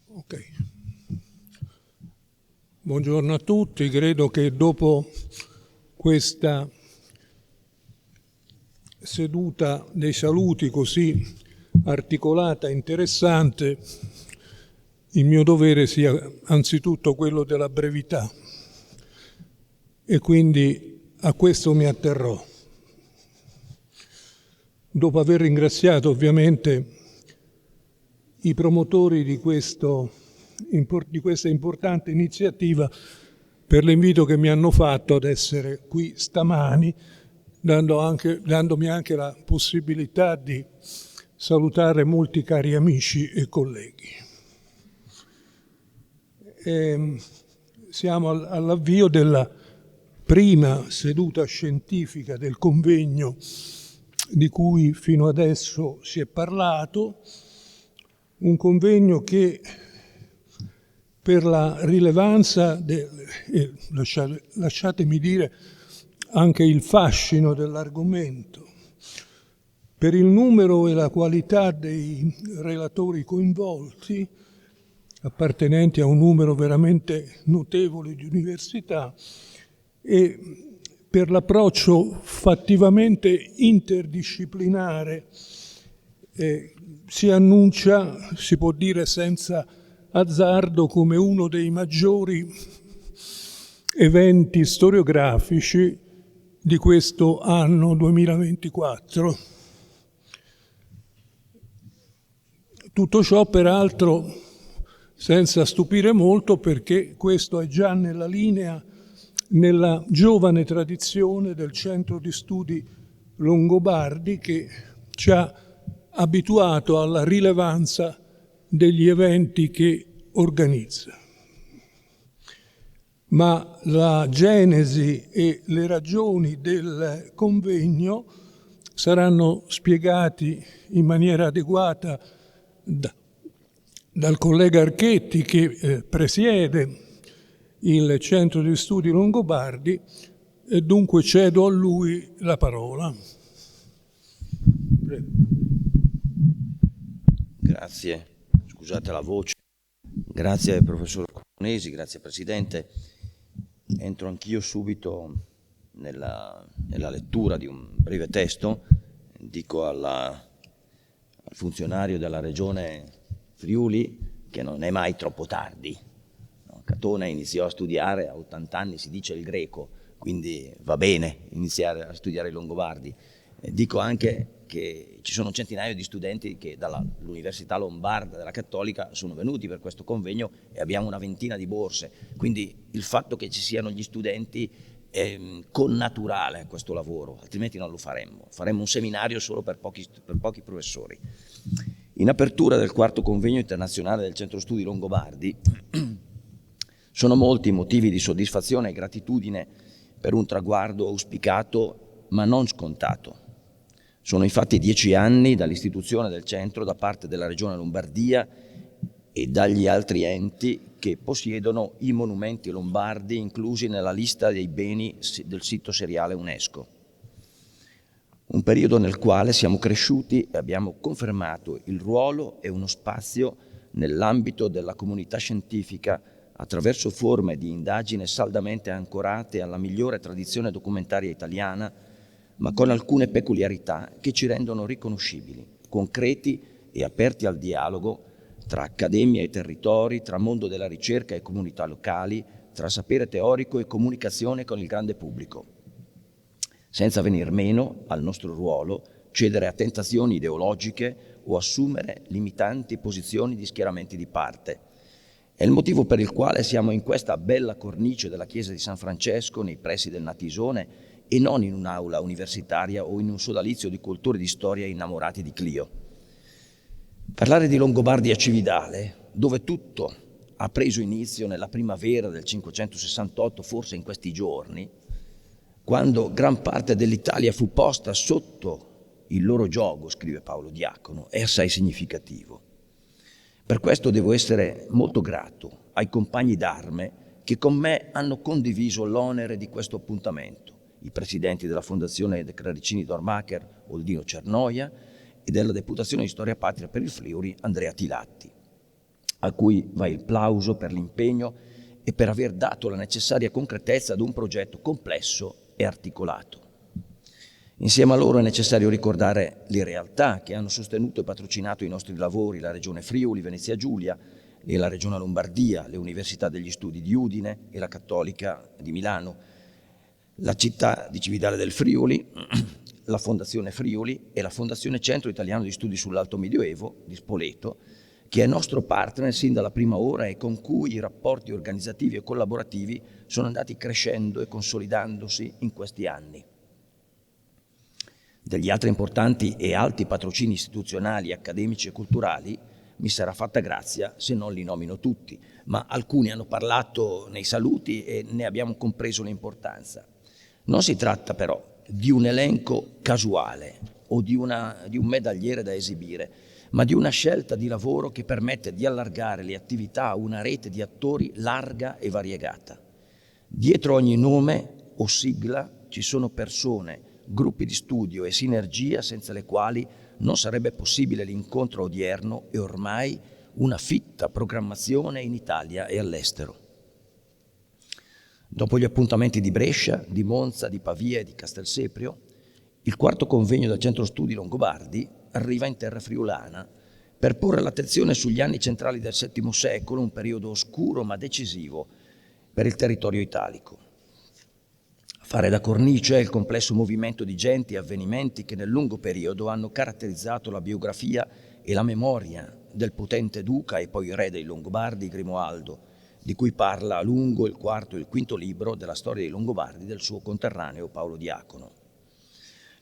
Ok. Buongiorno a tutti, credo che dopo questa seduta dei saluti così articolata e interessante, il mio dovere sia anzitutto quello della brevità e quindi a questo mi atterrò. Dopo aver ringraziato ovviamente i promotori di questa importante iniziativa per l'invito che mi hanno fatto ad essere qui stamani, dandomi anche la possibilità di salutare molti cari amici e colleghi. Siamo all'avvio della prima seduta scientifica del convegno di cui fino adesso si è parlato, un convegno che per la rilevanza, lasciatemi dire, anche il fascino dell'argomento, per il numero e la qualità dei relatori coinvolti, appartenenti a un numero veramente notevole di università, e per l'approccio fattivamente interdisciplinare si annuncia, si può dire senza azzardo come uno dei maggiori eventi storiografici di questo anno 2024. Tutto ciò peraltro senza stupire molto, perché questo è già nella linea, nella giovane tradizione del Centro di Studi Longobardi, che ci ha abituato alla rilevanza degli eventi che organizza. Ma la genesi e le ragioni del convegno saranno spiegati in maniera adeguata dal collega Archetti, che presiede il Centro di Studi Longobardi, e dunque cedo a lui la parola. Grazie, scusate la voce. Grazie professor Conesi, grazie Presidente. Entro anch'io subito nella lettura di un breve testo. Dico al funzionario della Regione Friuli che non è mai troppo tardi. Catone iniziò a studiare a 80 anni, si dice il greco, quindi va bene iniziare a studiare i Longobardi. Dico anche che ci sono centinaia di studenti che dall'Università Lombarda della Cattolica sono venuti per questo convegno e abbiamo una ventina di borse, quindi il fatto che ci siano gli studenti è connaturale a questo lavoro, altrimenti non lo faremmo. Faremmo un seminario solo per pochi professori. In apertura del quarto convegno internazionale del Centro Studi Longobardi sono molti i motivi di soddisfazione e gratitudine per un traguardo auspicato ma non scontato. Sono infatti 10 anni dall'istituzione del centro da parte della Regione Lombardia e dagli altri enti che possiedono i monumenti lombardi inclusi nella lista dei beni del sito seriale UNESCO. Un periodo nel quale siamo cresciuti e abbiamo confermato il ruolo e uno spazio nell'ambito della comunità scientifica attraverso forme di indagine saldamente ancorate alla migliore tradizione documentaria italiana, ma con alcune peculiarità che ci rendono riconoscibili, concreti e aperti al dialogo tra accademia e territori, tra mondo della ricerca e comunità locali, tra sapere teorico e comunicazione con il grande pubblico, senza venir meno al nostro ruolo, cedere a tentazioni ideologiche o assumere limitanti posizioni di schieramenti di parte. È il motivo per il quale siamo in questa bella cornice della chiesa di San Francesco, nei pressi del Natisone, e non in un'aula universitaria o in un sodalizio di cultura e di storia innamorati di Clio. Parlare di Longobardi a Cividale, dove tutto ha preso inizio nella primavera del 568, forse in questi giorni, quando gran parte dell'Italia fu posta sotto il loro giogo, scrive Paolo Diacono, è assai significativo. Per questo devo essere molto grato ai compagni d'arme che con me hanno condiviso l'onere di questo appuntamento, i presidenti della Fondazione De Claricini Dormacher, Oldino Cernoia, e della Deputazione di Storia Patria per il Friuli, Andrea Tilatti, a cui va il plauso per l'impegno e per aver dato la necessaria concretezza ad un progetto complesso e articolato. Insieme a loro è necessario ricordare le realtà che hanno sostenuto e patrocinato i nostri lavori, la Regione Friuli, Venezia Giulia e la Regione Lombardia, le Università degli Studi di Udine e la Cattolica di Milano, la città di Cividale del Friuli, la Fondazione Friuli e la Fondazione Centro Italiano di Studi sull'Alto Medioevo di Spoleto, che è nostro partner sin dalla prima ora e con cui i rapporti organizzativi e collaborativi sono andati crescendo e consolidandosi in questi anni. Degli altri importanti e alti patrocini istituzionali, accademici e culturali mi sarà fatta grazia se non li nomino tutti, ma alcuni hanno parlato nei saluti e ne abbiamo compreso l'importanza. Non si tratta però di un elenco casuale o di un medagliere da esibire, ma di una scelta di lavoro che permette di allargare le attività a una rete di attori larga e variegata. Dietro ogni nome o sigla ci sono persone, gruppi di studio e sinergia senza le quali non sarebbe possibile l'incontro odierno e ormai una fitta programmazione in Italia e all'estero. Dopo gli appuntamenti di Brescia, di Monza, di Pavia e di Castelseprio, il quarto convegno del Centro Studi Longobardi arriva in terra friulana per porre l'attenzione sugli anni centrali del VII secolo, un periodo oscuro ma decisivo per il territorio italico. Fare da cornice il complesso movimento di genti e avvenimenti che nel lungo periodo hanno caratterizzato la biografia e la memoria del potente duca e poi re dei Longobardi Grimoaldo, di cui parla a lungo il quarto e il quinto libro della storia dei Longobardi del suo conterraneo Paolo Diacono.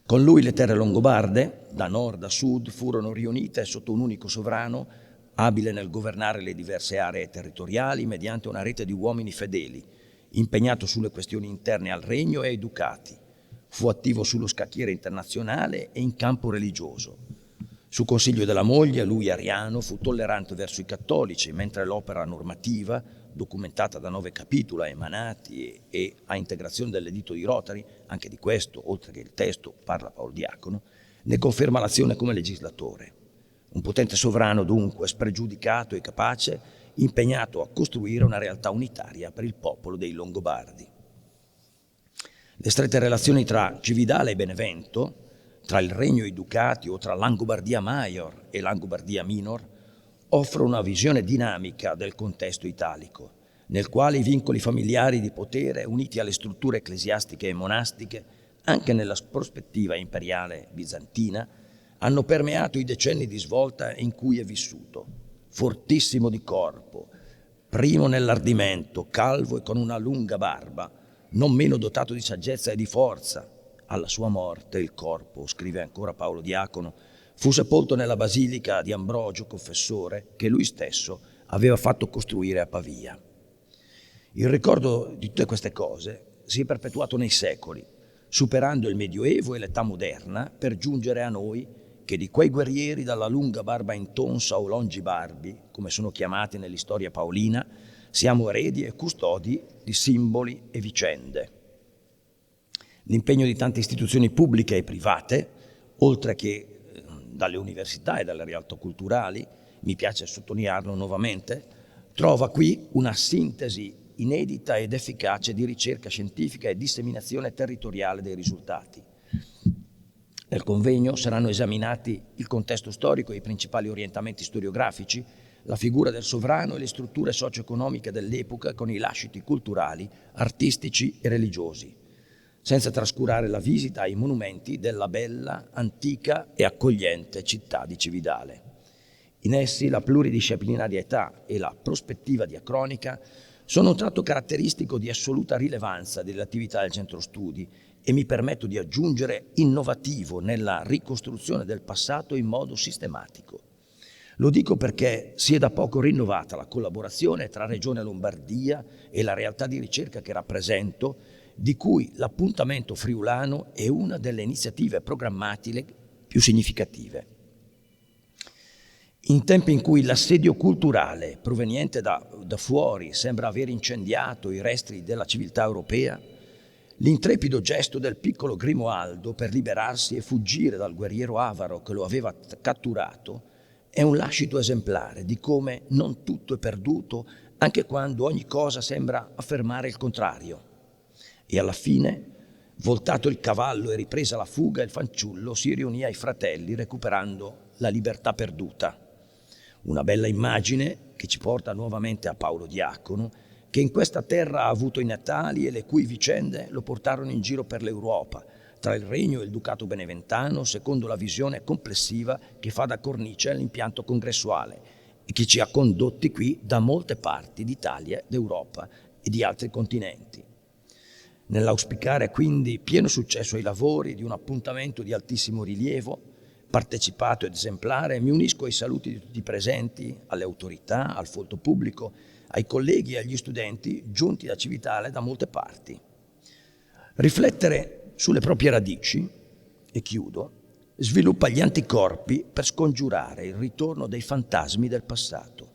Con lui le terre longobarde, da nord a sud, furono riunite sotto un unico sovrano, abile nel governare le diverse aree territoriali mediante una rete di uomini fedeli, impegnato sulle questioni interne al regno e ai ducati. Fu attivo sullo scacchiere internazionale e in campo religioso. Su consiglio della moglie, lui ariano, fu tollerante verso i cattolici, mentre l'opera normativa, documentata da 9 capitoli emanati e a integrazione dell'editto di Rotary, anche di questo, oltre che il testo, parla Paolo Diacono, ne conferma l'azione come legislatore. Un potente sovrano dunque, spregiudicato e capace, impegnato a costruire una realtà unitaria per il popolo dei Longobardi. Le strette relazioni tra Cividale e Benevento, tra il regno e i ducati o tra Langobardia Maior e Langobardia Minor, offrono una visione dinamica del contesto italico, nel quale i vincoli familiari di potere, uniti alle strutture ecclesiastiche e monastiche, anche nella prospettiva imperiale bizantina, hanno permeato i decenni di svolta in cui è vissuto. Fortissimo di corpo, primo nell'ardimento, calvo e con una lunga barba, non meno dotato di saggezza e di forza. Alla sua morte il corpo, scrive ancora Paolo Diacono, fu sepolto nella basilica di Ambrogio Confessore che lui stesso aveva fatto costruire a Pavia. Il ricordo di tutte queste cose si è perpetuato nei secoli, superando il Medioevo e l'età moderna per giungere a noi che di quei guerrieri dalla lunga barba intonsa o longibarbi, come sono chiamati nell'istoria paolina, siamo eredi e custodi di simboli e vicende. L'impegno di tante istituzioni pubbliche e private, oltre che dalle università e dalle realtà culturali, mi piace sottolinearlo nuovamente, trova qui una sintesi inedita ed efficace di ricerca scientifica e disseminazione territoriale dei risultati. Nel convegno saranno esaminati il contesto storico e i principali orientamenti storiografici, la figura del sovrano e le strutture socio-economiche dell'epoca con i lasciti culturali, artistici e religiosi, senza trascurare la visita ai monumenti della bella, antica e accogliente città di Cividale. In essi la pluridisciplinarietà e la prospettiva diacronica sono un tratto caratteristico di assoluta rilevanza delle attività del centro studi e mi permetto di aggiungere innovativo nella ricostruzione del passato in modo sistematico. Lo dico perché si è da poco rinnovata la collaborazione tra Regione Lombardia e la realtà di ricerca che rappresento, di cui l'appuntamento friulano è una delle iniziative programmatiche più significative. In tempi in cui l'assedio culturale proveniente da fuori sembra aver incendiato i resti della civiltà europea, l'intrepido gesto del piccolo Grimoaldo per liberarsi e fuggire dal guerriero avaro che lo aveva catturato è un lascito esemplare di come non tutto è perduto anche quando ogni cosa sembra affermare il contrario. E alla fine, voltato il cavallo e ripresa la fuga, il fanciullo si riunì ai fratelli recuperando la libertà perduta. Una bella immagine che ci porta nuovamente a Paolo Diacono, che in questa terra ha avuto i natali e le cui vicende lo portarono in giro per l'Europa, tra il regno e il ducato beneventano, secondo la visione complessiva che fa da cornice all'impianto congressuale e che ci ha condotti qui da molte parti d'Italia, d'Europa e di altri continenti. Nell'auspicare quindi pieno successo ai lavori di un appuntamento di altissimo rilievo, partecipato ed esemplare, mi unisco ai saluti di tutti i presenti, alle autorità, al folto pubblico, ai colleghi e agli studenti giunti da Cividale da molte parti. Riflettere sulle proprie radici, e chiudo, sviluppa gli anticorpi per scongiurare il ritorno dei fantasmi del passato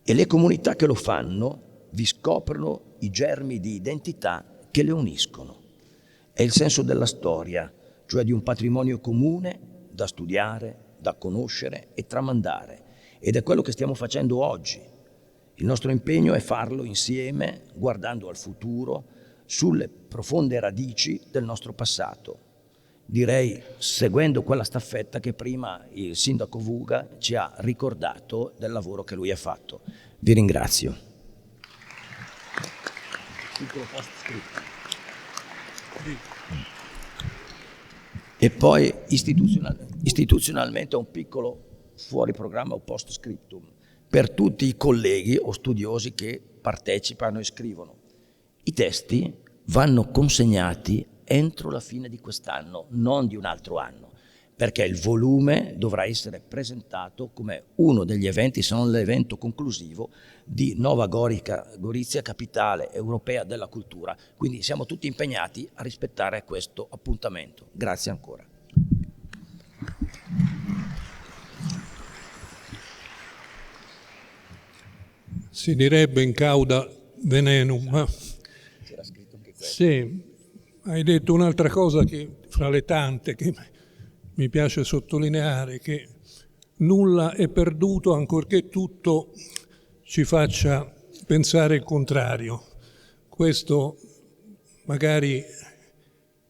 e le comunità che lo fanno vi scoprono i germi di identità che le uniscono. È il senso della storia, cioè di un patrimonio comune da studiare, da conoscere e tramandare, ed è quello che stiamo facendo oggi. Il nostro impegno è farlo insieme, guardando al futuro, sulle profonde radici del nostro passato. direi seguendo quella staffetta che prima il sindaco Vuga ci ha ricordato del lavoro che lui ha fatto. Vi ringrazio. E poi istituzionalmente un piccolo fuori programma o post scriptum per tutti i colleghi o studiosi che partecipano e scrivono. I testi vanno consegnati entro la fine di quest'anno, non di un altro anno, perché il volume dovrà essere presentato come uno degli eventi, se non l'evento conclusivo, di Nova Gorizia, capitale europea della cultura. Quindi siamo tutti impegnati a rispettare questo appuntamento. Grazie ancora. Si direbbe in cauda venenum, ma sì, hai detto un'altra cosa che, fra le tante che mi piace sottolineare, che nulla è perduto ancorché tutto ci faccia pensare il contrario. Questo magari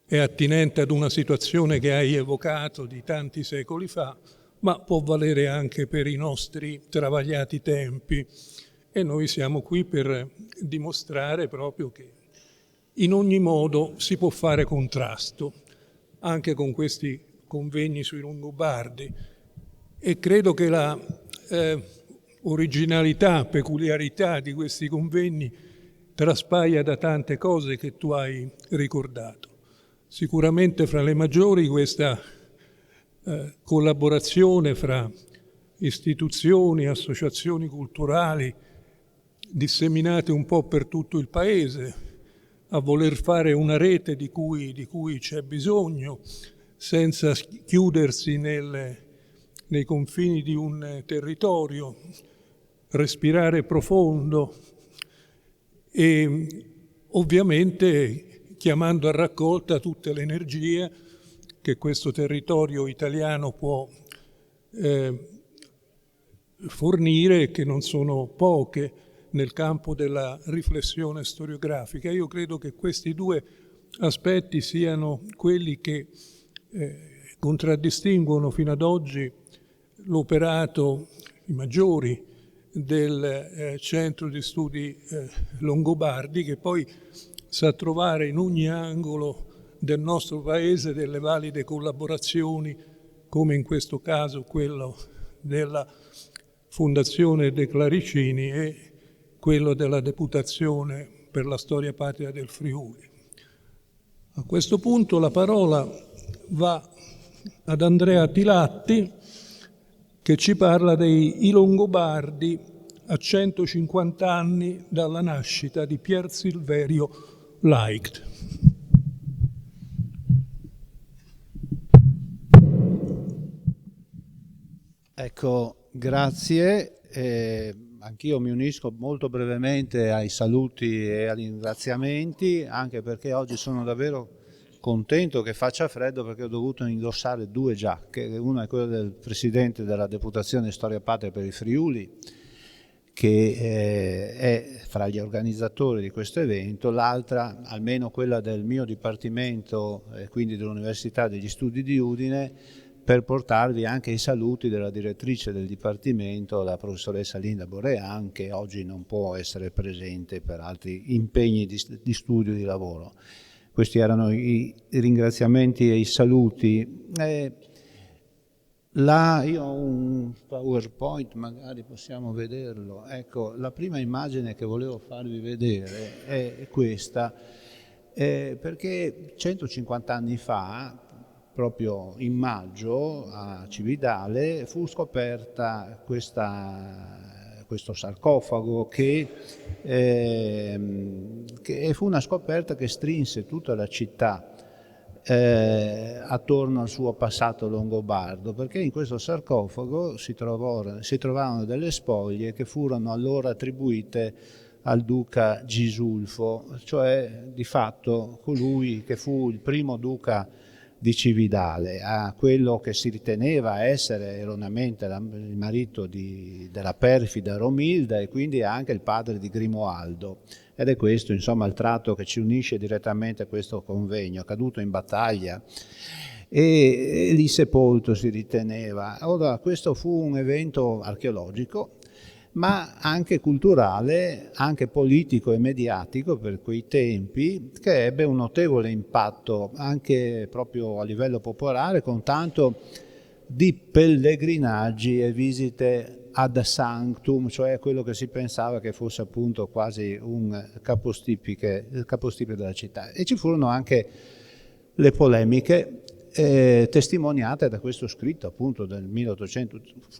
è attinente ad una situazione che hai evocato di tanti secoli fa, ma può valere anche per i nostri travagliati tempi. E noi siamo qui per dimostrare proprio che in ogni modo si può fare contrasto, anche con questi convegni sui Longobardi. E credo che la originalità, peculiarità di questi convegni traspaia da tante cose che tu hai ricordato. Sicuramente fra le maggiori questa collaborazione fra istituzioni, associazioni culturali disseminate un po' per tutto il paese, a voler fare una rete di cui c'è bisogno, senza chiudersi nei confini di un territorio, respirare profondo e ovviamente chiamando a raccolta tutte le energie che questo territorio italiano può fornire, che non sono poche, nel campo della riflessione storiografica. Io credo che questi due aspetti siano quelli che contraddistinguono fino ad oggi l'operato, i maggiori, del Centro di Studi Longobardi, che poi sa trovare in ogni angolo del nostro paese delle valide collaborazioni, come in questo caso quello della Fondazione De Claricini e quello della Deputazione per la Storia Patria del Friuli. A questo punto la parola va ad Andrea Tilatti, che ci parla dei Longobardi a 150 anni dalla nascita di Pier Silverio Leicht. Ecco, grazie. Anch'io mi unisco molto brevemente ai saluti e agli ringraziamenti, anche perché oggi sono davvero contento che faccia freddo, perché ho dovuto indossare due giacche. Una è quella del Presidente della Deputazione Storia Patria per il Friuli, che è fra gli organizzatori di questo evento, l'altra, almeno quella del mio dipartimento, quindi dell'Università degli Studi di Udine, per portarvi anche i saluti della direttrice del Dipartimento, la professoressa Linda Borean, che oggi non può essere presente per altri impegni di studio e di lavoro. Questi erano i ringraziamenti e i saluti. Io ho un PowerPoint, magari possiamo vederlo. Ecco, la prima immagine che volevo farvi vedere è questa, perché 150 anni fa, proprio in maggio a Cividale, fu scoperta questo sarcofago che fu una scoperta che strinse tutta la città attorno al suo passato longobardo, perché in questo sarcofago si trovarono delle spoglie che furono allora attribuite al duca Gisulfo, cioè di fatto colui che fu il primo duca di Cividale, a quello che si riteneva essere erroneamente il marito della perfida Romilda e quindi anche il padre di Grimoaldo. Ed è questo, insomma, il tratto che ci unisce direttamente a questo convegno, accaduto in battaglia. e lì sepolto si riteneva. Ora, questo fu un evento archeologico, ma anche culturale, anche politico e mediatico per quei tempi, che ebbe un notevole impatto anche proprio a livello popolare, con tanto di pellegrinaggi e visite ad sanctum, cioè quello che si pensava che fosse appunto quasi un capostipite della città. E ci furono anche le polemiche testimoniate da questo scritto appunto del 1800,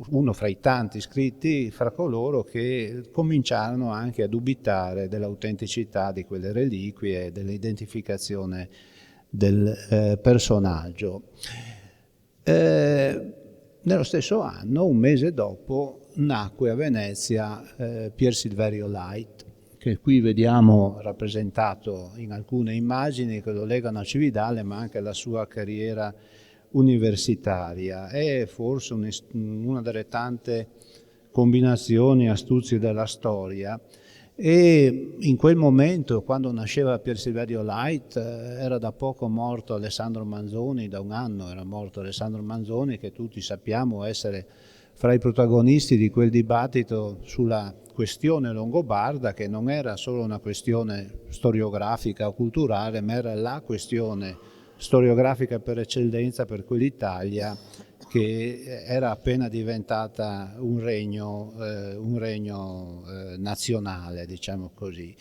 uno fra i tanti scritti fra coloro che cominciarono anche a dubitare dell'autenticità di quelle reliquie e dell'identificazione del personaggio. Nello stesso anno, un mese dopo, nacque a Venezia Pier Silverio Light, che qui vediamo rappresentato in alcune immagini che lo legano a Cividale, ma anche alla sua carriera universitaria. È forse una delle tante combinazioni e astuzie della storia. E in quel momento, quando nasceva Pier Silverio Light, era da poco morto Alessandro Manzoni, da un anno era morto Alessandro Manzoni, che tutti sappiamo essere fra i protagonisti di quel dibattito sulla questione longobarda, che non era solo una questione storiografica o culturale, ma era la questione storiografica per eccellenza per quell'Italia che era appena diventata un regno nazionale, diciamo così.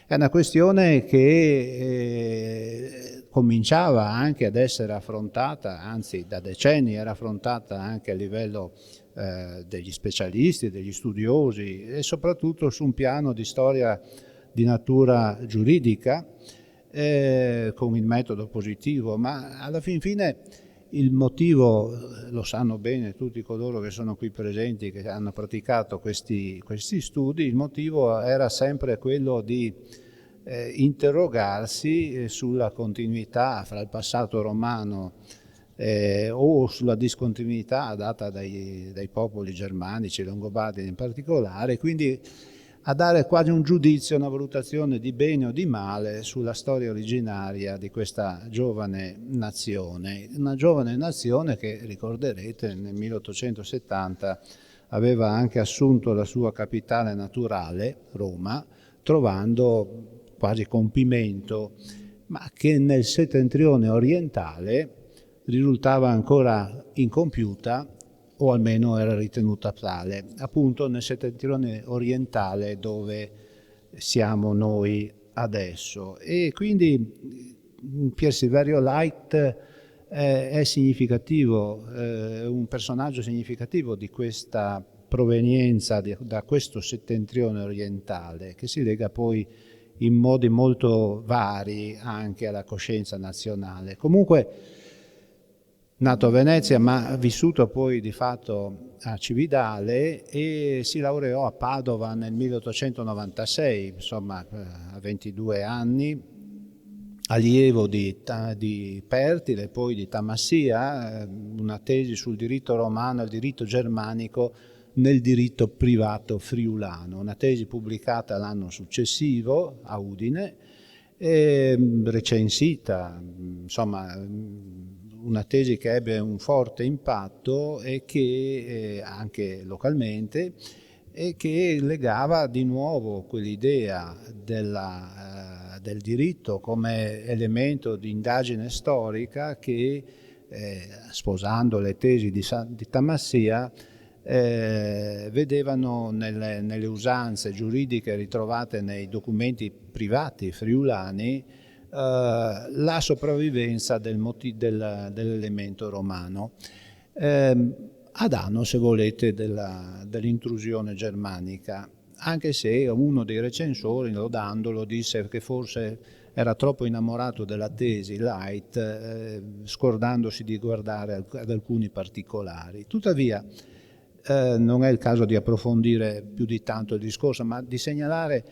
È una questione che cominciava anche ad essere affrontata, anzi da decenni era affrontata anche a livello degli specialisti, degli studiosi e soprattutto su un piano di storia di natura giuridica con il metodo positivo, ma alla fin fine il motivo, lo sanno bene tutti coloro che sono qui presenti, che hanno praticato questi studi, il motivo era sempre quello di interrogarsi sulla continuità fra il passato romano o sulla discontinuità data dai popoli germanici, longobardi in particolare, quindi a dare quasi un giudizio, una valutazione di bene o di male sulla storia originaria di questa giovane nazione. Una giovane nazione che, ricorderete, nel 1870 aveva anche assunto la sua capitale naturale, Roma, trovando quasi compimento, ma che nel settentrione orientale risultava ancora incompiuta, o almeno era ritenuta tale, appunto nel settentrione orientale dove siamo noi adesso. E quindi Pier Silverio Light è significativo, un personaggio significativo di questa provenienza da questo settentrione orientale, che si lega poi in modi molto vari anche alla coscienza nazionale. Comunque, nato a Venezia ma vissuto poi di fatto a Cividale, e si laureò a Padova nel 1896, insomma a 22 anni, allievo di Pertile, poi di Tamassia, una tesi sul diritto romano e il diritto germanico nel diritto privato friulano, una tesi pubblicata l'anno successivo a Udine, recensita, insomma una tesi che ebbe un forte impatto e che anche localmente, e che legava di nuovo quell'idea del diritto come elemento di indagine storica che, sposando le tesi di Tamassia, vedevano nelle usanze giuridiche ritrovate nei documenti privati friulani la sopravvivenza dell'elemento romano, a danno, se volete, dell'intrusione germanica, anche se uno dei recensori, lodandolo, disse che forse era troppo innamorato della tesi Light, scordandosi di guardare ad alcuni particolari. Tuttavia, non è il caso di approfondire più di tanto il discorso, ma di segnalare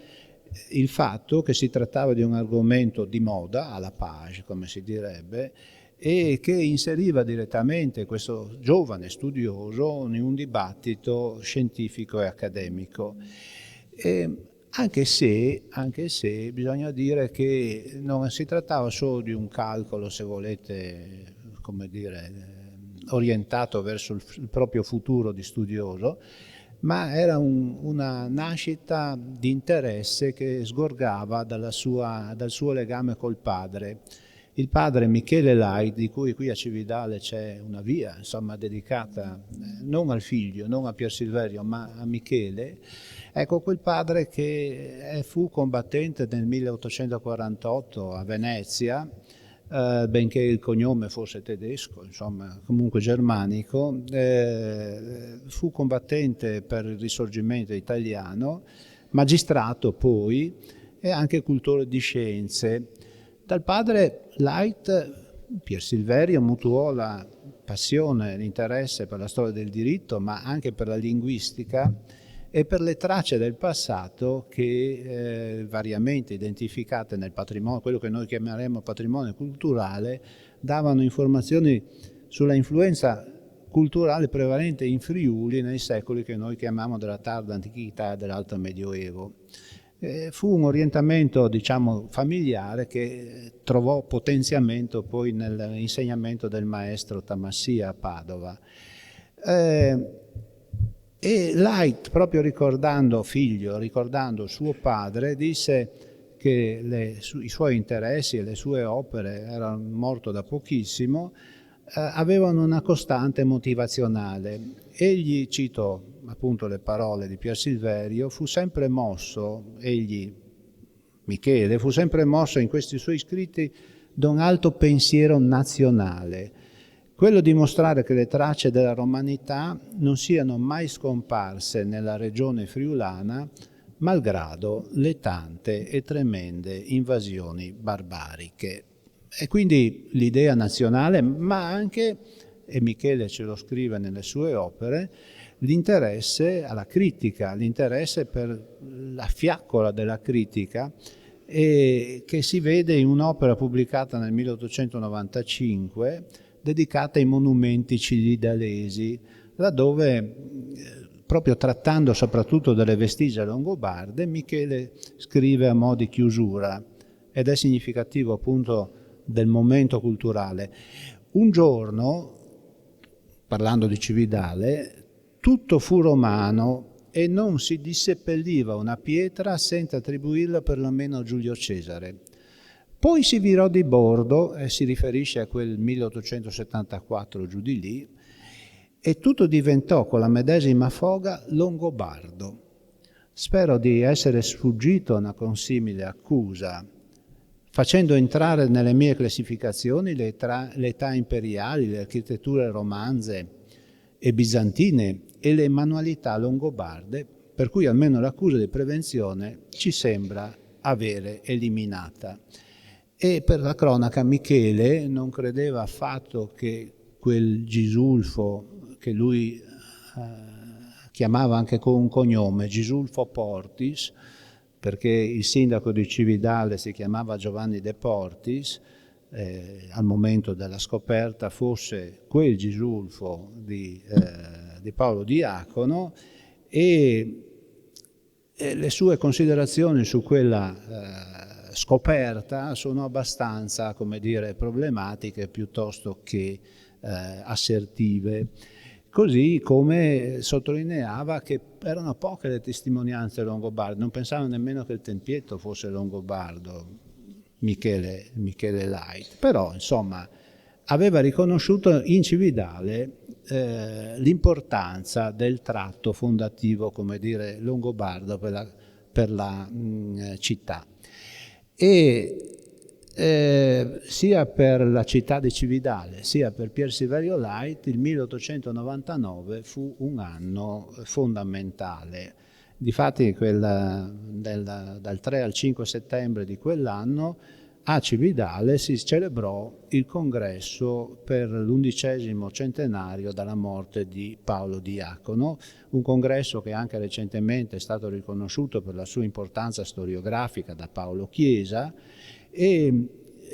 il fatto che si trattava di un argomento di moda, alla page come si direbbe, e che inseriva direttamente questo giovane studioso in un dibattito scientifico e accademico. Anche se bisogna dire che non si trattava solo di un calcolo, se volete, come dire, orientato verso il proprio futuro di studioso, ma era una nascita di interesse che sgorgava dal suo legame col padre. Il padre Michele Leit, di cui qui a Cividale c'è una via, insomma, dedicata non al figlio, non a Pier Silverio, ma a Michele. Ecco, quel padre che fu combattente nel 1848 a Venezia, benché il cognome fosse tedesco, insomma, comunque germanico, fu combattente per il risorgimento italiano, magistrato poi e anche cultore di scienze. Dal padre Leit, Pier Silverio mutuò la passione, l'interesse per la storia del diritto, ma anche per la linguistica e per le tracce del passato che variamente identificate nel patrimonio, quello che noi chiameremo patrimonio culturale, davano informazioni sulla influenza culturale prevalente in Friuli nei secoli che noi chiamiamo della tarda antichità e dell'alto medioevo. Fu un orientamento, diciamo, familiare che trovò potenziamento poi nell'insegnamento del maestro Tamassia a Padova. E Leit, proprio ricordando suo padre, disse che i suoi interessi e le sue opere, era morto da pochissimo, avevano una costante motivazionale. Egli, cito appunto le parole di Pier Silverio, Michele, fu sempre mosso in questi suoi scritti da un alto pensiero nazionale, quello di mostrare che le tracce della romanità non siano mai scomparse nella regione friulana, malgrado le tante e tremende invasioni barbariche. E quindi l'idea nazionale, ma anche, e Michele ce lo scrive nelle sue opere, l'interesse alla critica, l'interesse per la fiaccola della critica, che si vede in un'opera pubblicata nel 1895 dedicata ai monumenti cividalesi, laddove, proprio trattando soprattutto delle vestigia longobarde, Michele scrive a mo' di chiusura, ed è significativo appunto del momento culturale. Un giorno, parlando di Cividale, tutto fu romano e non si disseppelliva una pietra senza attribuirla perlomeno a Giulio Cesare. Poi si virò di bordo, e si riferisce a quel 1874 giù di lì, e tutto diventò con la medesima foga longobardo. Spero di essere sfuggito a una consimile accusa, facendo entrare nelle mie classificazioni le età imperiali, le architetture romanze e bizantine e le manualità longobarde, per cui almeno l'accusa di prevenzione ci sembra avere eliminata. E per la cronaca Michele non credeva affatto che quel Gisulfo, che lui chiamava anche con un cognome, Gisulfo Portis, perché il sindaco di Cividale si chiamava Giovanni De Portis, al momento della scoperta fosse quel Gisulfo di Paolo Diacono, e le sue considerazioni su quella scoperta sono abbastanza, come dire, problematiche piuttosto che assertive. Così come sottolineava che erano poche le testimonianze longobarde, non pensava nemmeno che il tempietto fosse longobardo, Michele Leit, però insomma aveva riconosciuto in Cividale l'importanza del tratto fondativo, come dire, longobardo per la città. E sia per la città di Cividale sia per Pier Silverio Leit il 1899 fu un anno fondamentale. Difatti dal 3 al 5 settembre di quell'anno a Cividale si celebrò il congresso per l'11° centenario dalla morte di Paolo Diacono, un congresso che anche recentemente è stato riconosciuto per la sua importanza storiografica da Paolo Chiesa, e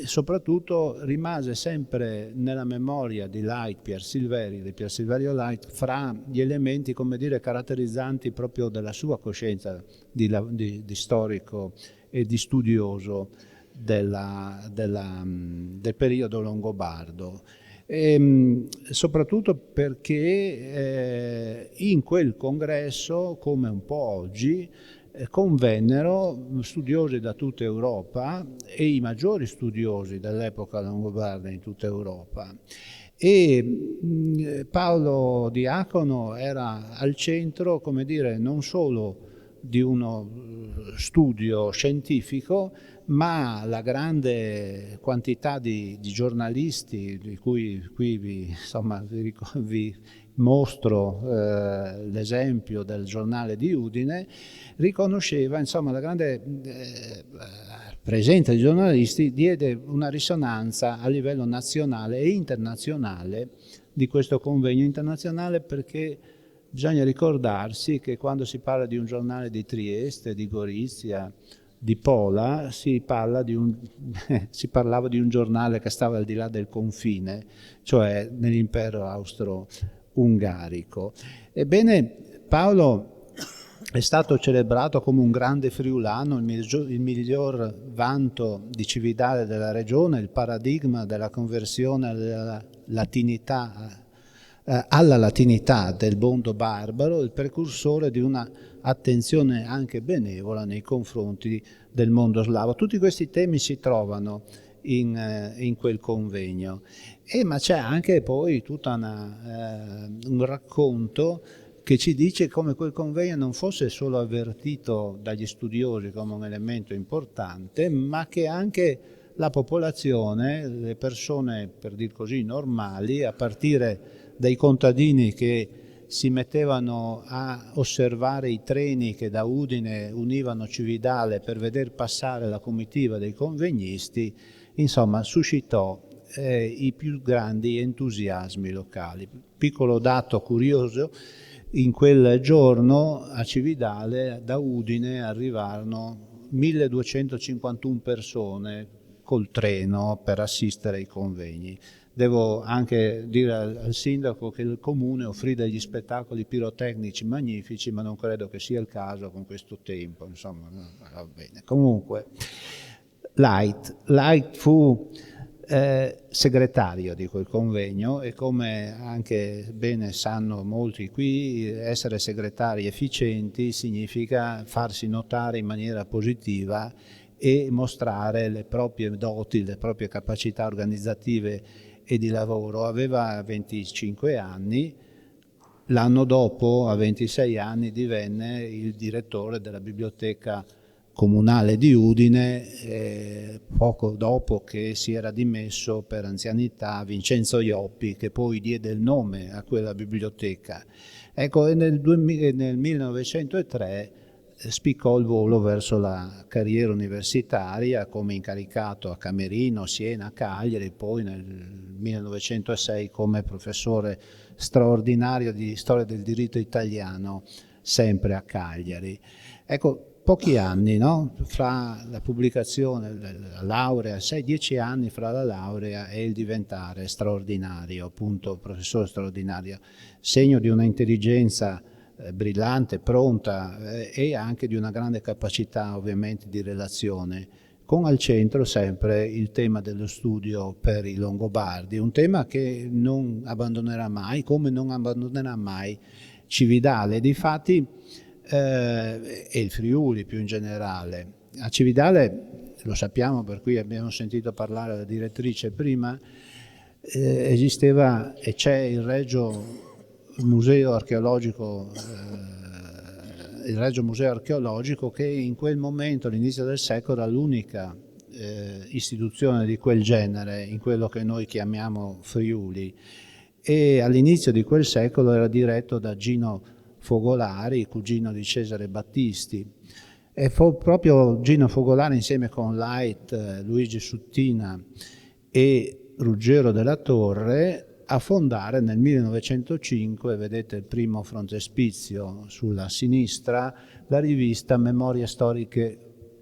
soprattutto rimase sempre nella memoria di Pier Silverio Leit, fra gli elementi, come dire, caratterizzanti proprio della sua coscienza di storico e di studioso del periodo longobardo. soprattutto perché in quel congresso, come un po' oggi, convennero studiosi da tutta Europa e i maggiori studiosi dell'epoca longobarda in tutta Europa. E Paolo Diacono era al centro, come dire, non solo di uno studio scientifico, ma la grande quantità di giornalisti, di cui qui vi mostro l'esempio del giornale di Udine, riconosceva, insomma, la grande presenza di giornalisti diede una risonanza a livello nazionale e internazionale di questo convegno internazionale, perché bisogna ricordarsi che quando si parla di un giornale di Trieste, di Gorizia, di Pola, si parlava di un giornale che stava al di là del confine, cioè nell'impero austro-ungarico. Ebbene, Paolo è stato celebrato come un grande friulano, il miglior vanto di Cividale della regione, il paradigma della conversione alla latinità del mondo barbaro, il precursore di una attenzione anche benevola nei confronti del mondo slavo. Tutti questi temi si trovano in quel convegno, ma c'è anche poi tutto un racconto che ci dice come quel convegno non fosse solo avvertito dagli studiosi come un elemento importante, ma che anche la popolazione, le persone, per dir così, normali, a partire dai contadini che si mettevano a osservare i treni che da Udine univano Cividale per veder passare la comitiva dei convegnisti, insomma suscitò i più grandi entusiasmi locali. Piccolo dato curioso: in quel giorno a Cividale da Udine arrivarono 1251 persone col treno per assistere ai convegni. Devo anche dire al sindaco che il comune offrì degli spettacoli pirotecnici magnifici, ma non credo che sia il caso con questo tempo, insomma, va bene. Comunque, Light fu segretario di quel convegno, e come anche bene sanno molti qui, essere segretari efficienti significa farsi notare in maniera positiva e mostrare le proprie doti, le proprie capacità organizzative e di lavoro. Aveva 25 anni, l'anno dopo, a 26 anni, divenne il direttore della biblioteca comunale di Udine, poco dopo che si era dimesso per anzianità Vincenzo Ioppi, che poi diede il nome a quella biblioteca. Ecco, e nel 1903 spiccò il volo verso la carriera universitaria come incaricato a Camerino, Siena, Cagliari, poi nel 1906 come professore straordinario di storia del diritto italiano, sempre a Cagliari. Ecco, pochi anni, no? Fra la pubblicazione, la laurea, 6-10 anni fra la laurea e il diventare straordinario, appunto professore straordinario, segno di una intelligenza brillante, pronta e anche di una grande capacità ovviamente di relazione, con al centro sempre il tema dello studio per i Longobardi, un tema che non abbandonerà mai, come non abbandonerà mai Cividale. Difatti e il Friuli più in generale. A Cividale, lo sappiamo, per cui abbiamo sentito parlare la direttrice prima, esisteva e c'è il Regio Museo Archeologico, che in quel momento, all'inizio del secolo, era l'unica istituzione di quel genere in quello che noi chiamiamo Friuli, e all'inizio di quel secolo era diretto da Gino Fogolari, cugino di Cesare Battisti, e fu proprio Gino Fogolari insieme con Light, Luigi Suttina e Ruggero della Torre a fondare nel 1905, vedete il primo frontespizio sulla sinistra, la rivista Memorie Storiche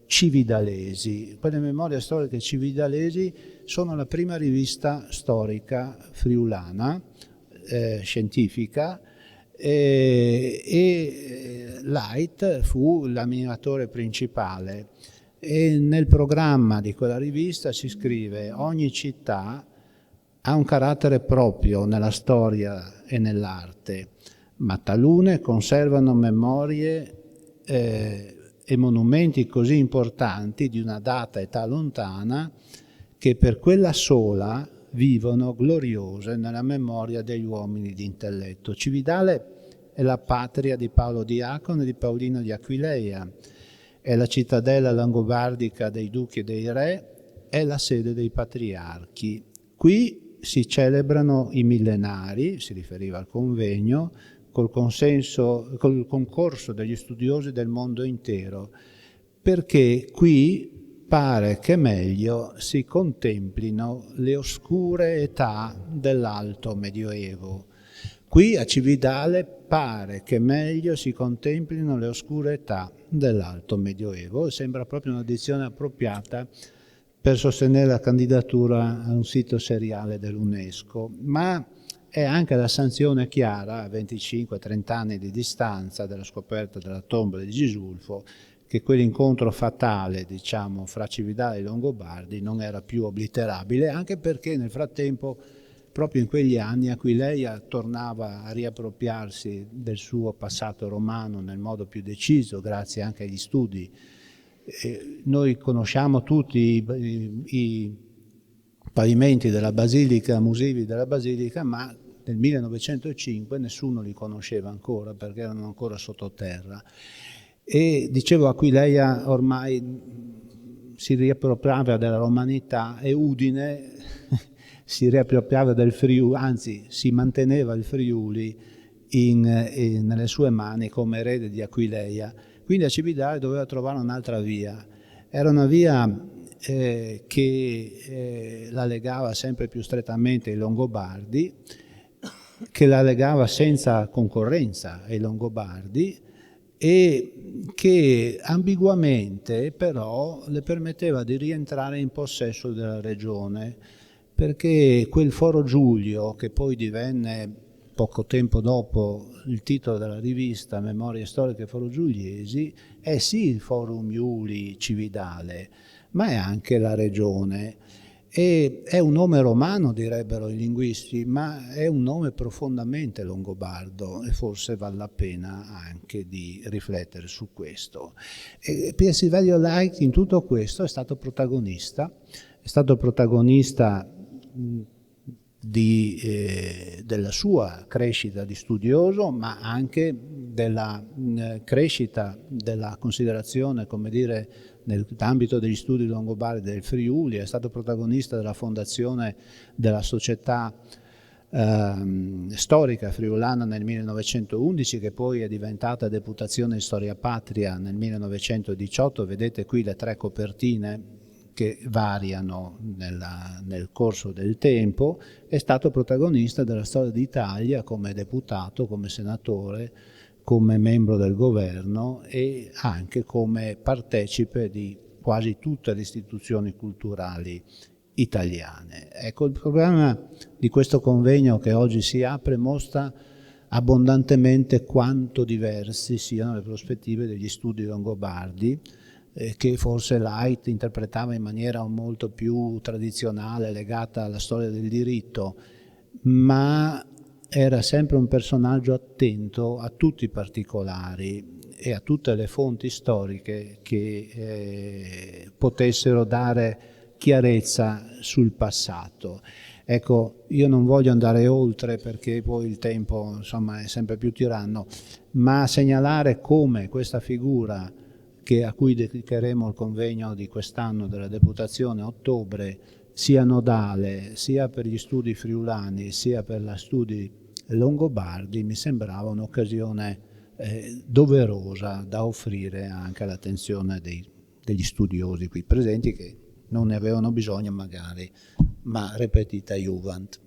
Cividalesi. Quelle Memorie Storiche Cividalesi sono la prima rivista storica friulana, scientifica, e Light fu l'ammiratore principale, e nel programma di quella rivista si scrive: ogni città ha un carattere proprio nella storia e nell'arte, ma talune conservano memorie e monumenti così importanti di una data età lontana che per quella sola vivono gloriose nella memoria degli uomini di intelletto. Cividale è la patria di Paolo Diacono e di Paolino di Aquileia, è la cittadella langobardica dei duchi e dei re, è la sede dei patriarchi. Qui si celebrano i millenari, si riferiva al convegno, col concorso degli studiosi del mondo intero, perché qui pare che meglio si contemplino le oscure età dell'Alto Medioevo. Qui a Cividale pare che meglio si contemplino le oscure età dell'Alto Medioevo. Sembra proprio una dizione appropriata per sostenere la candidatura a un sito seriale dell'UNESCO, ma è anche la sanzione chiara, a 25-30 anni di distanza dalla scoperta della tomba di Gisulfo, che quell'incontro fatale, diciamo, fra Cividale e Longobardi non era più obliterabile, anche perché nel frattempo, proprio in quegli anni, Aquileia tornava a riappropriarsi del suo passato romano nel modo più deciso, grazie anche agli studi. Noi conosciamo tutti i pavimenti della Basilica, musivi della Basilica, ma nel 1905 nessuno li conosceva ancora perché erano ancora sottoterra. E dicevo, Aquileia ormai si riappropriava della romanità e Udine si riappropriava del Friuli, anzi si manteneva il Friuli nelle sue mani come erede di Aquileia. Quindi a Cividale doveva trovare un'altra via. Era una via che la legava sempre più strettamente ai Longobardi, che la legava senza concorrenza ai Longobardi e che ambiguamente però le permetteva di rientrare in possesso della regione, perché quel Foro Giulio, che poi divenne poco tempo dopo il titolo della rivista Memorie storiche forogiuliesi, è sì il Forum Iuli Cividale, ma è anche la regione. E è un nome romano, direbbero i linguisti, ma è un nome profondamente longobardo e forse vale la pena anche di riflettere su questo. Pier Silverio Leit in tutto questo è stato protagonista della sua crescita di studioso, ma anche della crescita della considerazione, come dire, nell'ambito degli studi longobardi del Friuli. È stato protagonista della fondazione della società storica friulana nel 1911, che poi è diventata Deputazione di Storia Patria nel 1918. Vedete qui le 3 copertine che variano nel corso del tempo. È stato protagonista della storia d'Italia come deputato, come senatore, come membro del governo e anche come partecipe di quasi tutte le istituzioni culturali italiane. Ecco, il programma di questo convegno che oggi si apre mostra abbondantemente quanto diversi siano le prospettive degli studi longobardi, che forse Leit interpretava in maniera molto più tradizionale, legata alla storia del diritto, ma era sempre un personaggio attento a tutti i particolari e a tutte le fonti storiche che potessero dare chiarezza sul passato. Ecco, io non voglio andare oltre perché poi il tempo, insomma, è sempre più tiranno, ma segnalare come questa figura a cui dedicheremo il convegno di quest'anno della Deputazione a ottobre sia nodale sia per gli studi friulani sia per gli studi longobardi, mi sembrava un'occasione doverosa da offrire anche all'attenzione degli studiosi qui presenti, che non ne avevano bisogno magari, ma repetita iuvant.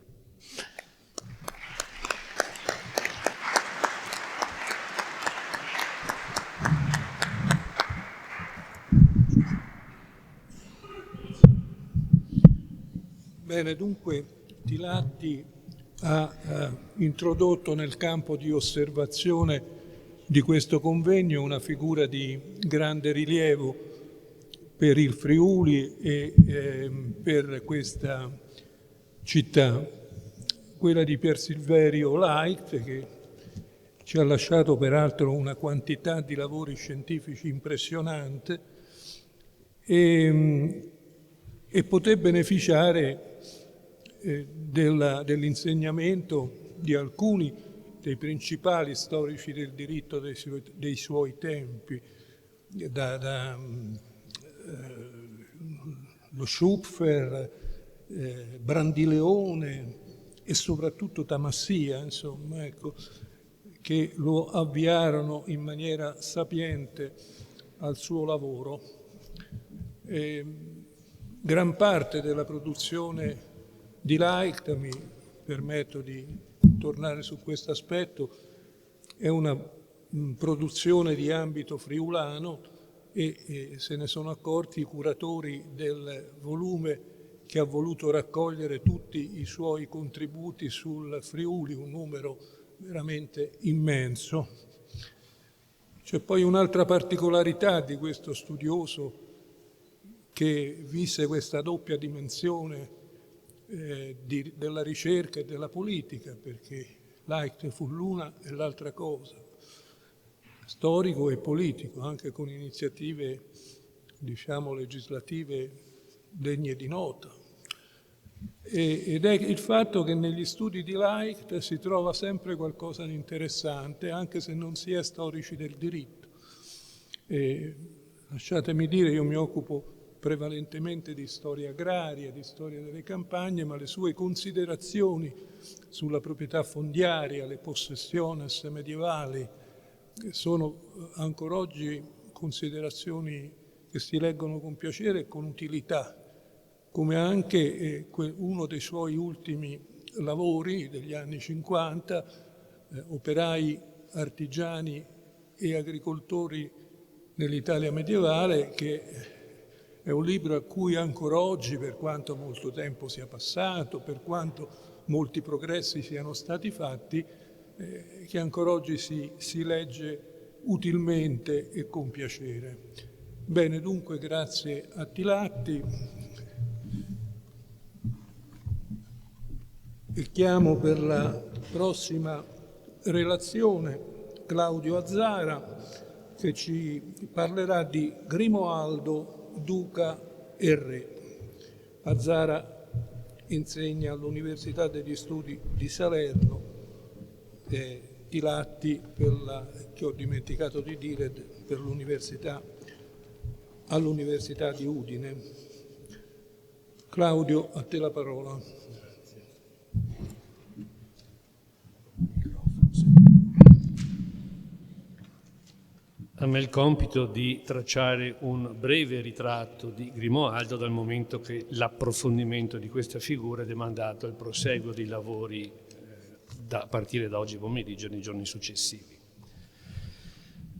Bene, dunque Tilatti ha introdotto nel campo di osservazione di questo convegno una figura di grande rilievo per il Friuli e per questa città, quella di Pier Silverio Leicht, che ci ha lasciato peraltro una quantità di lavori scientifici impressionante, e poté beneficiare dell'insegnamento di alcuni dei principali storici del diritto dei suoi tempi, lo Schupfer, Brandileone e soprattutto Tamassia, insomma, ecco, che lo avviarono in maniera sapiente al suo lavoro. Gran parte della produzione di Leicht, mi permetto di tornare su questo aspetto, è una produzione di ambito friulano e se ne sono accorti i curatori del volume che ha voluto raccogliere tutti i suoi contributi sul Friuli, un numero veramente immenso. C'è poi un'altra particolarità di questo studioso che visse questa doppia dimensione della ricerca e della politica, perché Leicht fu l'una e l'altra cosa, storico e politico, anche con iniziative, diciamo, legislative degne di nota. Ed è il fatto che negli studi di Leicht si trova sempre qualcosa di interessante, anche se non si è storici del diritto. Lasciatemi dire, io mi occupo prevalentemente di storia agraria, di storia delle campagne, ma le sue considerazioni sulla proprietà fondiaria, le possessiones medievali, sono ancora oggi considerazioni che si leggono con piacere e con utilità, come anche uno dei suoi ultimi lavori degli anni 50, operai, artigiani e agricoltori nell'Italia medievale, che è un libro a cui ancora oggi, per quanto molto tempo sia passato, per quanto molti progressi siano stati fatti, che ancora oggi si legge utilmente e con piacere. Bene, dunque grazie a Tilatti. E chiamo per la prossima relazione Claudio Azzara, che ci parlerà di Grimoaldo, duca e re. Azzara insegna all'Università degli Studi di Salerno, Tilatti, che ho dimenticato di dire, per all'Università di Udine. Claudio, a te la parola. A me il compito di tracciare un breve ritratto di Grimoaldo, dal momento che l'approfondimento di questa figura è demandato al proseguo dei lavori a partire da oggi pomeriggio e nei giorni successivi.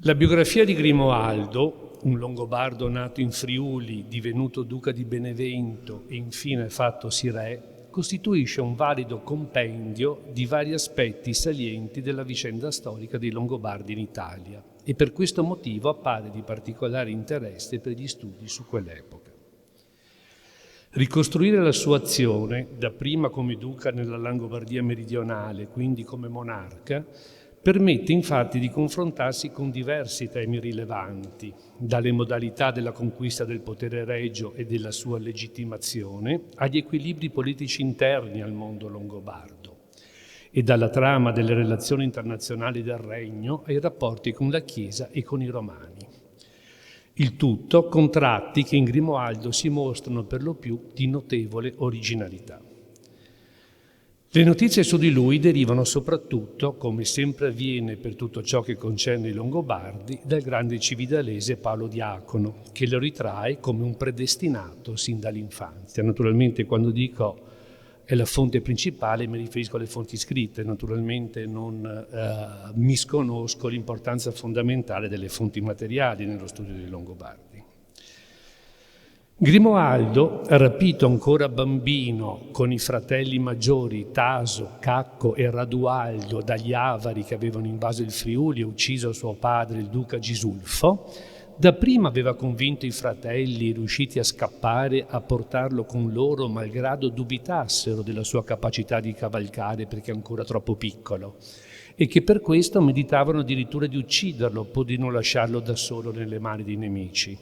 La biografia di Grimoaldo, un longobardo nato in Friuli, divenuto duca di Benevento e infine fattosi re, costituisce un valido compendio di vari aspetti salienti della vicenda storica dei Longobardi in Italia e per questo motivo appare di particolare interesse per gli studi su quell'epoca. Ricostruire la sua azione, dapprima come duca nella Langobardia meridionale, quindi come monarca, permette infatti di confrontarsi con diversi temi rilevanti, dalle modalità della conquista del potere regio e della sua legittimazione agli equilibri politici interni al mondo longobardo e dalla trama delle relazioni internazionali del regno ai rapporti con la Chiesa e con i Romani. Il tutto con tratti che in Grimoaldo si mostrano per lo più di notevole originalità. Le notizie su di lui derivano soprattutto, come sempre avviene per tutto ciò che concerne i Longobardi, dal grande cividalese Paolo Diacono, che lo ritrae come un predestinato sin dall'infanzia. Naturalmente quando dico è la fonte principale mi riferisco alle fonti scritte, naturalmente non misconosco l'importanza fondamentale delle fonti materiali nello studio dei Longobardi. Grimoaldo, rapito ancora bambino con i fratelli maggiori Taso, Cacco e Radualdo dagli Avari che avevano invaso il Friuli e ucciso suo padre, il duca Gisulfo, Dapprima aveva convinto i fratelli, riusciti a scappare, a portarlo con loro, malgrado dubitassero della sua capacità di cavalcare perché è ancora troppo piccolo, e che per questo meditavano addirittura di ucciderlo, pur di non lasciarlo da solo nelle mani dei nemici.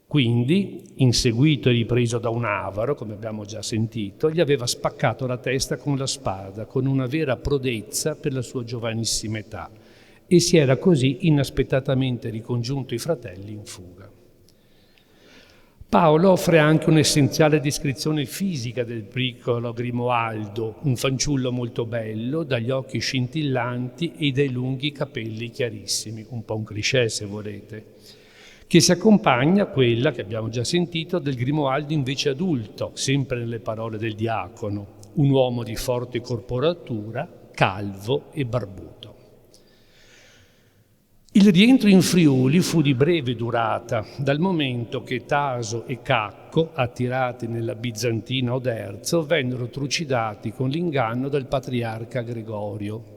Quindi, inseguito e ripreso da un avaro, come abbiamo già sentito, gli aveva spaccato la testa con la spada, con una vera prodezza per la sua giovanissima età, e si era così inaspettatamente ricongiunto i fratelli in fuga. Paolo offre anche un'essenziale descrizione fisica del piccolo Grimoaldo, un fanciullo molto bello, dagli occhi scintillanti e dai lunghi capelli chiarissimi, un po' un cliché se volete, che si accompagna a quella che abbiamo già sentito del Grimoaldo invece adulto, sempre nelle parole del diacono, un uomo di forte corporatura, calvo e barbuto. Il rientro in Friuli fu di breve durata, dal momento che Taso e Cacco, attirati nella Bizantina Oderzo, vennero trucidati con l'inganno del patriarca Gregorio,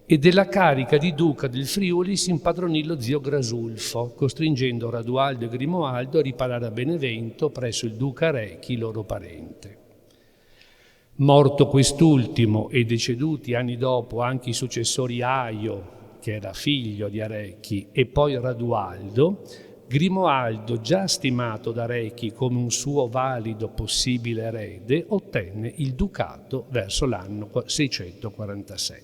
e della carica di duca del Friuli si impadronì lo zio Grasulfo, costringendo Radualdo e Grimoaldo a riparare a Benevento presso il duca Rechi, loro parente. Morto quest'ultimo e deceduti anni dopo anche i successori Aio, che era figlio di Arecchi, e poi Radualdo, Grimoaldo, già stimato da Arecchi come un suo valido possibile erede, ottenne il ducato verso l'anno 647.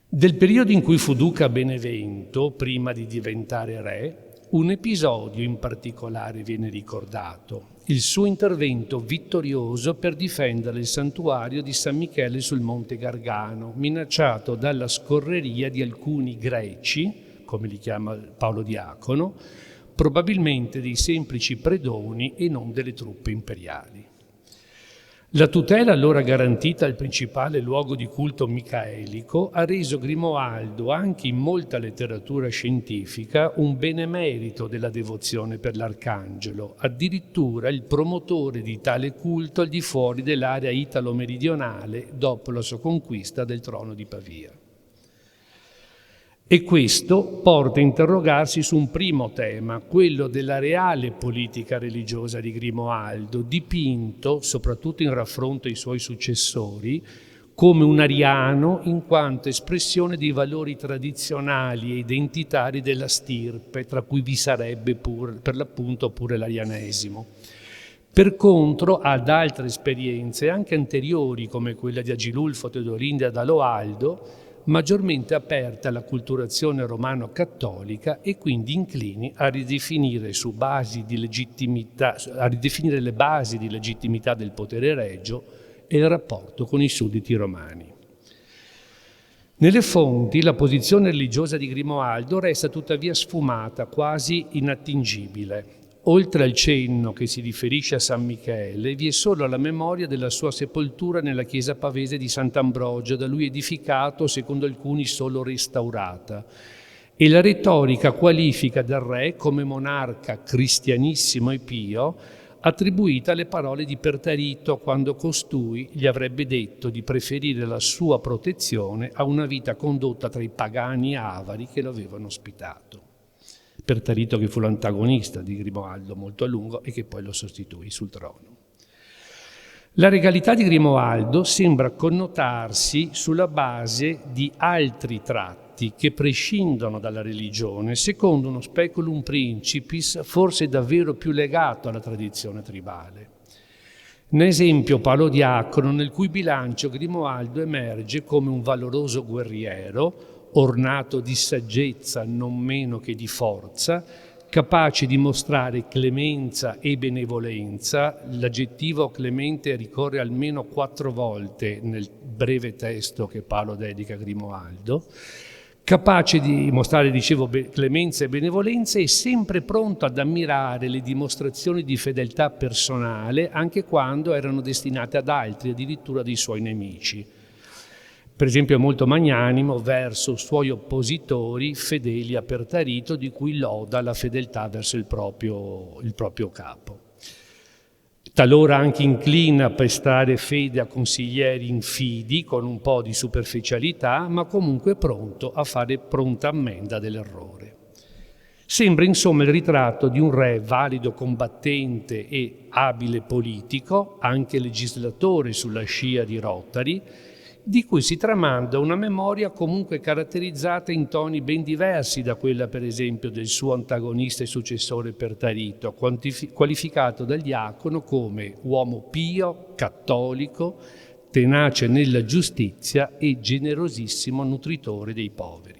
Del periodo in cui fu duca a Benevento, prima di diventare re, un episodio in particolare viene ricordato: il suo intervento vittorioso per difendere il santuario di San Michele sul Monte Gargano, minacciato dalla scorreria di alcuni greci, come li chiama Paolo Diacono, probabilmente dei semplici predoni e non delle truppe imperiali. La tutela allora garantita al principale luogo di culto micaelico ha reso Grimoaldo, anche in molta letteratura scientifica, un benemerito della devozione per l'arcangelo, addirittura il promotore di tale culto al di fuori dell'area italo-meridionale dopo la sua conquista del trono di Pavia. E questo porta a interrogarsi su un primo tema, quello della reale politica religiosa di Grimoaldo, dipinto, soprattutto in raffronto ai suoi successori, come un ariano in quanto espressione dei valori tradizionali e identitari della stirpe, tra cui vi sarebbe per l'appunto pure l'arianesimo. Per contro, ad altre esperienze, anche anteriori, come quella di Agilulfo, Teodolinde ed Aloaldo, maggiormente aperte alla culturazione romano-cattolica e quindi inclini a ridefinire le basi di legittimità del potere regio e il rapporto con i sudditi romani. Nelle fonti la posizione religiosa di Grimoaldo resta tuttavia sfumata, quasi inattingibile. Oltre al cenno che si riferisce a San Michele, vi è solo la memoria della sua sepoltura nella chiesa pavese di Sant'Ambrogio, da lui edificato, secondo alcuni solo restaurata, e la retorica qualifica del re come monarca cristianissimo e pio, attribuita alle parole di Pertarito quando costui gli avrebbe detto di preferire la sua protezione a una vita condotta tra i pagani avari che lo avevano ospitato. Pertarito che fu l'antagonista di Grimoaldo molto a lungo e che poi lo sostituì sul trono. La regalità di Grimoaldo sembra connotarsi sulla base di altri tratti che prescindono dalla religione, secondo uno speculum principis forse davvero più legato alla tradizione tribale. Un esempio Paolo Diacono, nel cui bilancio Grimoaldo emerge come un valoroso guerriero, ornato di saggezza non meno che di forza, capace di mostrare clemenza e benevolenza. L'aggettivo clemente ricorre almeno 4 volte nel breve testo che Paolo dedica a Grimoaldo, capace di mostrare, dicevo, clemenza e benevolenza e sempre pronto ad ammirare le dimostrazioni di fedeltà personale anche quando erano destinate ad altri, addirittura dei suoi nemici. Per esempio è molto magnanimo verso suoi oppositori fedeli a Pertarito, di cui loda la fedeltà verso il proprio capo. Talora anche inclina a prestare fede a consiglieri infidi con un po' di superficialità, ma comunque pronto a fare pronta ammenda dell'errore. Sembra insomma il ritratto di un re valido combattente e abile politico, anche legislatore sulla scia di Rotary, di cui si tramanda una memoria comunque caratterizzata in toni ben diversi da quella per esempio del suo antagonista e successore Pertarito, qualificato dal diacono come uomo pio, cattolico, tenace nella giustizia e generosissimo nutritore dei poveri.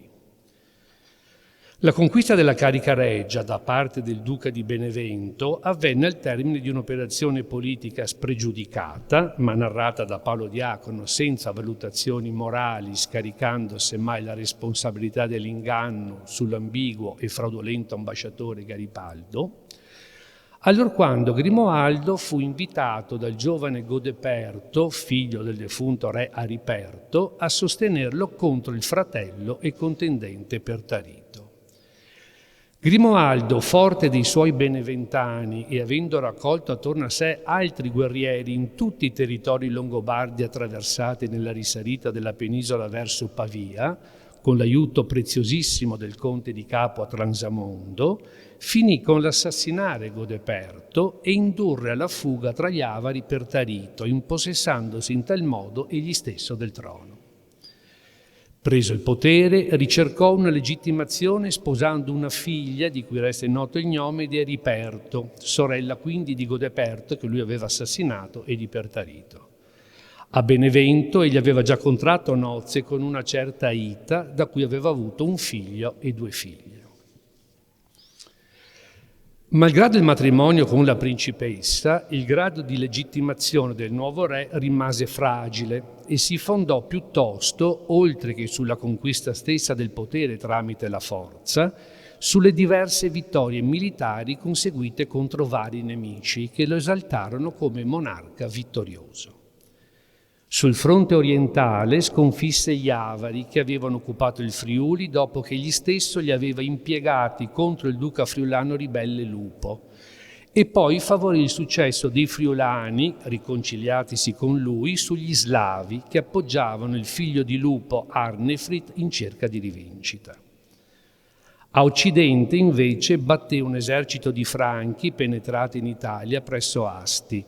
La conquista della carica regia da parte del duca di Benevento avvenne al termine di un'operazione politica spregiudicata, ma narrata da Paolo Diacono senza valutazioni morali, scaricando semmai la responsabilità dell'inganno sull'ambiguo e fraudolento ambasciatore Garibaldo, allorquando Grimoaldo fu invitato dal giovane Godeperto, figlio del defunto re Ariperto, a sostenerlo contro il fratello e contendente Pertarito. Grimoaldo, forte dei suoi beneventani e avendo raccolto attorno a sé altri guerrieri in tutti i territori longobardi attraversati nella risalita della penisola verso Pavia, con l'aiuto preziosissimo del conte di Capo a Transamondo, finì con l'assassinare Godeperto e indurre alla fuga tra gli avari Pertarito, impossessandosi in tal modo egli stesso del trono. Preso il potere, ricercò una legittimazione sposando una figlia, di cui resta noto il nome, di Eriperto, sorella quindi di Godeperto, che lui aveva assassinato, e di Pertarito. A Benevento egli aveva già contratto nozze con una certa Aita, da cui aveva avuto un figlio e 2 figlie. Malgrado il matrimonio con la principessa, il grado di legittimazione del nuovo re rimase fragile e si fondò piuttosto, oltre che sulla conquista stessa del potere tramite la forza, sulle diverse vittorie militari conseguite contro vari nemici che lo esaltarono come monarca vittorioso. Sul fronte orientale sconfisse gli Avari che avevano occupato il Friuli dopo che egli stesso li aveva impiegati contro il duca friulano ribelle Lupo e poi favorì il successo dei friulani, riconciliatisi con lui, sugli Slavi che appoggiavano il figlio di Lupo Arnefrit in cerca di rivincita. A occidente invece batté un esercito di Franchi penetrati in Italia presso Asti.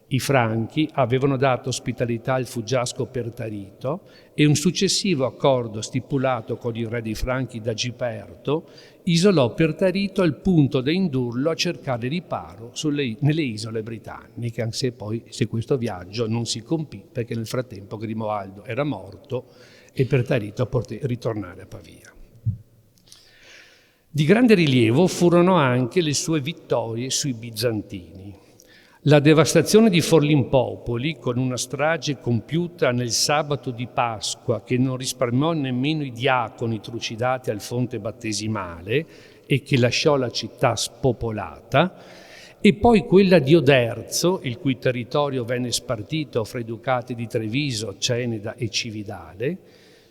I Franchi avevano dato ospitalità al fuggiasco Pertarito e un successivo accordo stipulato con il re dei Franchi Dagiperto isolò Pertarito al punto da indurlo a cercare riparo nelle isole britanniche, anche se questo viaggio non si compì perché nel frattempo Grimoaldo era morto e Pertarito poté ritornare a Pavia. Di grande rilievo furono anche le sue vittorie sui bizantini. La devastazione di Forlimpopoli, con una strage compiuta nel sabato di Pasqua che non risparmiò nemmeno i diaconi trucidati al fonte battesimale e che lasciò la città spopolata, e poi quella di Oderzo, il cui territorio venne spartito fra i ducati di Treviso, Ceneda e Cividale,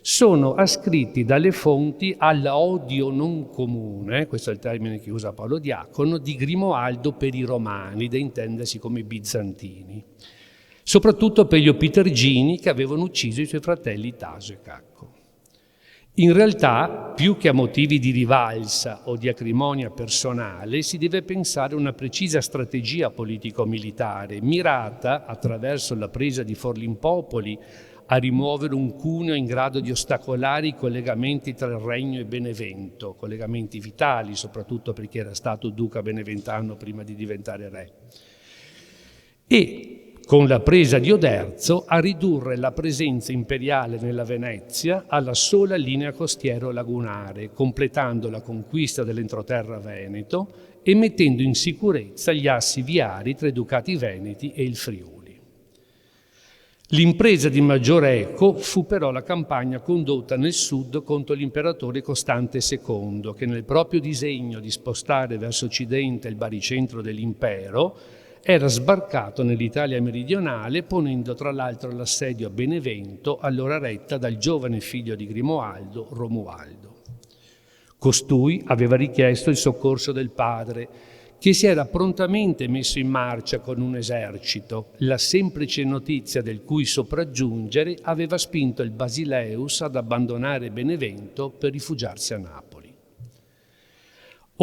sono ascritti dalle fonti all'odio non comune, questo è il termine che usa Paolo Diacono, di Grimoaldo per i romani, da intendersi come bizantini, soprattutto per gli Opitergini che avevano ucciso i suoi fratelli Taso e Cacco. In realtà, più che a motivi di rivalsa o di acrimonia personale, si deve pensare a una precisa strategia politico-militare, mirata, attraverso la presa di Forlimpopoli, a rimuovere un cuneo in grado di ostacolare i collegamenti tra il Regno e Benevento, collegamenti vitali, soprattutto perché era stato duca beneventano prima di diventare re. E con la presa di Oderzo a ridurre la presenza imperiale nella Venezia alla sola linea costiero-lagunare, completando la conquista dell'entroterra veneto e mettendo in sicurezza gli assi viari tra i ducati veneti e il Friuli. L'impresa di maggior eco fu però la campagna condotta nel sud contro l'imperatore Costante II, che nel proprio disegno di spostare verso occidente il baricentro dell'impero era sbarcato nell'Italia meridionale, ponendo tra l'altro l'assedio a Benevento, allora retta dal giovane figlio di Grimoaldo, Romualdo. Costui aveva richiesto il soccorso del padre, che si era prontamente messo in marcia con un esercito, la semplice notizia del cui sopraggiungere aveva spinto il Basileus ad abbandonare Benevento per rifugiarsi a Napoli.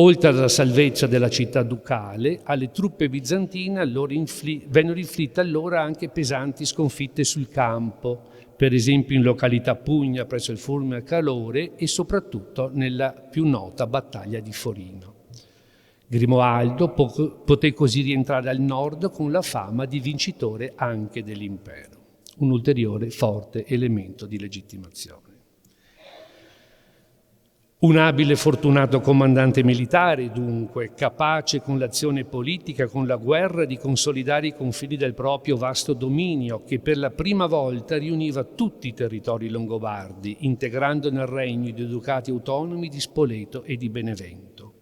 Oltre alla salvezza della città ducale, alle truppe bizantine vennero inflitte allora anche pesanti sconfitte sul campo, per esempio in località Pugna presso il Fiume Calore e soprattutto nella più nota battaglia di Forino. Grimoaldo poté così rientrare al nord con la fama di vincitore anche dell'impero, un ulteriore forte elemento di legittimazione. Un abile e fortunato comandante militare, dunque, capace con l'azione politica, con la guerra, di consolidare i confini del proprio vasto dominio, che per la prima volta riuniva tutti i territori longobardi, integrando nel regno i due ducati autonomi di Spoleto e di Benevento.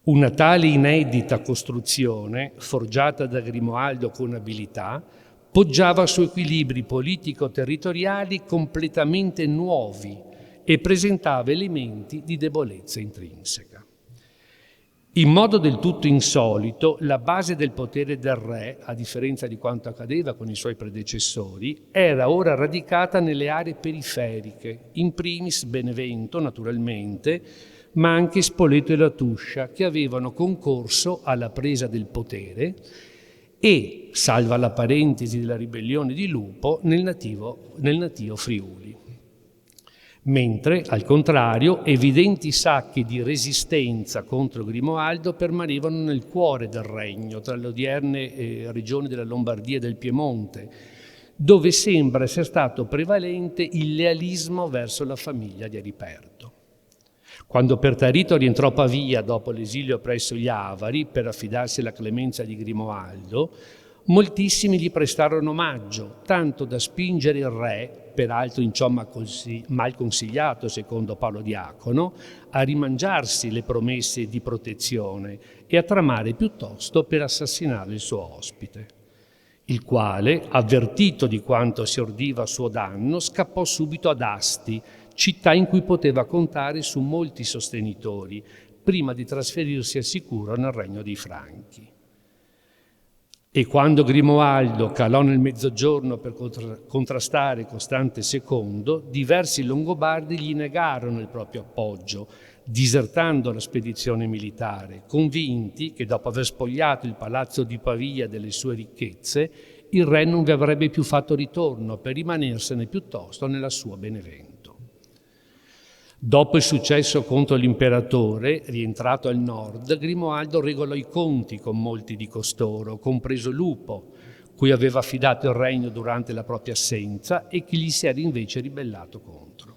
Una tale inedita costruzione, forgiata da Grimoaldo con abilità, poggiava su equilibri politico-territoriali completamente nuovi e presentava elementi di debolezza intrinseca. In modo del tutto insolito, la base del potere del re, a differenza di quanto accadeva con i suoi predecessori, era ora radicata nelle aree periferiche, in primis Benevento, naturalmente, ma anche Spoleto e la Tuscia, che avevano concorso alla presa del potere e, salva la parentesi della ribellione di Lupo, nel natio Friuli. Mentre, al contrario, evidenti sacchi di resistenza contro Grimoaldo permanevano nel cuore del regno, tra le odierne regioni della Lombardia e del Piemonte, dove sembra essere stato prevalente il lealismo verso la famiglia di Eriperto. Quando Pertarito rientrò a Pavia dopo l'esilio presso gli Avari per affidarsi alla clemenza di Grimoaldo, moltissimi gli prestarono omaggio, tanto da spingere il re, peraltro in ciò mal consigliato secondo Paolo Diacono, a rimangiarsi le promesse di protezione e a tramare piuttosto per assassinare il suo ospite, il quale, avvertito di quanto si ordiva a suo danno, scappò subito ad Asti, città in cui poteva contare su molti sostenitori, prima di trasferirsi al sicuro nel regno dei Franchi. E quando Grimoaldo calò nel mezzogiorno per contrastare Costante II, diversi Longobardi gli negarono il proprio appoggio, disertando la spedizione militare, convinti che dopo aver spogliato il palazzo di Pavia delle sue ricchezze, il re non vi avrebbe più fatto ritorno per rimanersene piuttosto nella sua Benevento. Dopo il successo contro l'imperatore, rientrato al nord, Grimoaldo regolò i conti con molti di costoro, compreso Lupo, cui aveva affidato il regno durante la propria assenza e che gli si era invece ribellato contro.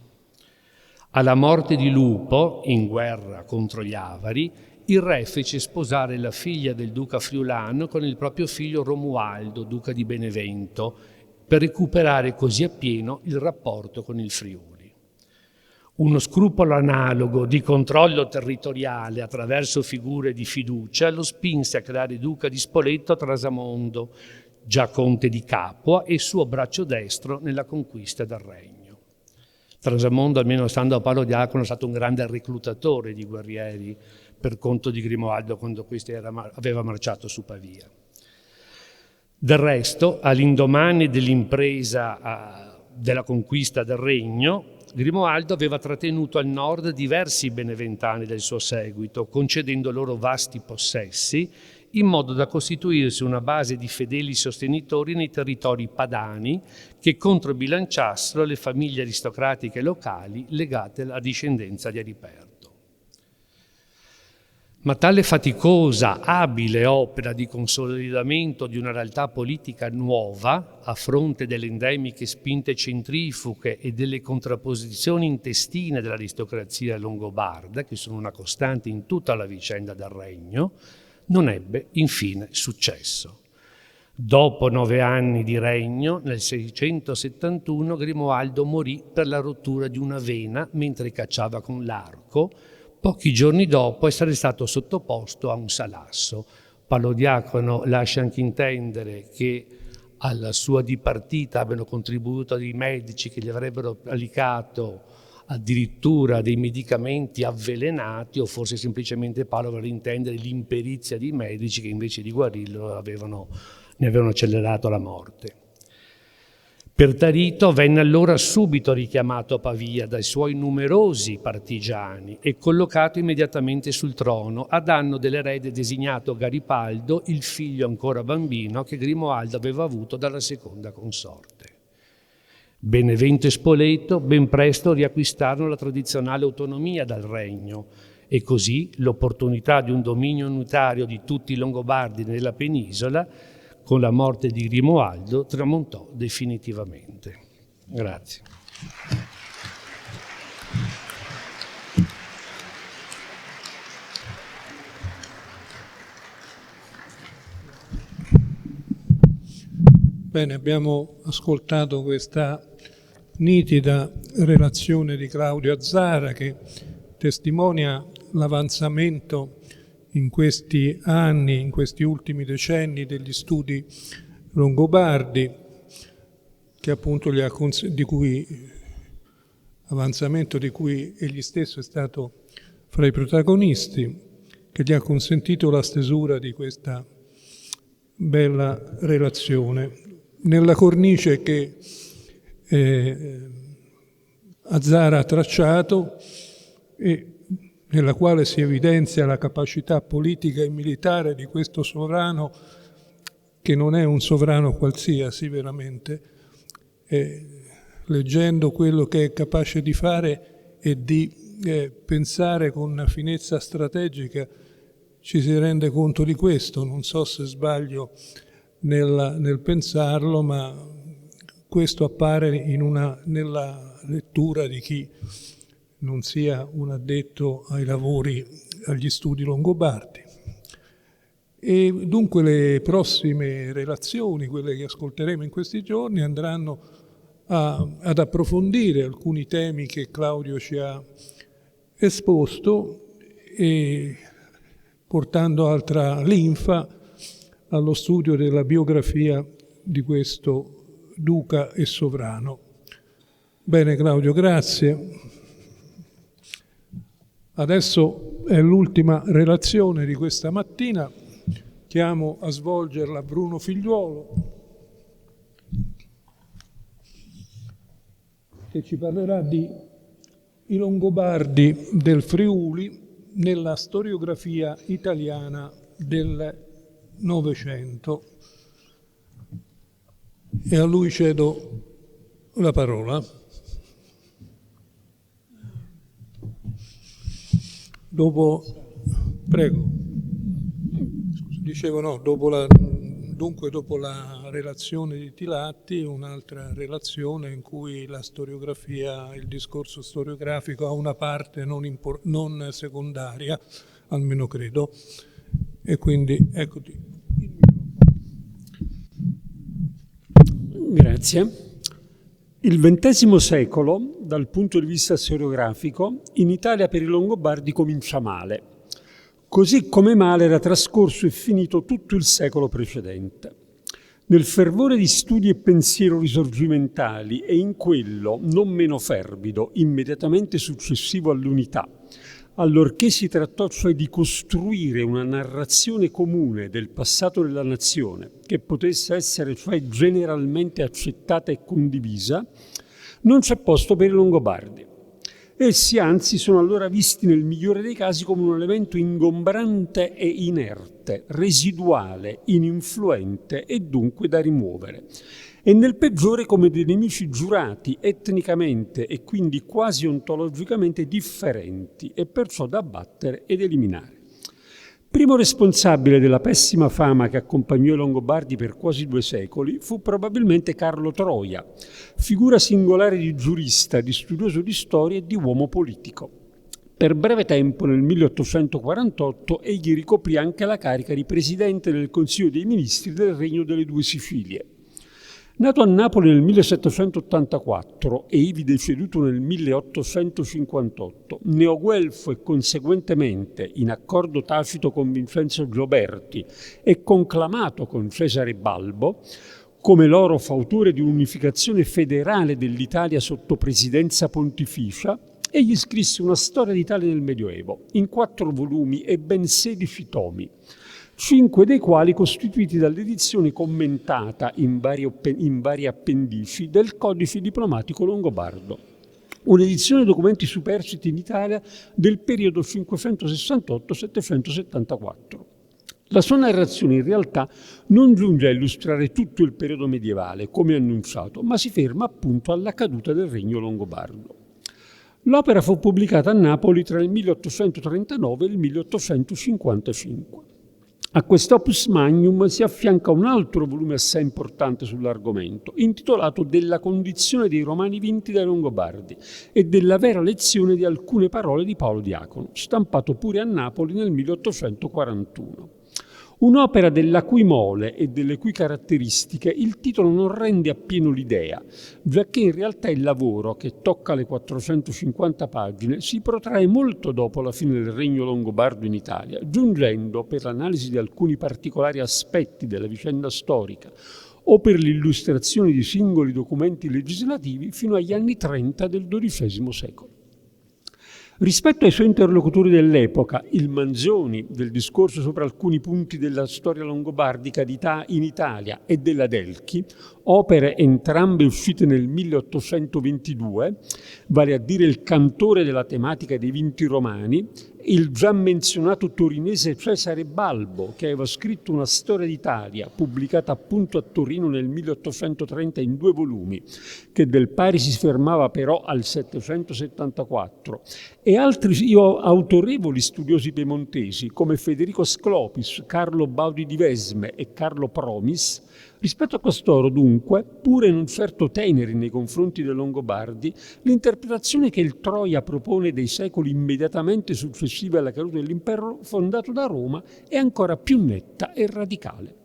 Alla morte di Lupo, in guerra contro gli Avari, il re fece sposare la figlia del duca friulano con il proprio figlio Romualdo, duca di Benevento, per recuperare così appieno il rapporto con il Friuli. Uno scrupolo analogo di controllo territoriale attraverso figure di fiducia lo spinse a creare duca di Spoleto Trasamondo, già conte di Capua, e suo braccio destro nella conquista del regno. Trasamondo, almeno stando a Paolo Diacono, è stato un grande reclutatore di guerrieri per conto di Grimoaldo quando questi aveva marciato su Pavia. Del resto, all'indomani dell'impresa della conquista del regno, Grimoaldo aveva trattenuto al nord diversi beneventani del suo seguito, concedendo loro vasti possessi, in modo da costituirsi una base di fedeli sostenitori nei territori padani che controbilanciassero le famiglie aristocratiche locali legate alla discendenza di Eriperto. Ma tale faticosa, abile opera di consolidamento di una realtà politica nuova, a fronte delle endemiche spinte centrifughe e delle contrapposizioni intestine dell'aristocrazia longobarda, che sono una costante in tutta la vicenda del regno, non ebbe infine successo. Dopo 9 anni di regno, nel 671 Grimoaldo morì per la rottura di una vena mentre cacciava con l'arco, pochi giorni dopo essere stato sottoposto a un salasso. Paolo Diacono lascia anche intendere che alla sua dipartita abbiano contribuito dei medici che gli avrebbero applicato addirittura dei medicamenti avvelenati, o forse semplicemente Paolo voleva intendere l'imperizia dei medici che invece di guarirlo ne avevano accelerato la morte. Pertarito venne allora subito richiamato a Pavia dai suoi numerosi partigiani e collocato immediatamente sul trono a danno dell'erede designato Garipaldo, il figlio ancora bambino che Grimoaldo aveva avuto dalla seconda consorte. Benevento e Spoleto ben presto riacquistarono la tradizionale autonomia dal regno e così l'opportunità di un dominio unitario di tutti i Longobardi nella penisola con la morte di Grimoaldo tramontò definitivamente. Grazie. Bene, abbiamo ascoltato questa nitida relazione di Claudio Azzara che testimonia l'avanzamento in questi anni, in questi ultimi decenni degli studi longobardi, che appunto avanzamento di cui egli stesso è stato fra i protagonisti, che gli ha consentito la stesura di questa bella relazione. Nella cornice che Azzara ha tracciato e nella quale si evidenzia la capacità politica e militare di questo sovrano, che non è un sovrano qualsiasi veramente, leggendo quello che è capace di fare e di pensare con una finezza strategica, ci si rende conto di questo. Non so se sbaglio nel pensarlo, ma questo appare nella lettura di chi non sia un addetto ai lavori, agli studi longobardi. E dunque le prossime relazioni, quelle che ascolteremo in questi giorni, andranno ad approfondire alcuni temi che Claudio ci ha esposto e portando altra linfa allo studio della biografia di questo duca e sovrano. Bene Claudio, grazie. Adesso è l'ultima relazione di questa mattina. Chiamo a svolgerla Bruno Figliuolo, che ci parlerà di i Longobardi del Friuli nella storiografia italiana del Novecento. E a lui cedo la parola. Dopo la relazione di Tilatti, un'altra relazione in cui la storiografia, il discorso storiografico ha una parte non secondaria, almeno credo, e quindi eccoti. Grazie. Il XX secolo, dal punto di vista storiografico, in Italia per i Longobardi comincia male, così come male era trascorso e finito tutto il secolo precedente. Nel fervore di studi e pensiero risorgimentali e in quello, non meno fervido, immediatamente successivo all'unità, allorché si trattò cioè di costruire una narrazione comune del passato della nazione che potesse essere cioè generalmente accettata e condivisa, non c'è posto per i Longobardi. Essi anzi sono allora visti nel migliore dei casi come un elemento ingombrante e inerte, residuale, ininfluente e dunque da rimuovere, e nel peggiore come dei nemici giurati etnicamente e quindi quasi ontologicamente differenti e perciò da abbattere ed eliminare. Primo responsabile della pessima fama che accompagnò i Longobardi per quasi 2 secoli fu probabilmente Carlo Troia, figura singolare di giurista, di studioso di storia e di uomo politico. Per breve tempo, nel 1848, egli ricoprì anche la carica di presidente del Consiglio dei Ministri del Regno delle Due Sicilie. Nato a Napoli nel 1784 e ivi deceduto nel 1858, neoguelfo e conseguentemente in accordo tacito con Vincenzo Gioberti e conclamato con Cesare Balbo, come loro fautore di un'unificazione federale dell'Italia sotto presidenza pontificia, egli scrisse una storia d'Italia nel Medioevo in 4 volumi e ben 16 tomi, 5 dei quali costituiti dall'edizione commentata in varie appendici del Codice diplomatico longobardo, un'edizione di documenti superstiti in Italia del periodo 568-774. La sua narrazione in realtà non giunge a illustrare tutto il periodo medievale, come annunciato, ma si ferma appunto alla caduta del regno longobardo. L'opera fu pubblicata a Napoli tra il 1839 e il 1855. A quest'opus magnum si affianca un altro volume assai importante sull'argomento, intitolato Della condizione dei Romani vinti dai Longobardi e della vera lezione di alcune parole di Paolo Diacono, stampato pure a Napoli nel 1841. Un'opera della cui mole e delle cui caratteristiche il titolo non rende appieno l'idea, giacché in realtà il lavoro, che tocca le 450 pagine, si protrae molto dopo la fine del regno longobardo in Italia, giungendo, per l'analisi di alcuni particolari aspetti della vicenda storica o per l'illustrazione di singoli documenti legislativi, fino agli anni 30 del XII secolo. Rispetto ai suoi interlocutori dell'epoca, il Manzoni, del discorso sopra alcuni punti della storia longobardica in Italia, e della Delchi, opere entrambe uscite nel 1822, vale a dire il cantore della tematica dei vinti romani, il già menzionato torinese Cesare Balbo, che aveva scritto una storia d'Italia, pubblicata appunto a Torino nel 1830 in 2 volumi, che del pari si fermava però al 774, e altri autorevoli studiosi piemontesi come Federico Sclopis, Carlo Baudi di Vesme e Carlo Promis. Rispetto a costoro, dunque, pure non certo teneri nei confronti dei Longobardi, l'interpretazione che il Troia propone dei secoli immediatamente successivi alla caduta dell'impero fondato da Roma è ancora più netta e radicale.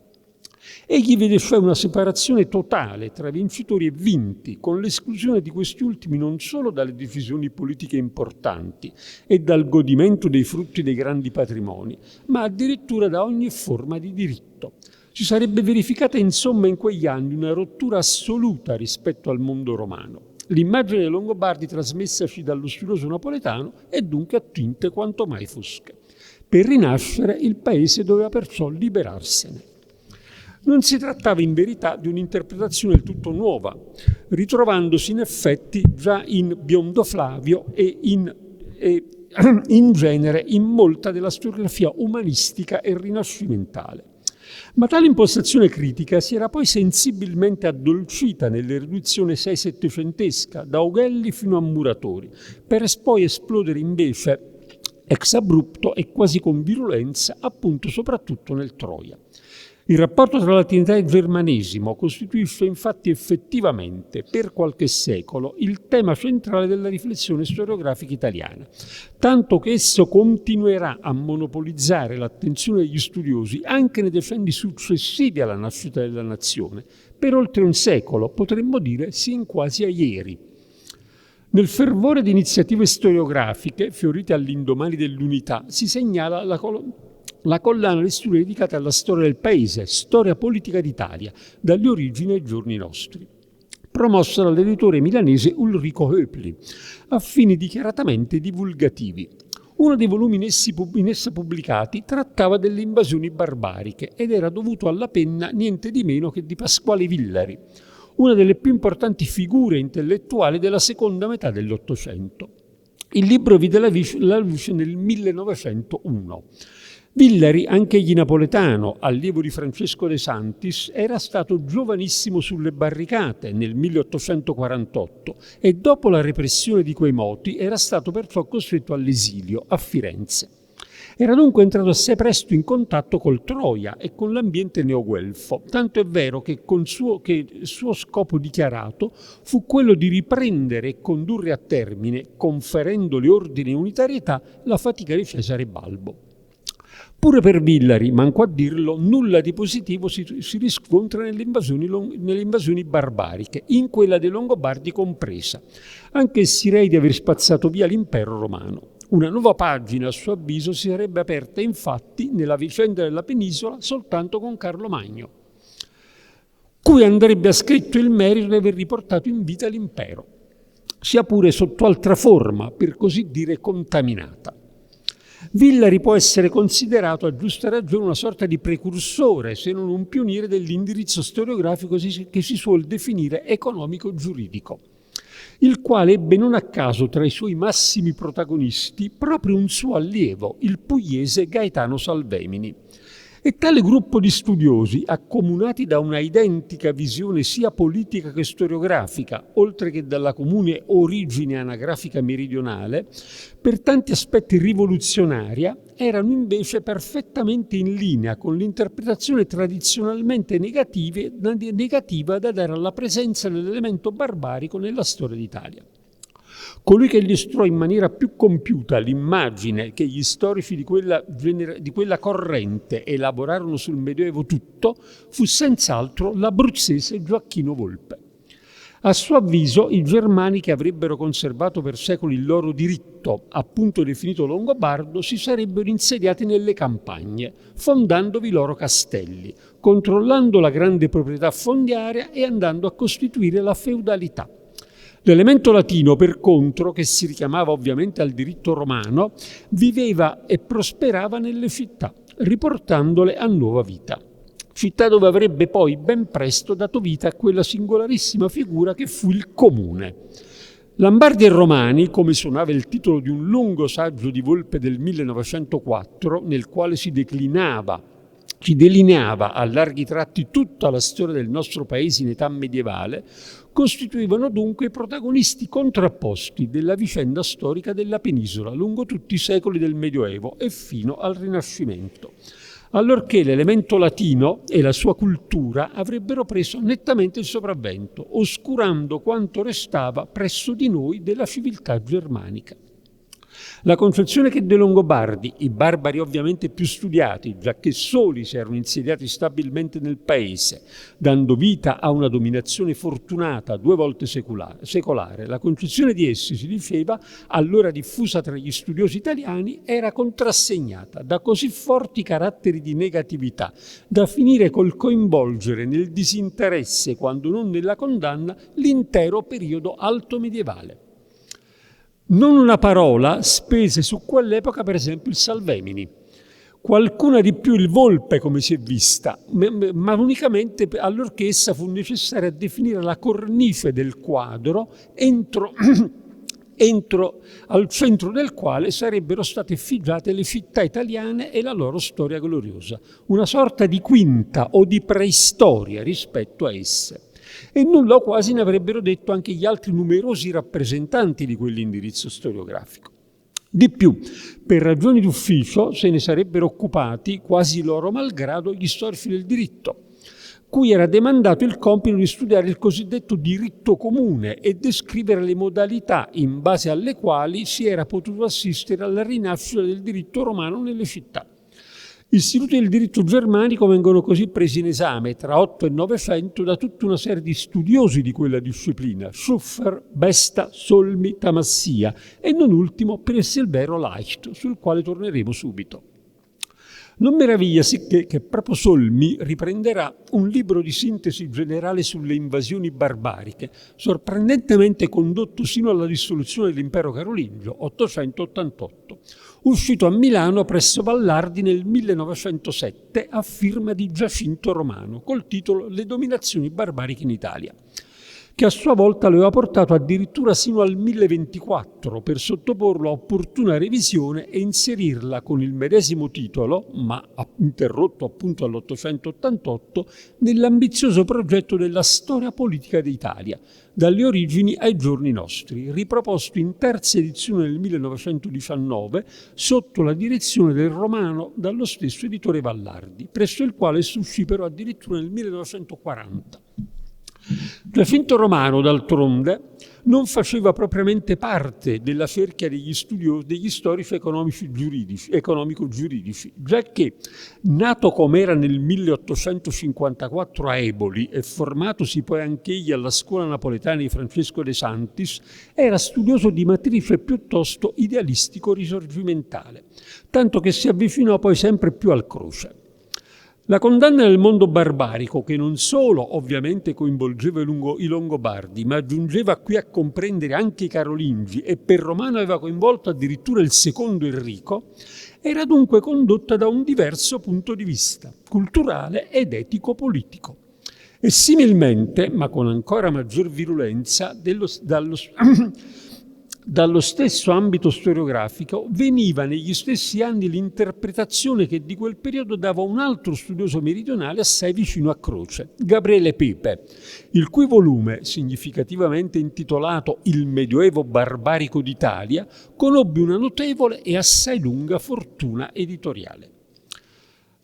Egli vede cioè una separazione totale tra vincitori e vinti, con l'esclusione di questi ultimi non solo dalle decisioni politiche importanti e dal godimento dei frutti dei grandi patrimoni, ma addirittura da ogni forma di diritto. Si sarebbe verificata insomma in quegli anni una rottura assoluta rispetto al mondo romano. L'immagine dei Longobardi trasmessaci dallo studioso napoletano è dunque a tinte quanto mai fosche. Per rinascere il paese doveva perciò liberarsene. Non si trattava in verità di un'interpretazione del tutto nuova, ritrovandosi in effetti già in Biondo Flavio e in genere in molta della storiografia umanistica e rinascimentale. Ma tale impostazione critica si era poi sensibilmente addolcita nell'erudizione sei-settecentesca, da Aughelli fino a Muratori, per poi esplodere invece ex abrupto e quasi con virulenza appunto soprattutto nel Troia. Il rapporto tra latinità e germanesimo costituisce infatti effettivamente, per qualche secolo, il tema centrale della riflessione storiografica italiana, tanto che esso continuerà a monopolizzare l'attenzione degli studiosi anche nei decenni successivi alla nascita della nazione, per oltre un secolo, potremmo dire sin quasi a ieri. Nel fervore di iniziative storiografiche, fiorite all'indomani dell'unità, si segnala la collana di studi dedicata alla storia del paese, Storia politica d'Italia, dalle origini ai giorni nostri, promossa dall'editore milanese Ulrico Höpli, a fini dichiaratamente divulgativi. Uno dei volumi in essa pubblicati trattava delle invasioni barbariche ed era dovuto alla penna niente di meno che di Pasquale Villari, una delle più importanti figure intellettuali della seconda metà dell'Ottocento. Il libro vide la luce nel 1901. Villari, anch'egli napoletano, allievo di Francesco De Santis, era stato giovanissimo sulle barricate nel 1848 e dopo la repressione di quei moti era stato perciò costretto all'esilio a Firenze. Era dunque entrato assai presto in contatto col Troia e con l'ambiente neoguelfo, tanto è vero che il suo scopo dichiarato fu quello di riprendere e condurre a termine, conferendole ordine e unitarietà, la fatica di Cesare Balbo. Pure per Villari, manco a dirlo, nulla di positivo si riscontra nelle invasioni barbariche, in quella dei Longobardi compresa, anche se direi di aver spazzato via l'impero romano. Una nuova pagina, a suo avviso, si sarebbe aperta infatti nella vicenda della penisola soltanto con Carlo Magno, cui andrebbe ascritto il merito di aver riportato in vita l'impero, sia pure sotto altra forma, per così dire contaminata. Villari può essere considerato, a giusta ragione, una sorta di precursore, se non un pioniere dell'indirizzo storiografico che si suol definire economico-giuridico, il quale ebbe non a caso tra i suoi massimi protagonisti proprio un suo allievo, il pugliese Gaetano Salvemini. E tale gruppo di studiosi, accomunati da una identica visione sia politica che storiografica, oltre che dalla comune origine anagrafica meridionale, per tanti aspetti rivoluzionaria, erano invece perfettamente in linea con l'interpretazione tradizionalmente negativa da dare alla presenza dell'elemento barbarico nella storia d'Italia. Colui che illustrò in maniera più compiuta l'immagine che gli storici di quella corrente elaborarono sul Medioevo tutto fu senz'altro l'abruzzese Gioacchino Volpe. A suo avviso, i germani che avrebbero conservato per secoli il loro diritto, appunto definito longobardo, si sarebbero insediati nelle campagne, fondandovi i loro castelli, controllando la grande proprietà fondiaria e andando a costituire la feudalità. L'elemento latino, per contro, che si richiamava ovviamente al diritto romano, viveva e prosperava nelle città, riportandole a nuova vita. Città dove avrebbe poi ben presto dato vita a quella singolarissima figura che fu il comune. Lombardi e Romani, come suonava il titolo di un lungo saggio di Volpe del 1904, nel quale si delineava a larghi tratti tutta la storia del nostro paese in età medievale, costituivano dunque i protagonisti contrapposti della vicenda storica della penisola lungo tutti i secoli del Medioevo e fino al Rinascimento, allorché l'elemento latino e la sua cultura avrebbero preso nettamente il sopravvento, oscurando quanto restava presso di noi della civiltà germanica. La concezione che dei Longobardi, i barbari ovviamente più studiati, giacché soli si erano insediati stabilmente nel paese, dando vita a una dominazione fortunata 2 volte secolare, la concezione di essi, si diceva, allora diffusa tra gli studiosi italiani, era contrassegnata da così forti caratteri di negatività, da finire col coinvolgere nel disinteresse, quando non nella condanna, l'intero periodo alto medievale. Non una parola spese su quell'epoca, per esempio, il Salvemini. Qualcuna di più il Volpe, come si è vista, ma unicamente allorché essa fu necessaria a definire la cornice del quadro entro al centro del quale sarebbero state effigiate le città italiane e la loro storia gloriosa, una sorta di quinta o di preistoria rispetto a esse. E nulla o quasi ne avrebbero detto anche gli altri numerosi rappresentanti di quell'indirizzo storiografico. Di più, per ragioni d'ufficio se ne sarebbero occupati, quasi loro malgrado, gli storici del diritto, cui era demandato il compito di studiare il cosiddetto diritto comune e descrivere le modalità in base alle quali si era potuto assistere alla rinascita del diritto romano nelle città. Istituti del diritto germanico vengono così presi in esame tra 8 e 900 da tutta una serie di studiosi di quella disciplina, Schuffer, Besta, Solmi, Tamassia e non ultimo Silvero Leicht, sul quale torneremo subito. Non meraviglia sicché che proprio Solmi riprenderà un libro di sintesi generale sulle invasioni barbariche, sorprendentemente condotto sino alla dissoluzione dell'impero carolingio, 888, uscito a Milano presso Vallardi nel 1907 a firma di Giacinto Romano, col titolo Le dominazioni barbariche in Italia, che a sua volta lo aveva portato addirittura sino al 1024 per sottoporlo a opportuna revisione e inserirla con il medesimo titolo, ma interrotto appunto all'888, nell'ambizioso progetto della storia politica d'Italia, dalle origini ai giorni nostri, riproposto in terza edizione nel 1919 sotto la direzione del Romano dallo stesso editore Vallardi, presso il quale si uscì però addirittura nel 1940. Giacinto Romano, d'altronde, non faceva propriamente parte della cerchia degli storici economico-giuridici, giacché, nato com'era nel 1854 a Eboli e formatosi poi anch'egli alla scuola napoletana di Francesco De Santis, era studioso di matrice piuttosto idealistico-risorgimentale, tanto che si avvicinò poi sempre più al Croce. La condanna del mondo barbarico, che non solo ovviamente coinvolgeva i Longobardi, ma giungeva qui a comprendere anche i Carolingi e per Romano aveva coinvolto addirittura il secondo Enrico, era dunque condotta da un diverso punto di vista, culturale ed etico-politico. E similmente, ma con ancora maggior virulenza, dallo stesso ambito storiografico veniva negli stessi anni l'interpretazione che di quel periodo dava un altro studioso meridionale assai vicino a Croce, Gabriele Pepe, il cui volume, significativamente intitolato Il Medioevo barbarico d'Italia, conobbe una notevole e assai lunga fortuna editoriale.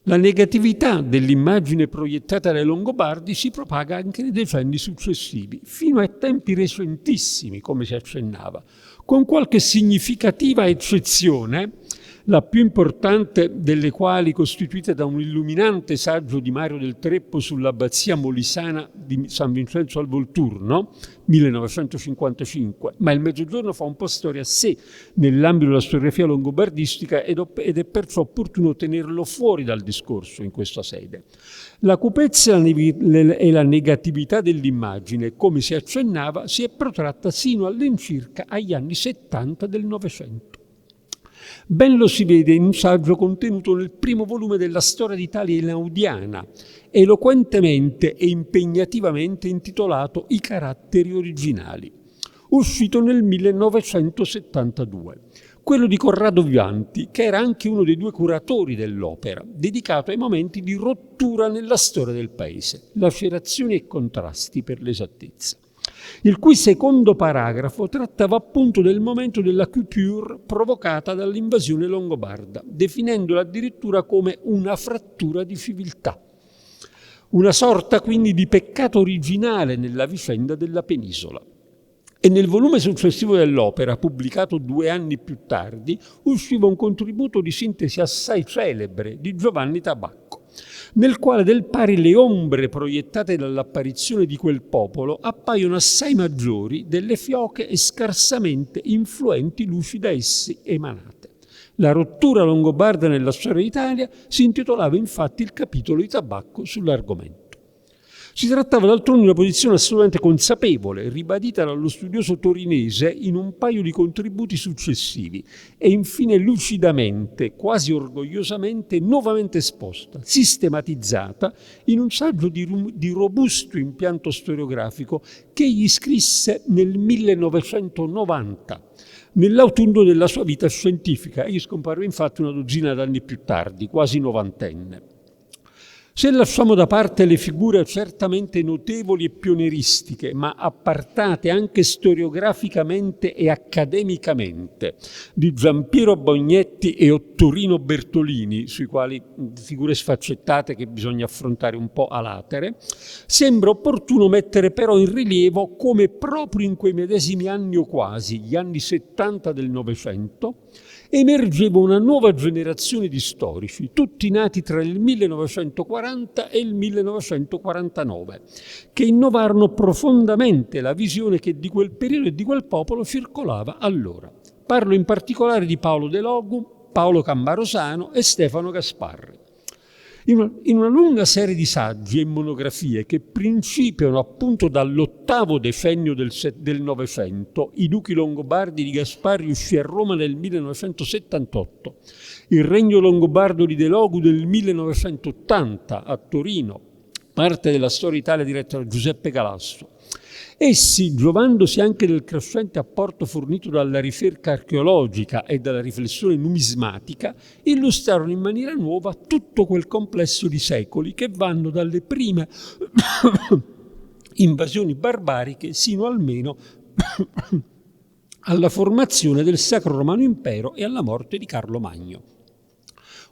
La negatività dell'immagine proiettata dai Longobardi si propaga anche nei decenni successivi, fino a tempi recentissimi, come si accennava, con qualche significativa eccezione, la più importante delle quali costituita da un illuminante saggio di Mario del Treppo sull'abbazia molisana di San Vincenzo al Volturno, 1955, ma il Mezzogiorno fa un po' storia a sé nell'ambito della storiografia longobardistica ed è perciò opportuno tenerlo fuori dal discorso in questa sede. La cupezza e la negatività dell'immagine, come si accennava, si è protratta sino all'incirca agli anni 70 del Novecento. Ben lo si vede in un saggio contenuto nel primo volume della Storia d'Italia Einaudiana, eloquentemente e impegnativamente intitolato I caratteri originali, uscito nel 1972. Quello di Corrado Vianti, che era anche uno dei due curatori dell'opera, dedicato ai momenti di rottura nella storia del paese, lacerazioni e contrasti per l'esattezza, il cui secondo paragrafo trattava appunto del momento della coupure provocata dall'invasione longobarda, definendola addirittura come una frattura di civiltà. Una sorta quindi di peccato originale nella vicenda della penisola. E nel volume successivo dell'opera, pubblicato 2 anni più tardi, usciva un contributo di sintesi assai celebre di Giovanni Tabacco, nel quale del pari le ombre proiettate dall'apparizione di quel popolo appaiono assai maggiori delle fioche e scarsamente influenti luci da essi emanate. La rottura longobarda nella storia d'Italia si intitolava infatti il capitolo di Tabacco sull'argomento. Si trattava d'altronde di una posizione assolutamente consapevole, ribadita dallo studioso torinese in un paio di contributi successivi e infine lucidamente, quasi orgogliosamente, nuovamente esposta, sistematizzata in un saggio di robusto impianto storiografico che egli scrisse nel 1990, nell'autunno della sua vita scientifica. Egli scomparve infatti una dozzina d'anni più tardi, quasi novantenne. Se lasciamo da parte le figure certamente notevoli e pionieristiche, ma appartate anche storiograficamente e accademicamente, di Giampiero Bognetti e Ottorino Bertolini, sui quali figure sfaccettate che bisogna affrontare un po' a latere, sembra opportuno mettere però in rilievo come proprio in quei medesimi anni o quasi, gli anni 70 del Novecento, emergeva una nuova generazione di storici, tutti nati tra il 1940 e il 1949, che innovarono profondamente la visione che di quel periodo e di quel popolo circolava allora. Parlo in particolare di Paolo De Logu, Paolo Cammarosano e Stefano Gasparri. In una lunga serie di saggi e monografie che principiano appunto dall'8° decennio del Novecento, I duchi longobardi di Gasparri uscì a Roma nel 1978, Il regno longobardo di De Logu nel 1980 a Torino, parte della Storia Italia diretta da Giuseppe Galasso. Essi, giovandosi anche del crescente apporto fornito dalla ricerca archeologica e dalla riflessione numismatica, illustrarono in maniera nuova tutto quel complesso di secoli che vanno dalle prime invasioni barbariche sino almeno alla formazione del Sacro Romano Impero e alla morte di Carlo Magno.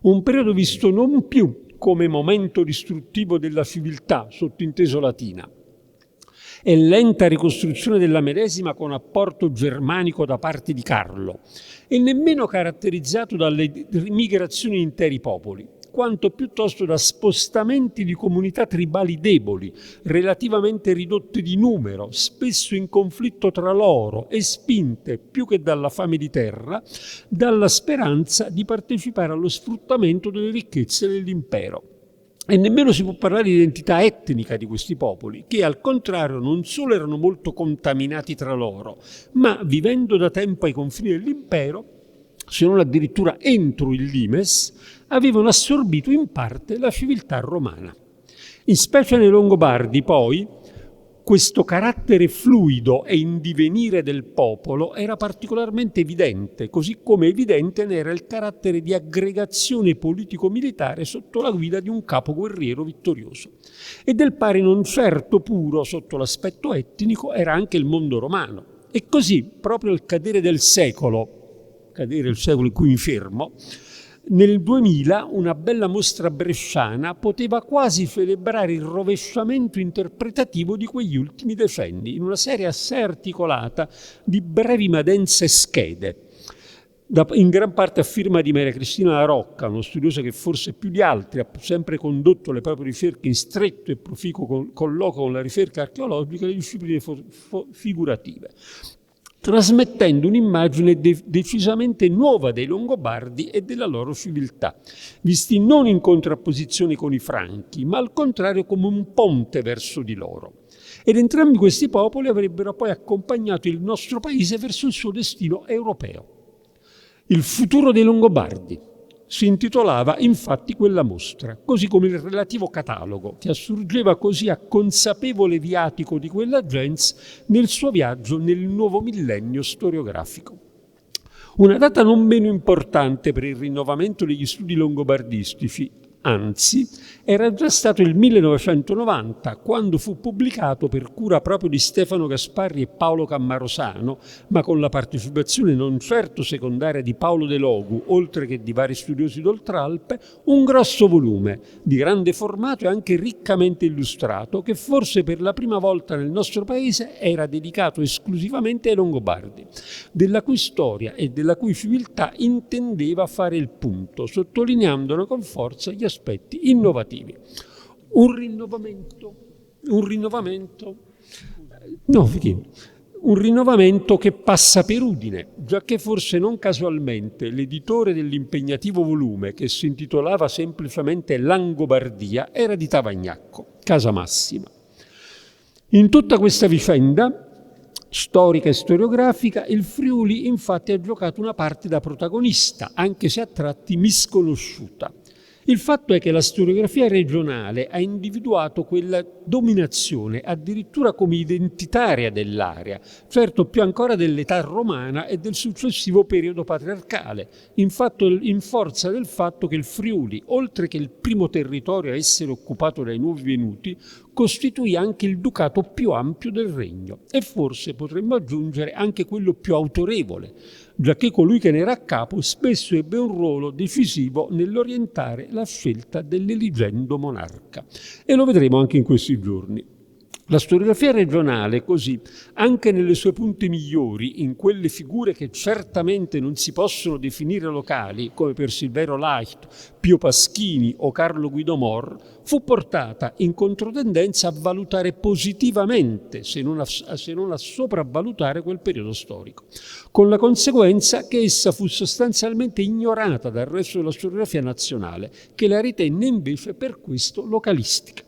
Un periodo visto non più come momento distruttivo della civiltà, sottinteso latina, e lenta ricostruzione della medesima con apporto germanico da parte di Carlo, e nemmeno caratterizzato dalle migrazioni di interi popoli, quanto piuttosto da spostamenti di comunità tribali deboli, relativamente ridotte di numero, spesso in conflitto tra loro e spinte, più che dalla fame di terra, dalla speranza di partecipare allo sfruttamento delle ricchezze dell'impero. E nemmeno si può parlare di identità etnica di questi popoli, che al contrario non solo erano molto contaminati tra loro, ma vivendo da tempo ai confini dell'impero, se non addirittura entro il limes, avevano assorbito in parte la civiltà romana. In specie nei Longobardi, poi, questo carattere fluido e in divenire del popolo era particolarmente evidente, così come evidente ne era il carattere di aggregazione politico-militare sotto la guida di un capo guerriero vittorioso. E del pari non certo puro sotto l'aspetto etnico era anche il mondo romano. E così, proprio al cadere del secolo, in cui mi fermo, nel 2000 una bella mostra bresciana poteva quasi celebrare il rovesciamento interpretativo di quegli ultimi decenni, in una serie assai articolata di brevi ma dense schede, in gran parte a firma di Maria Cristina La Rocca, uno studioso che forse più di altri ha sempre condotto le proprie ricerche in stretto e proficuo colloquio con la ricerca archeologica e le discipline figurative, trasmettendo un'immagine decisamente nuova dei Longobardi e della loro civiltà, visti non in contrapposizione con i Franchi, ma al contrario come un ponte verso di loro. Ed entrambi questi popoli avrebbero poi accompagnato il nostro paese verso il suo destino europeo. Il futuro dei Longobardi si intitolava infatti quella mostra, così come il relativo catalogo, che assurgeva così a consapevole viatico di quella gens nel suo viaggio nel nuovo millennio storiografico. Una data non meno importante per il rinnovamento degli studi longobardistici, anzi, era già stato il 1990, quando fu pubblicato per cura proprio di Stefano Gasparri e Paolo Cammarosano, ma con la partecipazione non certo secondaria di Paolo De Logu, oltre che di vari studiosi d'Oltralpe, un grosso volume di grande formato e anche riccamente illustrato, che forse per la prima volta nel nostro paese era dedicato esclusivamente ai Longobardi, della cui storia e della cui civiltà intendeva fare il punto, sottolineandone con forza gli aspetti innovativi. Un rinnovamento che passa per Udine, giacché forse non casualmente l'editore dell'impegnativo volume, che si intitolava semplicemente Langobardia, era di Tavagnacco, casa Massima. In tutta questa vicenda storica e storiografica, il Friuli infatti ha giocato una parte da protagonista, anche se a tratti misconosciuta. Il fatto è che la storiografia regionale ha individuato quella dominazione addirittura come identitaria dell'area, certo più ancora dell'età romana e del successivo periodo patriarcale, in forza del fatto che il Friuli, oltre che il primo territorio a essere occupato dai nuovi venuti, costituì anche il ducato più ampio del regno e forse potremmo aggiungere anche quello più autorevole, giacché colui che ne era a capo spesso ebbe un ruolo decisivo nell'orientare la scelta dell'eligendo monarca. E lo vedremo anche in questi giorni. La storiografia regionale, così, anche nelle sue punte migliori, in quelle figure che certamente non si possono definire locali, come per Silverio Leicht, Pio Paschini o Carlo Guido Mor, fu portata in controtendenza a valutare positivamente, se non a sopravvalutare quel periodo storico, con la conseguenza che essa fu sostanzialmente ignorata dal resto della storiografia nazionale, che la ritenne invece per questo localistica.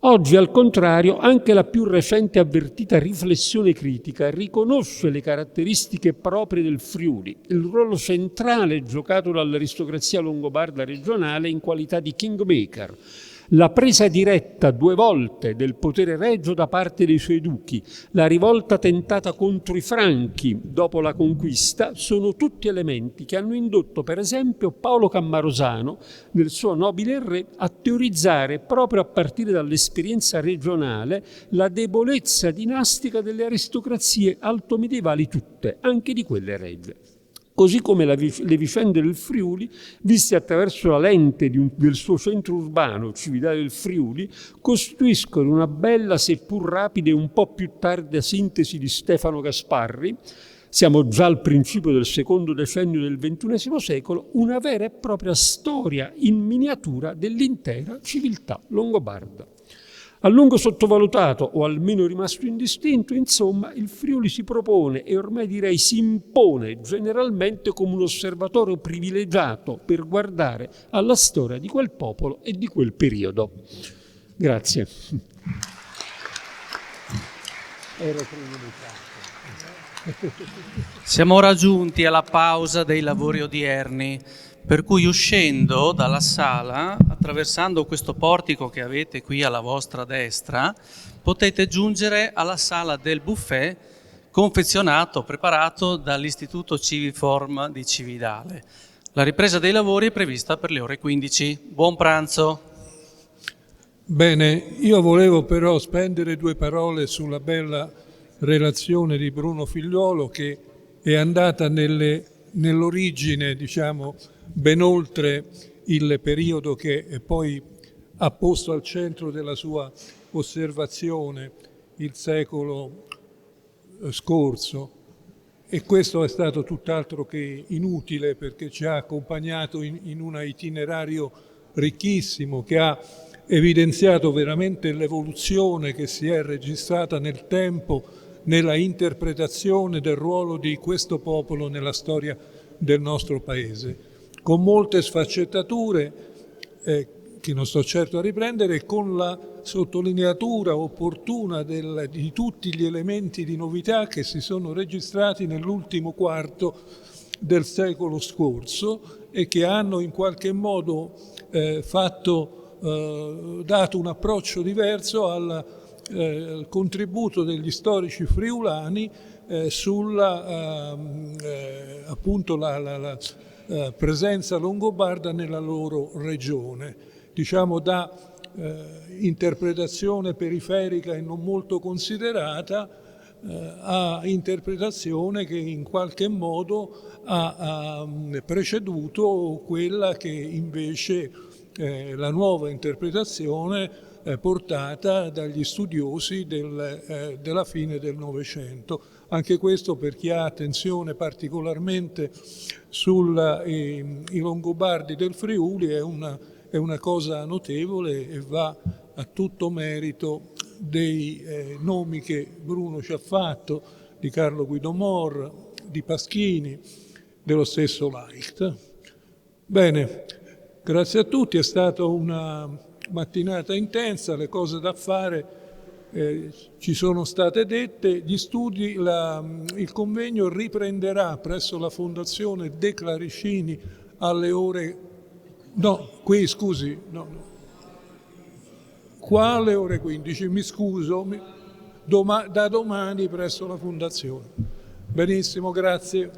Oggi, al contrario, anche la più recente avvertita riflessione critica riconosce le caratteristiche proprie del Friuli, il ruolo centrale giocato dall'aristocrazia longobarda regionale in qualità di kingmaker, la presa diretta 2 volte del potere regio da parte dei suoi duchi, la rivolta tentata contro i Franchi dopo la conquista, sono tutti elementi che hanno indotto per esempio Paolo Cammarosano, nel suo Nobile Re, a teorizzare proprio a partire dall'esperienza regionale la debolezza dinastica delle aristocrazie altomedievali tutte, anche di quelle regie. Così come le vicende del Friuli, viste attraverso la lente del suo centro urbano, Cividale del Friuli, costituiscono una bella, seppur rapida e un po' più tarda sintesi di Stefano Gasparri, siamo già al principio del secondo decennio del XXI secolo, una vera e propria storia in miniatura dell'intera civiltà longobarda. A lungo sottovalutato o almeno rimasto indistinto, insomma, il Friuli si propone e ormai direi si impone generalmente come un osservatorio privilegiato per guardare alla storia di quel popolo e di quel periodo. Grazie. Siamo raggiunti alla pausa dei lavori odierni, per cui uscendo dalla sala, attraversando questo portico che avete qui alla vostra destra, potete giungere alla sala del buffet confezionato, preparato dall'Istituto Civiform di Cividale. La ripresa dei lavori è prevista per le ore 15. Buon pranzo! Bene, io volevo però spendere 2 parole sulla bella relazione di Bruno Figliuolo, che è andata nell'origine, diciamo, ben oltre il periodo che poi ha posto al centro della sua osservazione il secolo scorso, e questo è stato tutt'altro che inutile, perché ci ha accompagnato in un itinerario ricchissimo che ha evidenziato veramente l'evoluzione che si è registrata nel tempo nella interpretazione del ruolo di questo popolo nella storia del nostro Paese, con molte sfaccettature che non sto certo a riprendere, con la sottolineatura opportuna di tutti gli elementi di novità che si sono registrati nell'ultimo quarto del secolo scorso e che hanno in qualche modo dato un approccio diverso al contributo degli storici friulani sulla appunto la presenza longobarda nella loro regione, diciamo da interpretazione periferica e non molto considerata a interpretazione che in qualche modo ha preceduto quella che invece la nuova interpretazione portata dagli studiosi della fine del Novecento. Anche questo, per chi ha attenzione particolarmente sui Longobardi del Friuli, è una cosa notevole e va a tutto merito dei nomi che Bruno ci ha fatto, di Carlo Guidomor, di Paschini, dello stesso Leicht. Bene, grazie a tutti, è stata una mattinata intensa, le cose da fare ci sono state dette. Gli studi, il convegno riprenderà presso la Fondazione De Claricini alle ore... No, qui scusi, no. Qua alle ore 15, mi scuso, da domani presso la Fondazione. Benissimo, grazie.